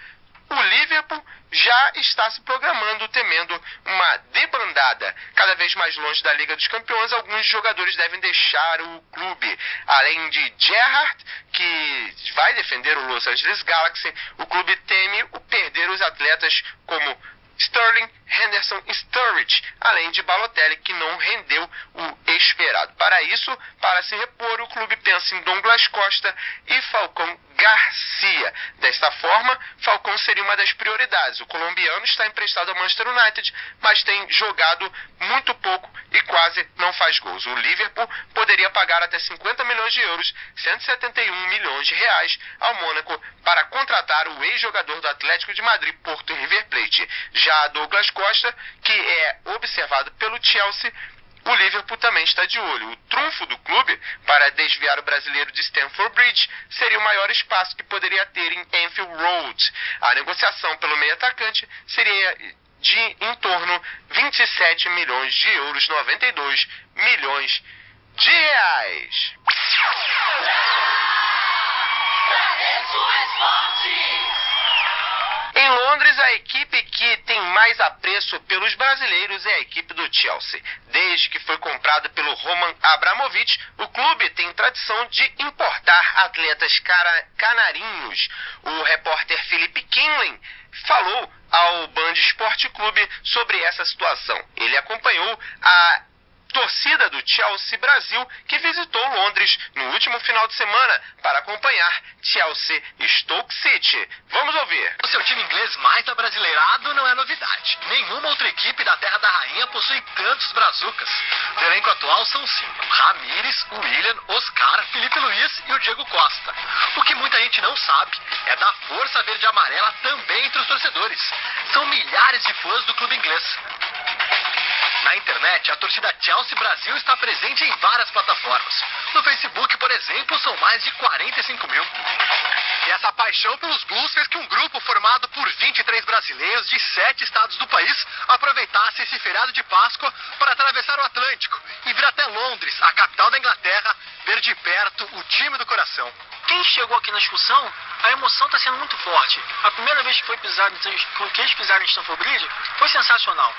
o Liverpool já está se programando, temendo uma debandada. Cada vez mais longe da Liga dos Campeões, alguns jogadores devem deixar o clube. Além de Gerrard, que vai defender o Los Angeles Galaxy, o clube teme perder os atletas como Sterling, Henderson e Sturridge, além de Balotelli, que não rendeu o esperado. Para isso, para se repor, o clube pensa em Douglas Costa e Falcão Garcia. Desta forma, Falcão seria uma das prioridades. O colombiano está emprestado ao Manchester United, mas tem jogado muito pouco e quase não faz gols. O Liverpool poderia pagar até 50 milhões de euros, 171 milhões de reais, ao Mônaco para contratar o ex-jogador do Atlético de Madrid, Porto e River Plate. Já Douglas Costa, que é observado pelo Chelsea, o Liverpool também está de olho. O trunfo do clube para desviar o brasileiro de Stamford Bridge seria o maior espaço que poderia ter em Anfield Road. A negociação pelo meio atacante seria de em torno 27 milhões de euros, 92 milhões de reais. Em Londres, a equipe que tem mais apreço pelos brasileiros é a equipe do Chelsea. Desde que foi comprado pelo Roman Abramovich, o clube tem tradição de importar atletas canarinhos. O repórter Philip Kinley falou ao Band Esporte Clube sobre essa situação. Ele acompanhou a torcida do Chelsea Brasil, que visitou Londres no último final de semana para acompanhar Chelsea Stoke City. Vamos ouvir. O seu time inglês mais abrasileirado não é novidade. Nenhuma outra equipe da Terra da Rainha possui tantos brazucas. O elenco atual são 5. Ramires, Willian, Oscar, Felipe Luiz e o Diego Costa. O que muita gente não sabe é da força verde e amarela também entre os torcedores. São milhares de fãs do clube inglês. Na internet, a torcida Chelsea Brasil está presente em várias plataformas. No Facebook, por exemplo, são mais de 45 mil. E essa paixão pelos Blues fez que um grupo formado por 23 brasileiros de 7 estados do país aproveitasse esse feriado de Páscoa para atravessar o Atlântico e vir até Londres, a capital da Inglaterra, ver de perto o time do coração. Quem chegou aqui na excursão, a emoção está sendo muito forte. A primeira vez que eles pisaram em Stamford Bridge foi sensacional.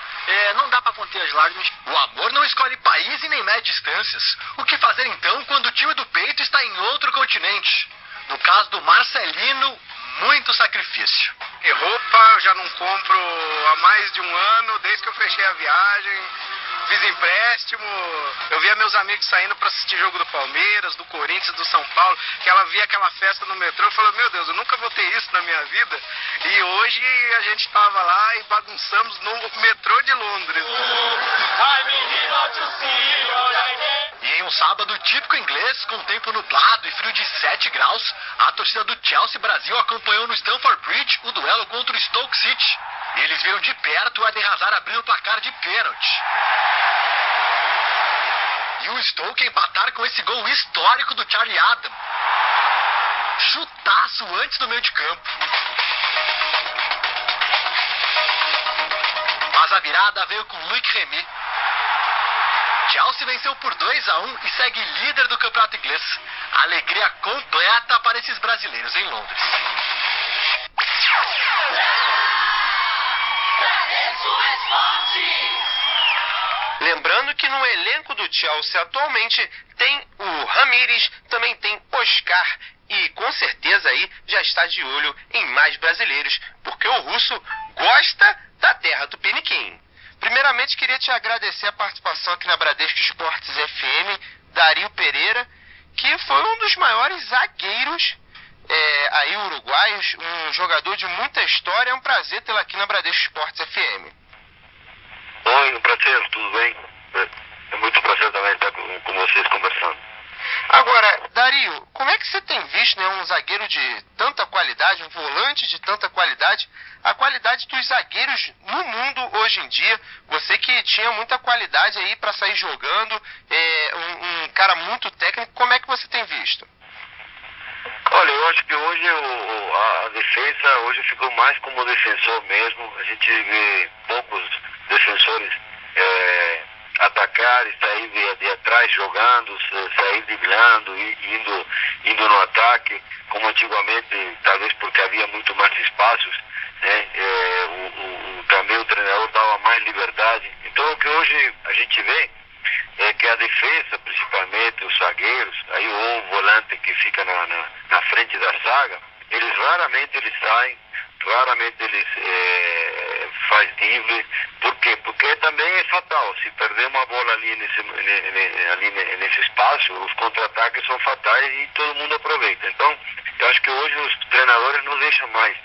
Não dá para conter as lágrimas. O amor não escolhe país e nem mede distâncias. O que fazer então quando o time do peito está em outro continente? No caso do Marcelino, muito sacrifício. E roupa eu já não compro há mais de um ano, desde que eu fechei a viagem. Fiz empréstimo, eu via meus amigos saindo para assistir jogo do Palmeiras, do Corinthians, do São Paulo, que ela via aquela festa no metrô, eu falei, meu Deus, eu nunca vou ter isso na minha vida. E hoje a gente estava lá e bagunçamos no metrô de Londres. E em um sábado típico inglês, com tempo nublado e frio de 7 graus, a torcida do Chelsea Brasil acompanhou no Stamford Bridge o duelo contra o Stoke City. E eles viram de perto o Eden Hazard abrir o placar de pênalti. E o Stoke empatar com esse gol histórico do Charlie Adam. Chutaço antes do meio de campo. Mas a virada veio com Luc Remy. Chelsea venceu por 2-1 e segue líder do campeonato inglês. Alegria completa para esses brasileiros em Londres. Lembrando que no elenco do Chelsea atualmente tem o Ramires, também tem Oscar e com certeza aí já está de olho em mais brasileiros, porque o russo gosta da terra do Piniquim. Primeiramente queria te agradecer a participação aqui na Bradesco Esportes FM, Dario Pereira, que foi um dos maiores zagueiros aí uruguaios, um jogador de muita história. É um prazer tê-lo aqui na Bradesco Esportes FM. Oi, um prazer, tudo bem? É muito prazer também estar com vocês conversando. Agora, Dario, como é que você tem visto, né, um zagueiro de tanta qualidade, um volante de tanta qualidade, a qualidade dos zagueiros no mundo hoje em dia? Você que tinha muita qualidade aí para sair jogando, um cara muito técnico, como é que você tem visto? Olha, eu acho que hoje a defesa hoje ficou mais como defensor mesmo. A gente vê poucos defensores atacar e sair de atrás jogando, sair driblando e indo no ataque, como antigamente, talvez porque havia muito mais espaços, né? Também o treinador dava mais liberdade. Então o que hoje a gente vê é que a defesa, principalmente os zagueiros, aí ou o volante que fica na frente da zaga, raramente saem, raramente eles faz drible. Por quê? Porque também é fatal. Se perder uma bola ali nesse espaço, os contra-ataques são fatais e todo mundo aproveita. Então, eu acho que hoje os treinadores não deixam mais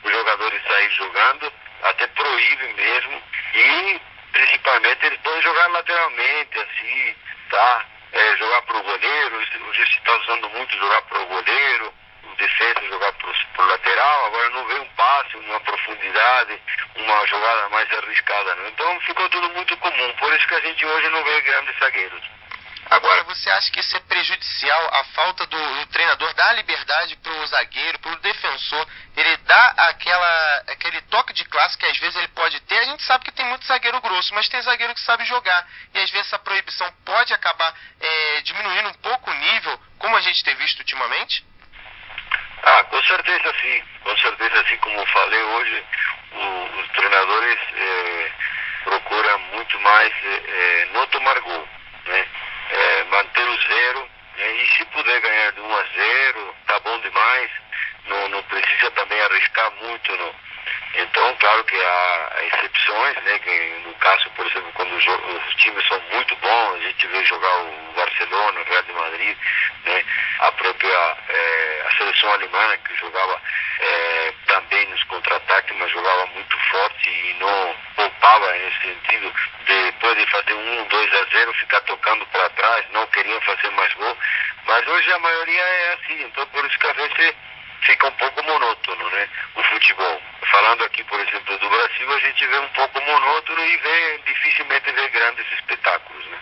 os jogadores sair jogando, até proíbem mesmo, e principalmente eles podem jogar lateralmente, assim, tá? Jogar pro goleiro, hoje se está usando muito jogar pro goleiro, o defesa jogar pro lateral, agora não vê um passe, uma profundidade, uma jogada mais arriscada, não. Então ficou tudo muito comum, por isso que a gente hoje não vê grandes zagueiros. Agora, você acha que isso é prejudicial, a falta do treinador dar liberdade para o zagueiro, para o defensor, ele dá aquele toque de classe que às vezes ele pode ter? A gente sabe que tem muito zagueiro grosso, mas tem zagueiro que sabe jogar, e às vezes essa proibição pode acabar diminuindo um pouco o nível, como a gente tem visto ultimamente? Com certeza sim, como eu falei hoje, os treinadores procuram muito mais não tomar gol, né? Manter o zero, e se puder ganhar de 1-0, tá bom demais. Não precisa também arriscar muito Então, claro que há exceções, né? Que no caso, por exemplo, quando os times são muito bons, a gente vê jogar o Barcelona, o Real de Madrid, né? A própria a seleção alemã, que jogava também nos contra-ataques, mas jogava muito forte e não poupava nesse sentido, depois de fazer 1-2-0, ficar tocando para trás, não queriam fazer mais gol. Mas hoje a maioria é assim, então por isso que às vezes fica um pouco monótono, né, o futebol. Falando aqui, por exemplo, do Brasil, a gente vê um pouco monótono e dificilmente vê grandes espetáculos, né.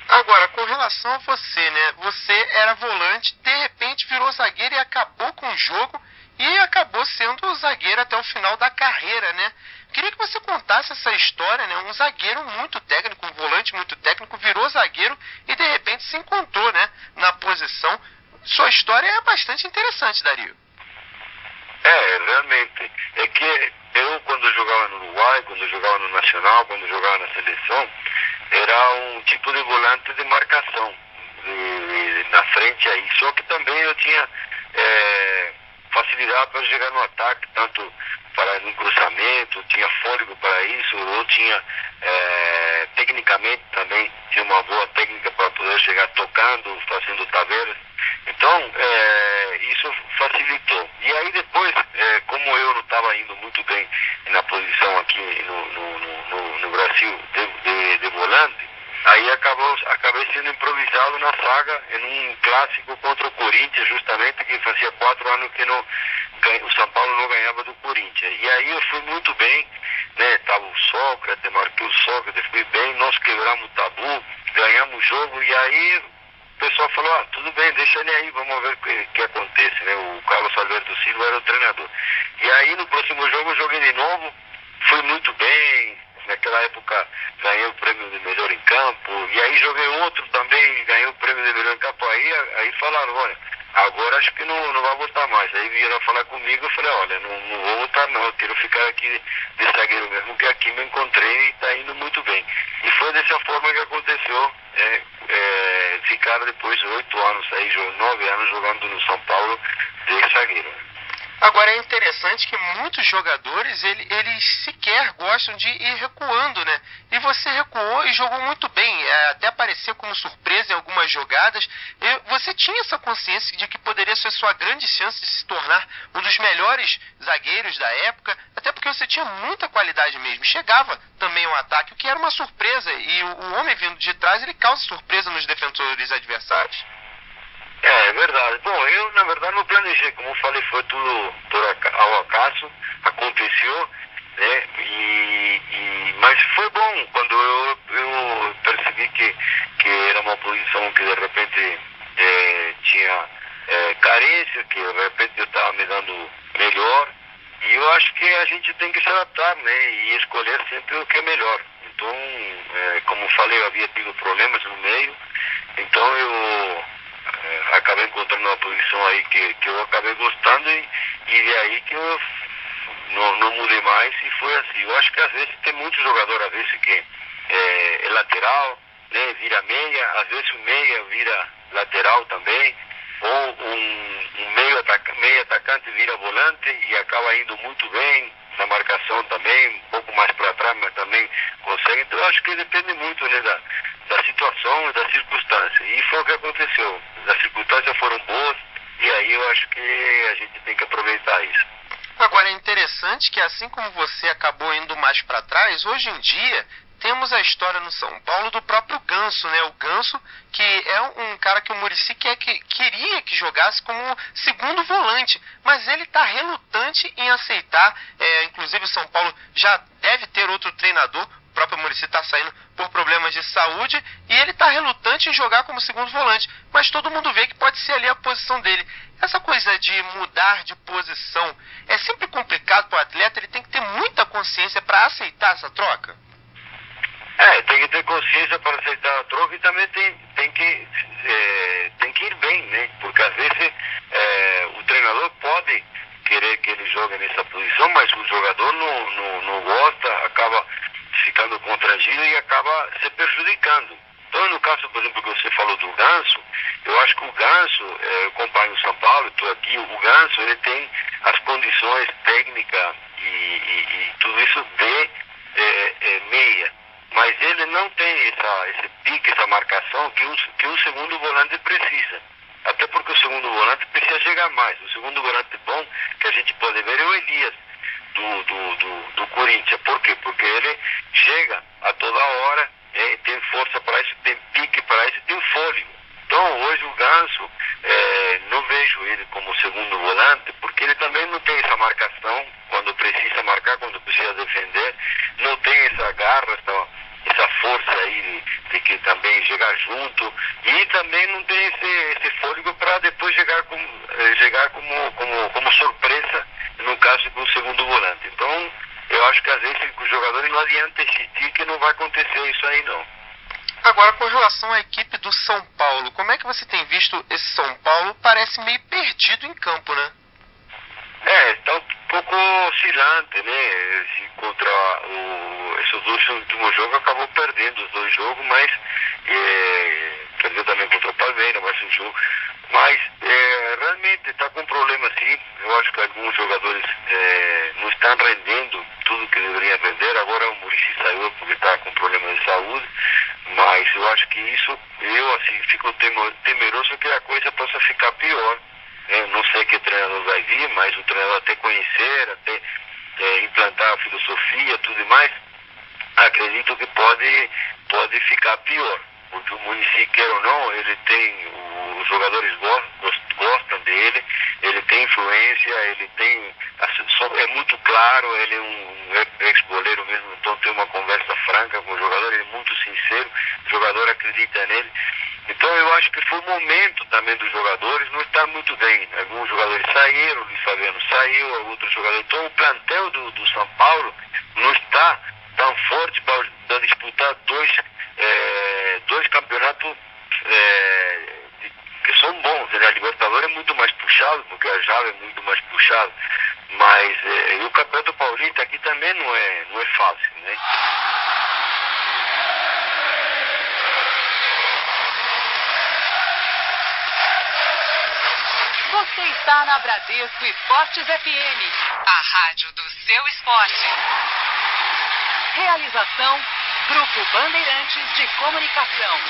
Agora, com relação a você, né, você era volante, de repente virou zagueiro e acabou com o jogo e acabou sendo zagueiro até o final da carreira, né. Queria que você contasse essa história, né, um zagueiro muito técnico, um volante muito técnico, virou zagueiro e de repente se encontrou, né, na posição. Sua história é bastante interessante, Dario. Realmente. É que eu, quando jogava no Uruguai, quando jogava no Nacional, quando jogava na seleção, era um tipo de volante de marcação na frente aí. Só que também eu tinha facilidade para chegar no ataque, tanto para um cruzamento, tinha fôlego para isso, eu tinha tecnicamente também tinha uma boa técnica para poder chegar tocando, fazendo tabeiras. Então, isso facilitou. E aí depois, como eu não estava indo muito bem na posição aqui no Brasil de volante, aí acabei sendo improvisado na saga em um clássico contra o Corinthians, justamente, que fazia 4 anos que o São Paulo não ganhava do Corinthians. E aí eu fui muito bem, né? Tava o Sócrates, marquei o Sócrates, fui bem, nós quebramos o tabu, ganhamos o jogo, e aí o pessoal falou, tudo bem, deixa ele aí, vamos ver o que acontece, né? O Carlos Alberto Silva era o treinador. E aí no próximo jogo eu joguei de novo, fui muito bem, naquela época ganhei o prêmio de melhor em campo, e aí joguei outro também, ganhei o prêmio de melhor em campo, aí falaram, olha, agora acho que não vai voltar mais. Aí vieram falar comigo, eu falei, olha, não vou voltar não, eu quero ficar aqui de zagueiro mesmo, que aqui me encontrei e está indo muito bem. E foi dessa forma que aconteceu, ficar depois 8 anos, 9 anos jogando no São Paulo de zagueiro. Agora é interessante que muitos jogadores, eles sequer gostam de ir recuando, né? E você recuou e jogou muito bem, até apareceu como surpresa em algumas jogadas. Você tinha essa consciência de que poderia ser sua grande chance de se tornar um dos melhores zagueiros da época, até porque você tinha muita qualidade mesmo. Chegava também ao ataque, o que era uma surpresa, e o homem vindo de trás, ele causa surpresa nos defensores adversários. É verdade. Bom, eu na verdade não planejei, como eu falei, foi tudo ao acaso, aconteceu, né? Mas foi bom quando eu percebi que era uma posição que de repente tinha carência, que de repente eu estava me dando melhor, e eu acho que a gente tem que se adaptar, né? E escolher sempre o que é melhor. Então, como eu falei, eu havia tido problemas no meio, então eu acabei encontrando uma posição aí que eu acabei gostando e de aí que eu não mudei mais e foi assim. Eu acho que às vezes tem muitos jogadores, às vezes que é lateral, né, vira meia, às vezes o meia vira lateral também, ou um meio atacante vira volante e acaba indo muito bem na marcação também, um pouco mais para trás, mas também consegue. Então eu acho que depende muito, né, da situação e da circunstância. E foi o que aconteceu. As circunstâncias foram boas e aí eu acho que a gente tem que aproveitar isso. Agora é interessante que assim como você acabou indo mais para trás, hoje em dia temos a história no São Paulo do próprio Ganso, né? O Ganso, que é um cara que o Muricy queria que jogasse como segundo volante, mas ele está relutante em aceitar, inclusive o São Paulo já deve ter outro treinador, o próprio Muricy está saindo por problemas de saúde, e ele está relutante em jogar como segundo volante, mas todo mundo vê que pode ser ali a posição dele. Essa coisa de mudar de posição é sempre complicado para o atleta, ele tem que ter muita consciência para aceitar essa troca? Tem que ter consciência para aceitar a troca e também tem que ir bem, né? Porque às vezes o treinador pode querer que ele jogue nessa posição, mas o jogador não gosta, acaba ficando constrangido e acaba se prejudicando. Então, no caso, por exemplo, que você falou do Ganso, eu acho que o Ganso, eu acompanho o São Paulo, estou aqui, o Ganso, ele tem as condições técnicas e tudo isso de meia. Mas ele não tem esse pique, essa marcação que um segundo volante precisa. Até porque o segundo volante precisa chegar mais. O segundo volante bom que a gente pode ver é o Elias do Corinthians. Por quê? Porque ele chega a toda hora, tem força para isso, tem pique para isso, tem fôlego. Então hoje o Ganso, não vejo ele como segundo volante, porque ele também não tem essa marcação quando precisa marcar, quando precisa defender, não tem essa garra, essa força aí de que também chegar junto, e também não tem esse fôlego para depois chegar como surpresa no caso do segundo volante. Então eu acho que às vezes os jogadores não adianta insistir que não vai acontecer isso aí não. Agora, com relação à equipe do São Paulo, como é que você tem visto esse São Paulo? Parece meio perdido em campo, né? Está um pouco oscilante, né? Contra esses dois últimos jogos, acabou perdendo os dois jogos, mas perdeu também contra o Palmeiras, mais um jogo. Mas realmente está com problema sim. Eu acho que alguns jogadores não estão rendendo tudo que deveriam render. Agora o Muricy saiu porque está com problema de saúde. Mas eu acho que isso, eu assim, fico temeroso que a coisa possa ficar pior. Eu não sei que treinador vai vir, mas o treinador até conhecer, até implantar a filosofia, tudo mais, acredito que pode ficar pior. Porque o Muricy, quer ou não, ele tem, os jogadores gostam dele, ele tem influência, ele tem, é muito claro, ele é um ex-goleiro mesmo, então tem uma conversa franca com o jogador, ele é muito sincero, o jogador acredita nele. Então eu acho que foi o momento também dos jogadores não estar muito bem. Alguns jogadores saíram, o Luiz Fabiano saiu, outros jogadores. Então o plantel do São Paulo não está tão forte para disputar dois campeonatos que são bons. A Libertadores é muito mais puxado, porque a Java é muito mais puxado. Mas o Campeonato Paulista aqui também não é fácil, né? Você está na Bradesco Esportes FM, a rádio do seu esporte. Realização, Grupo Bandeirantes de Comunicação.